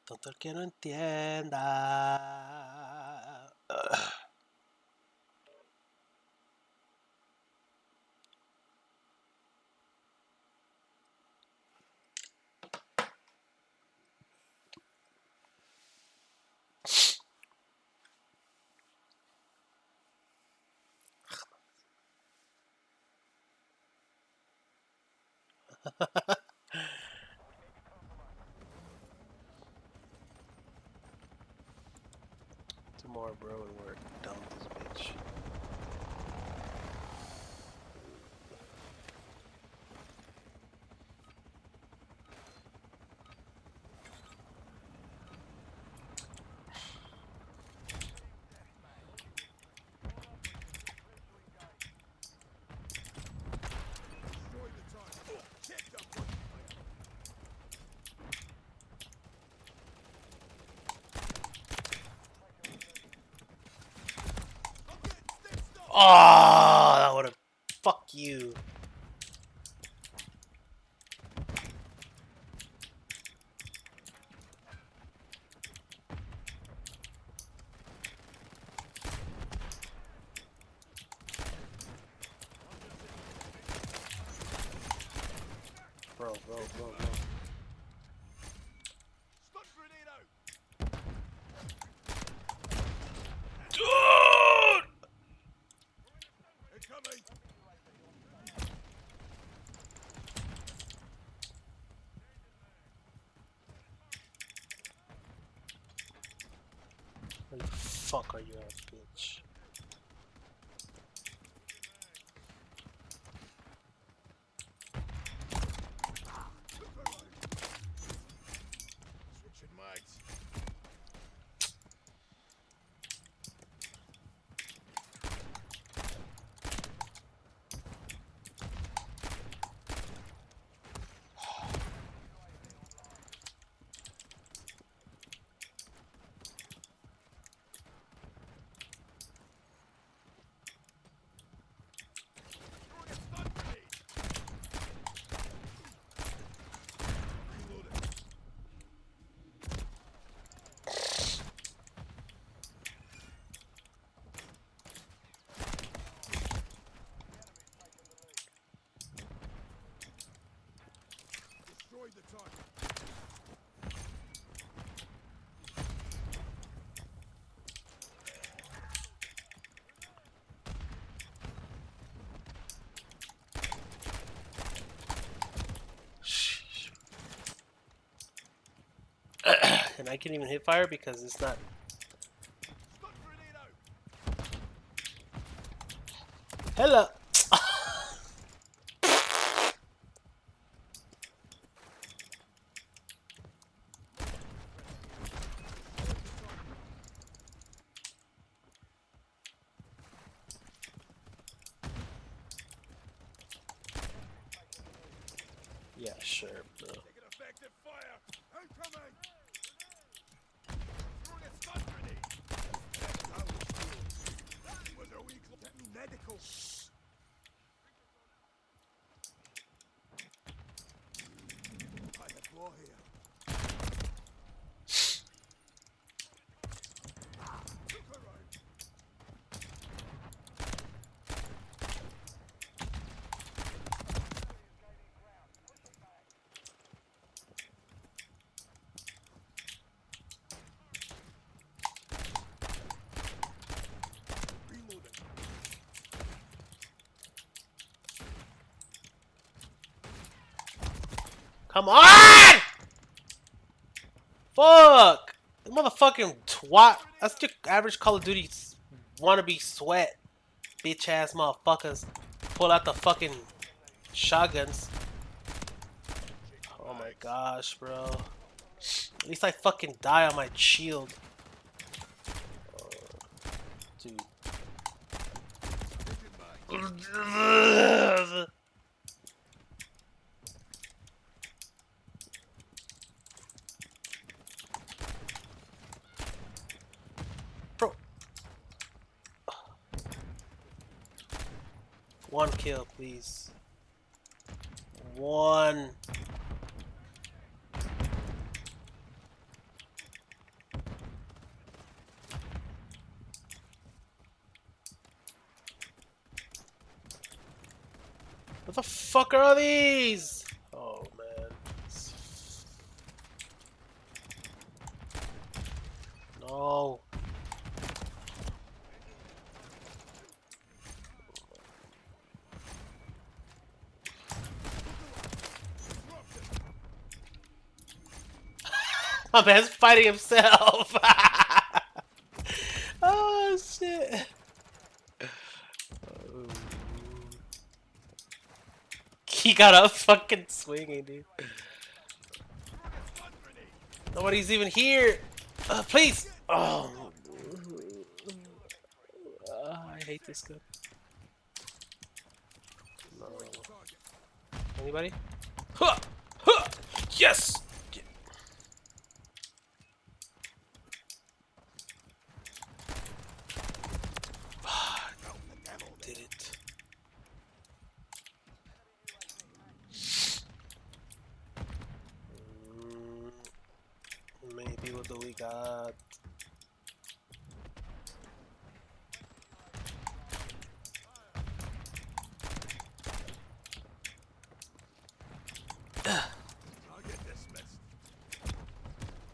Tonto el que no entienda. Tomorrow, bro, and we're done with this bitch. Oh, that would have. Fuck you. Bro. Dude! Where the fuck are you at, bitch? Switching mags. Destroyed the target. And I can't even hit fire because it's not. Hello. Yeah, sure, bro. Taking effective fire. Incoming. Throwing a stun grenade. That was yours. That was a weak. Get me medical. I have law here. Come on! Fuck! The motherfucking twat. That's your average Call of Duty wannabe sweat. Bitch ass motherfuckers. Pull out the fucking shotguns. Oh my gosh, bro. At least I fucking die on my shield. Dude. Bro. One kill, please. One. What the fuck are these? Oh man. No. My man's fighting himself. Oh shit. He got up fucking swinging, dude. Nobody's even here. Please. Oh. I hate this gun. No. Anybody? Huh! Huh! Yes! Did it. Maybe what do we got?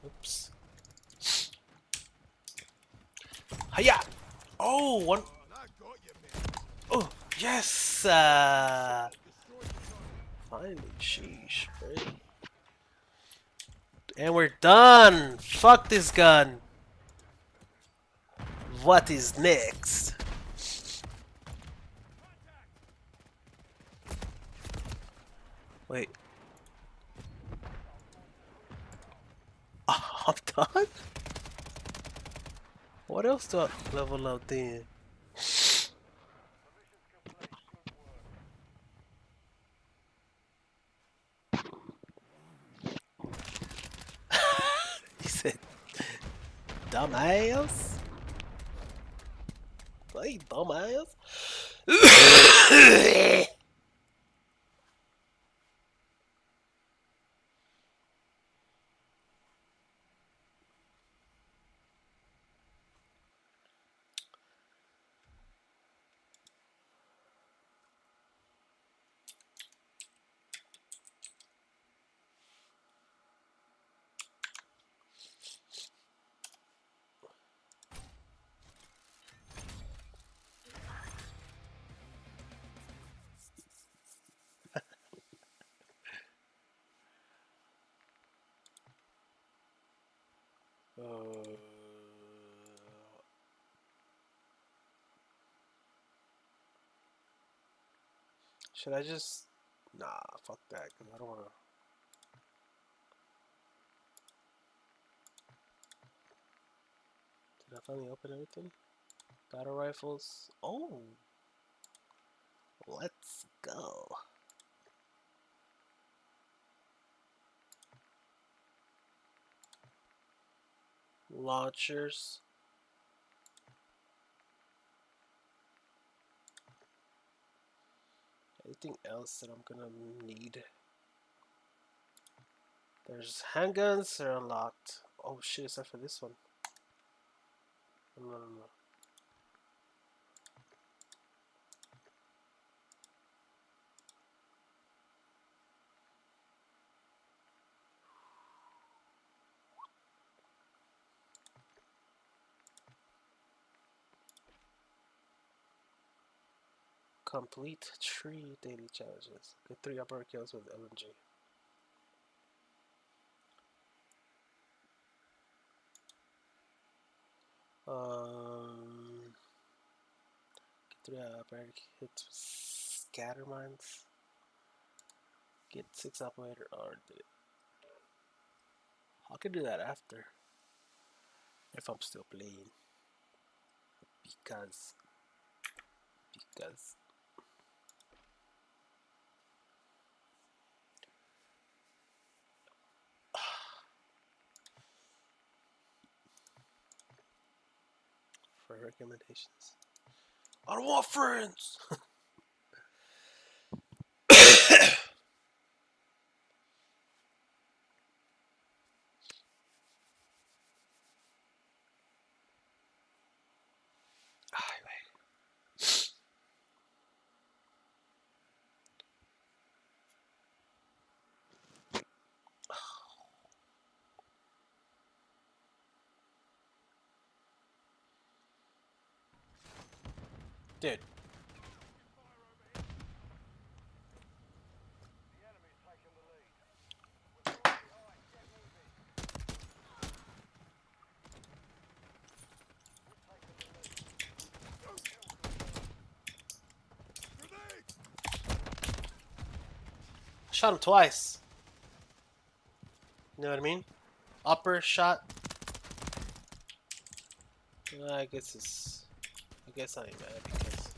Oops. Hiya! Oh, one. Oh, yes! Finally, sheesh, right? And we're done! Fuck this gun! What is next? Wait. Oh, I'm done? What else do I level up then? He said, dumbass? Hey, dumbass? Should I just... Nah, fuck that, because I don't want to... Did I finally open everything? Battle rifles. Oh! Let's go. Launchers. Anything else that I'm gonna need? There's handguns, they're unlocked. Oh shit, except for this one. No. Complete 3 daily challenges. Get 3 upper kills with LMG. Get through operator hits with scatter mines. Get 6 operator or did it? I could do that after if I'm still playing because for recommendations. I don't want friends. Dude. Shot him twice. You know what I mean? Upper shot. I guess I ain't mad because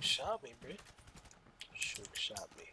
shot me, bro. Shook shot me.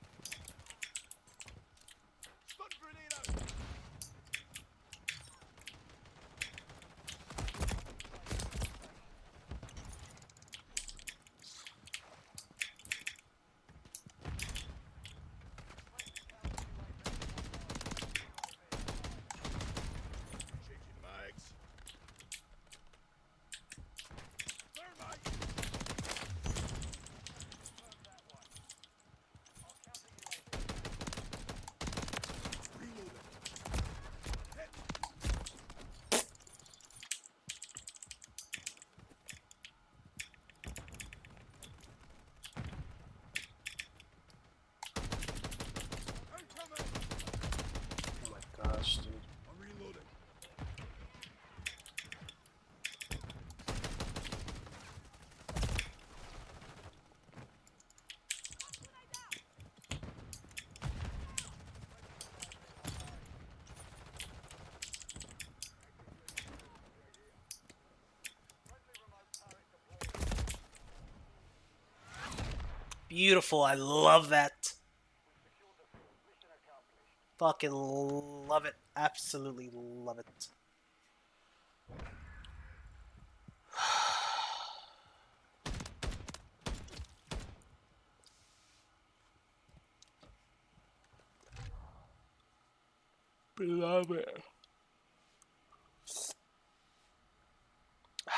Gosh, dude. I'm reloading. Beautiful. I love that. Fucking love it. Absolutely love it. Love it. I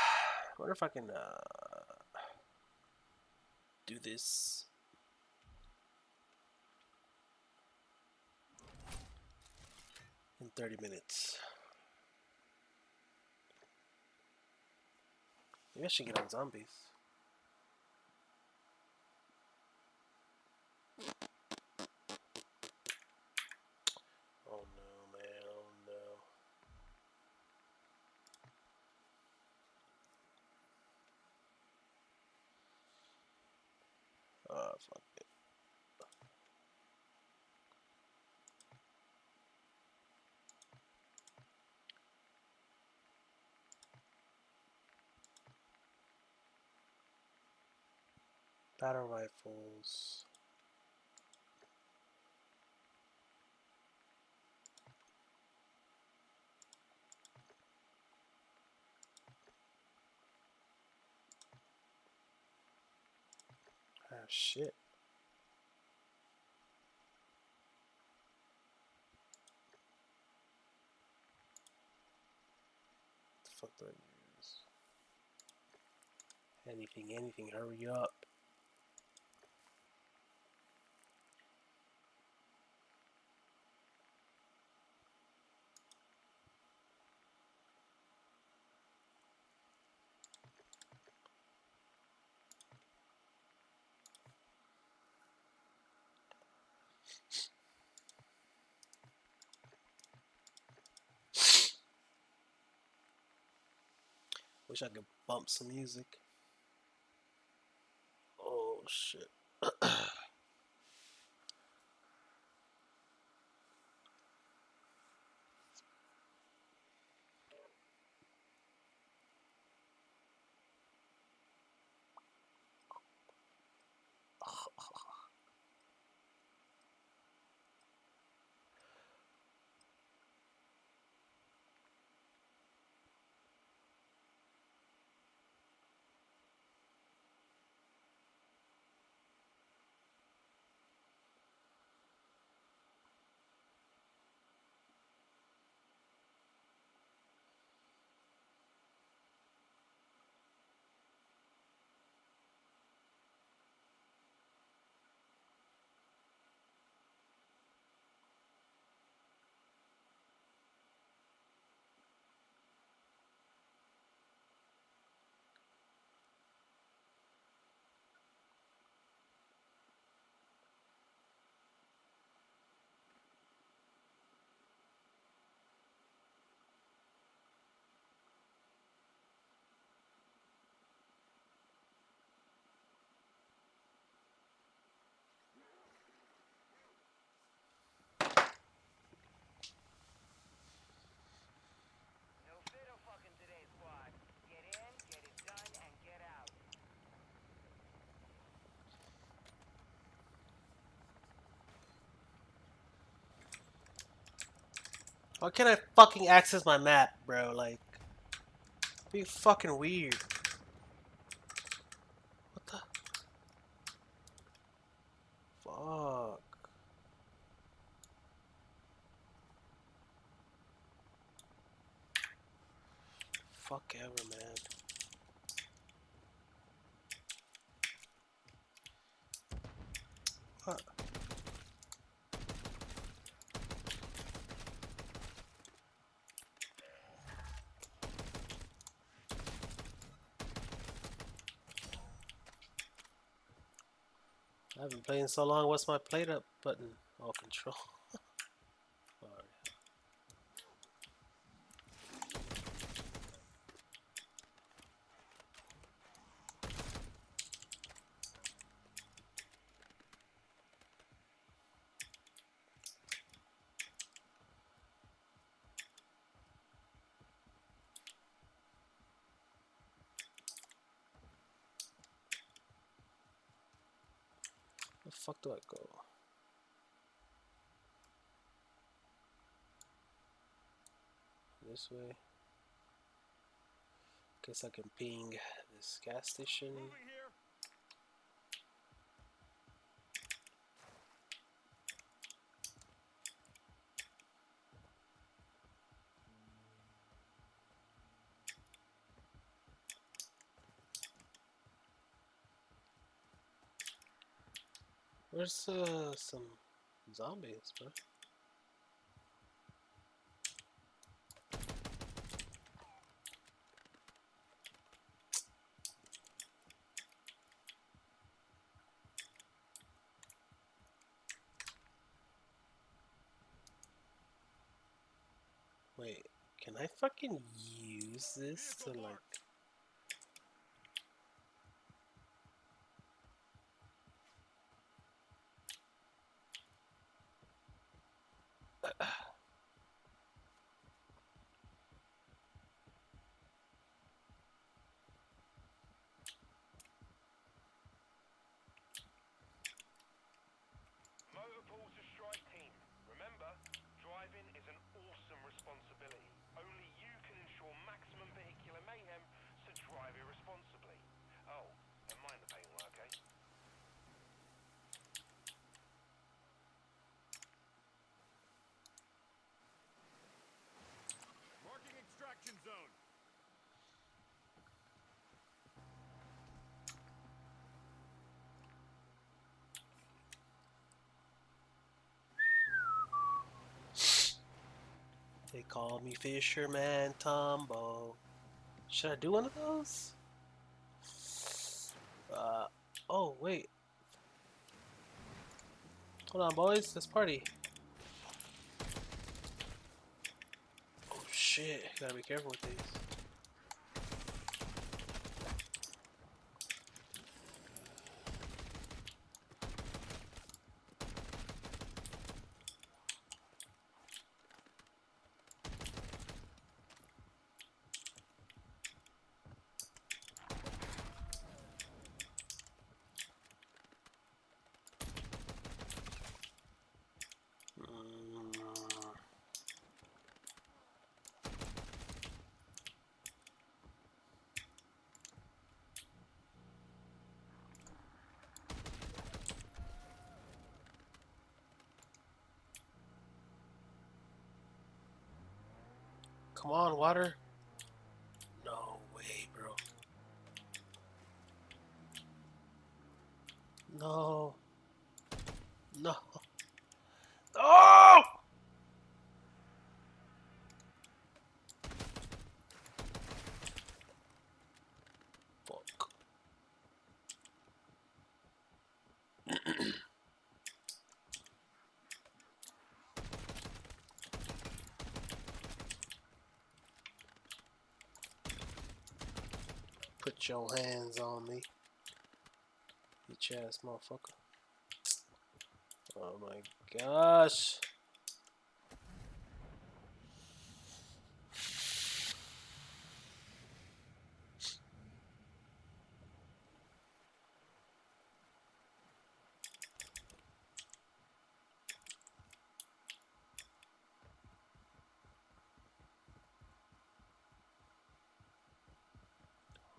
wonder if I can do this. In 30 minutes. Maybe I should get on zombies. Oh no, man. Oh no. Oh, fuck it. Battle rifles. Ah, shit. What the fuck do I use? Anything, hurry up. Wish I could bump some music. Oh shit. Why can't I fucking access my map, bro? Like, being fucking weird. What the fuck? Fuck ever, man. What? I haven't played in so long. What's my plate up button? Oh, control. Alright. Where the fuck do I go? This way. Guess I can ping this gas station. Where's some zombies, bro? Wait, can I fucking use this to like... Motorpool's a strike team. Remember, driving is an awesome responsibility. Only you can ensure maximum vehicular mayhem, so drive irresponsibly. Oh, and mind the paintwork, eh? Marking extraction zone. They call me Fisherman Tombo. Should I do one of those? Oh, wait. Hold on, boys. Let's party. Oh, shit. Gotta be careful with these. Come on, water. No way, bro. No. No. Oh! Fuck. Put your hands on me. Bitch ass motherfucker. Oh my gosh.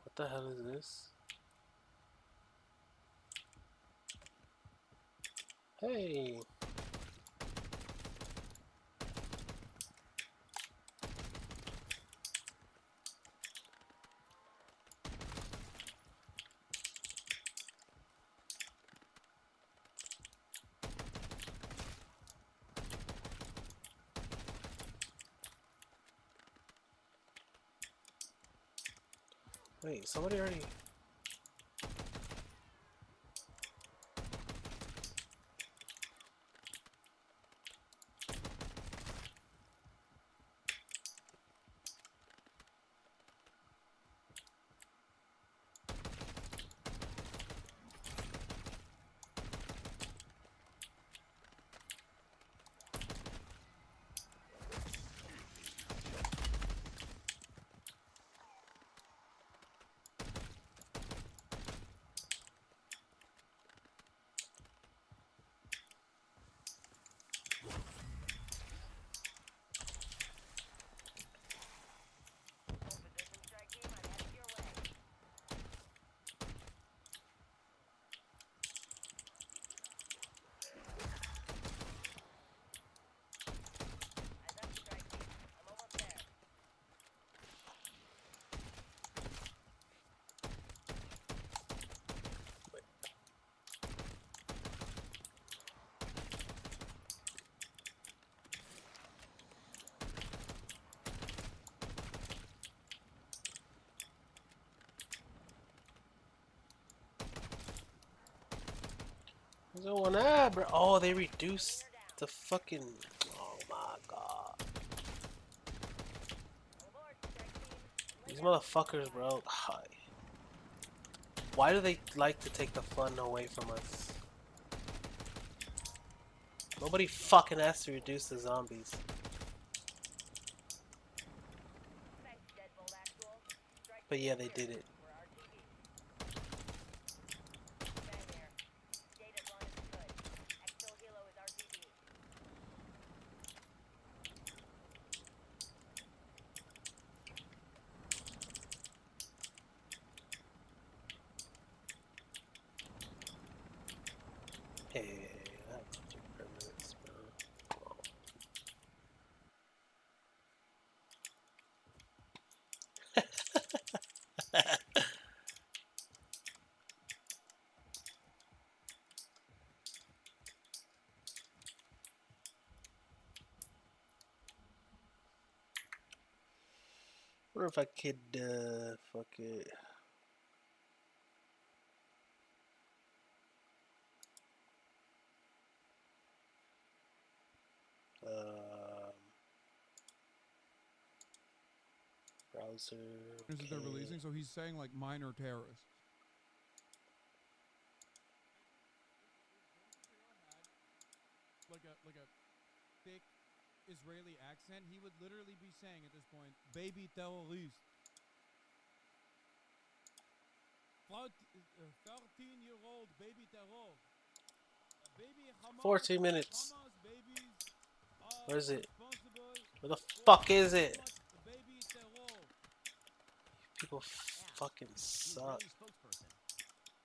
What the hell is this? Hey. Wait, somebody already... What's going on, bro? Oh, they reduced the fucking... Oh my god. These motherfuckers, bro. Why do they like to take the fun away from us? Nobody fucking has to reduce the zombies. But yeah, they did it. Hey, that's permanents, bro. Wonder if I could, fuck it. Browser. Is it they're releasing? So he's saying like minor terrorists. Like a thick Israeli accent, he would literally be saying at this point, "Baby terrorist." 13-year-old baby terror. Baby Hamas, 14 minutes. Hamas babies Where is it? Where the fuck is it? baby terror. People fucking suck.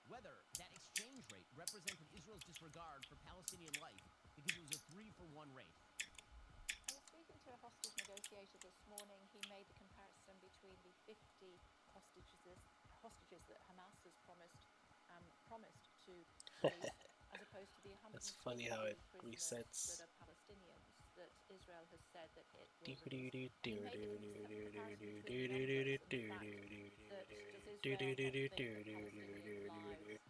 Whether that exchange rate represented Israel's disregard for Palestinian life because it was a 3-for-1 rate. I was speaking to a hostage negotiator this morning, he made the comparison between the 50 hostages that Hamas has promised to release, as opposed to the 150 That's funny how it prisoners resets. that are Palestinians that Israel has said that it will release. He made the comparison between the numbers and the fact that does Israel not think that Palestinian lives are valued as highly as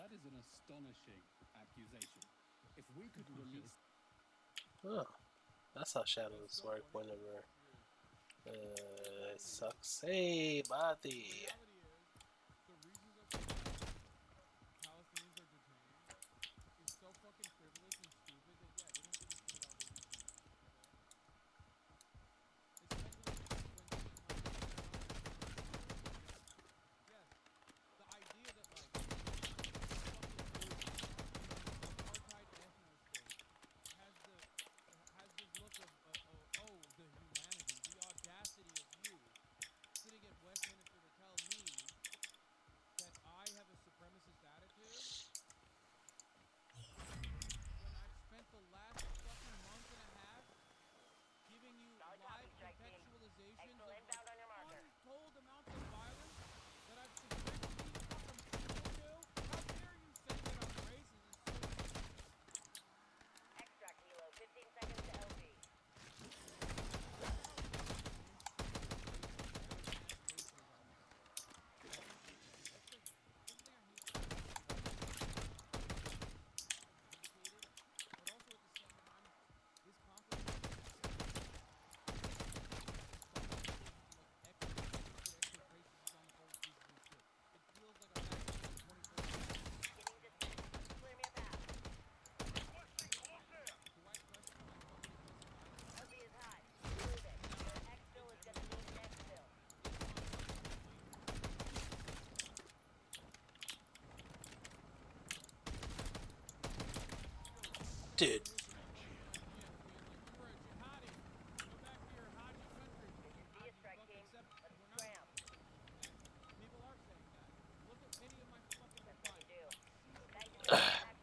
That is an astonishing accusation. If we could release... Oh, that's how shadows work whenever it sucks. Hey, Bati. Dude.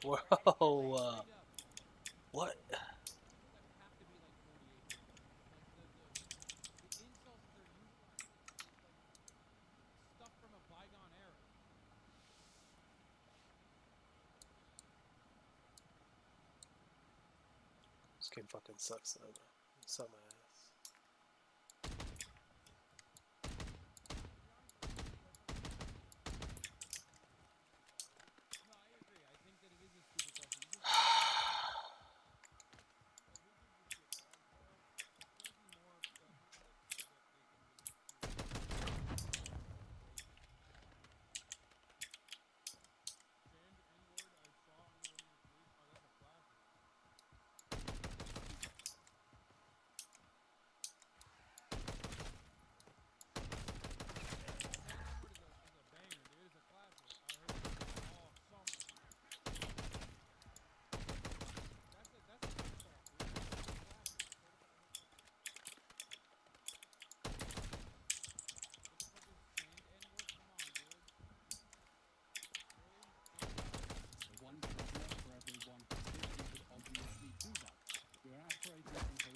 Whoa. What? This game fucking sucks, though. So my ass.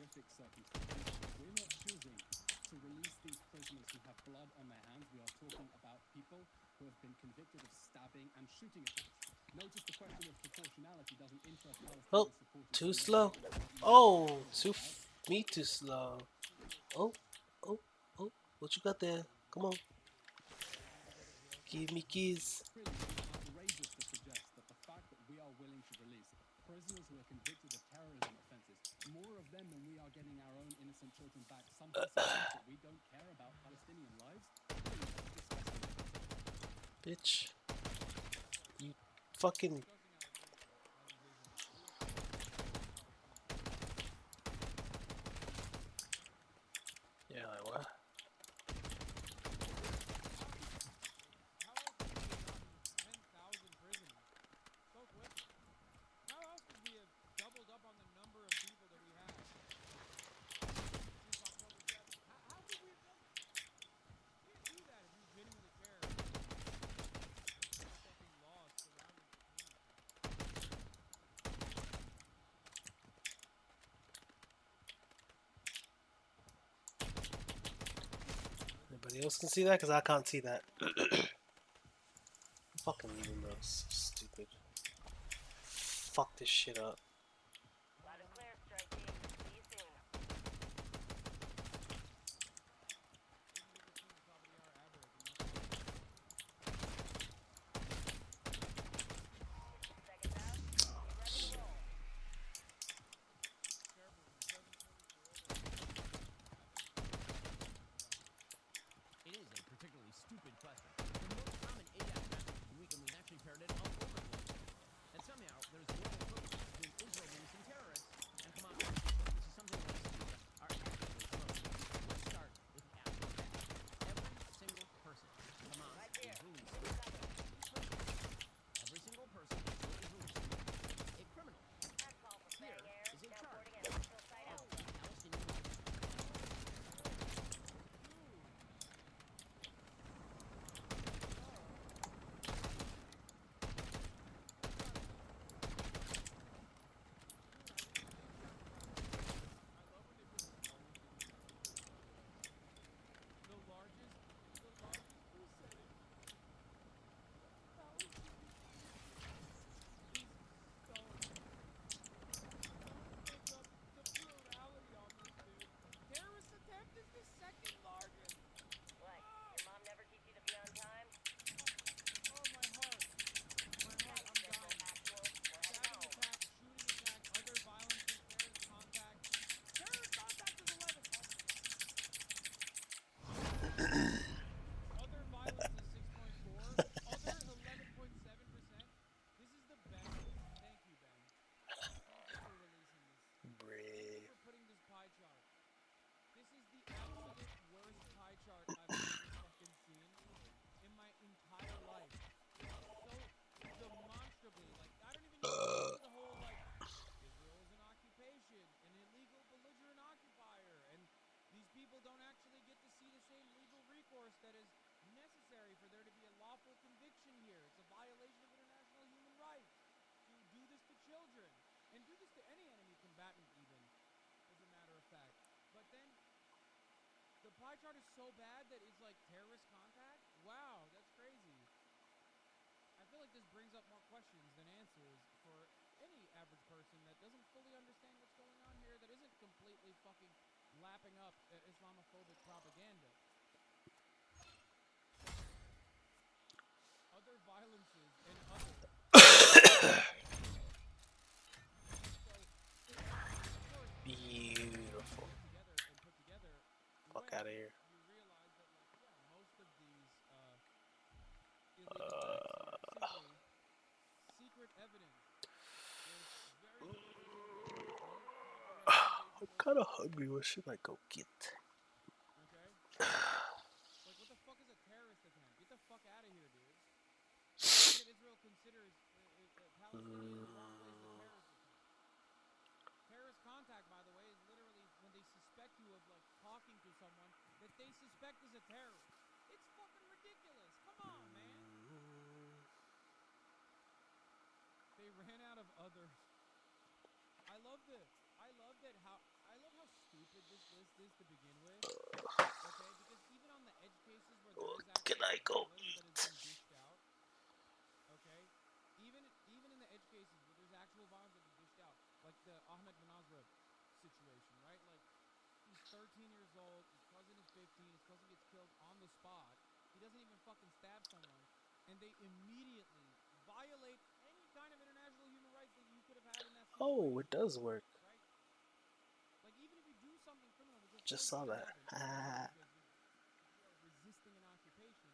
Circumstances. We're not choosing to release these prisoners who have blood on their hands. We are talking about people who have been convicted of stabbing and shooting attacks. Notice the question of proportionality doesn't interest Palestinian supporters. Too slow. Oh, me too slow. Oh, what you got there? Come on. Give me keys. It's really outrageous to suggest that the fact that we are willing to release prisoners who are convicted of terrorism offenses, more of them than we are getting our own innocent children back, somehow suggests that we don't care about Palestinian lives. Bitch. You fucking... Yeah, like what? Anybody else can see that? Because I can't see that. Fucking leaving bro. So stupid. Fuck this shit up. It is a particularly stupid question. The most common idiotic message of the week, and we've actually paired it all over the place. And somehow there's more close between Israel releasing terrorists and Hamas releasing children. This is something that students are actively promoting. Let's start with the actual fact. Every single person Hamas is releasing. Every single person Israel is releasing a criminal. Here is a chart of the Palestinian. Terrorist attempt is the second largest. What? Your mom never teach you to be on time? Oh, my heart. My heart, I'm dying. Stabbing attack, shooting attack, other violence, terrorist contact. Terrorist contact is 11. Other violence is 6.4. Other 11.7%. This is the best. Thank you, Ben. Thank you for releasing this. Thank you for putting this pie chart. This is the absolute worst pie chart I've ever fucking seen in my entire life. It's so demonstrably, like, I don't even know the whole, like, Israel is an occupation, an illegal belligerent occupier, and these people don't actually get to see the same legal recourse that is necessary for there to be a lawful conviction here. It's a violation of international human rights to do this to children, and do this to any enemy combatant even, as a matter of fact. But then, the pie chart is so bad that it's like terrorist contact? Wow, that's crazy. I feel like this brings up more questions than answers for any average person that doesn't fully understand what's going on here, that isn't completely fucking lapping up Islamophobic propaganda. Other violences and other... Beautiful. Fuck out of here. You realize that, like, yeah, most of these illegal acts are simply secret evidence. There's very I'm kind of hungry. What should I go get? okay? Like, what the fuck is a terrorist attempt? Get the fuck out of here, dude. That Israel considers Palestinians wrongly as a terrorist attempt. Terrorist contact, by the way, is literally when they suspect you of, like, talking to someone that they suspect is a terrorist. It's fucking ridiculous. Come on, man. They ran out of others. I love how stupid this list is to begin with. Okay, because even on the edge cases where there is Can I go eat? that has been dished out, okay, even in the edge cases where there's actual violence that is dished out, like the Ahmed Manazra situation, right? Like, he's 13 years old, his cousin is 15, his cousin gets killed on the spot, he doesn't even fucking stab someone, and they immediately violate any kind of international human rights that you could have had in that situation. Oh, it does work. Right? Like, even if you do something criminal, because Just saw that. Resisting an occupation,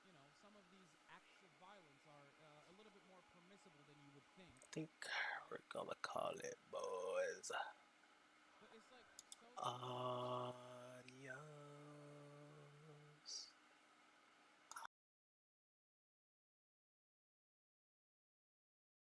you know, some of these acts of violence are a little bit more permissible than you would think. I think we're gonna call it, boys. But it's like so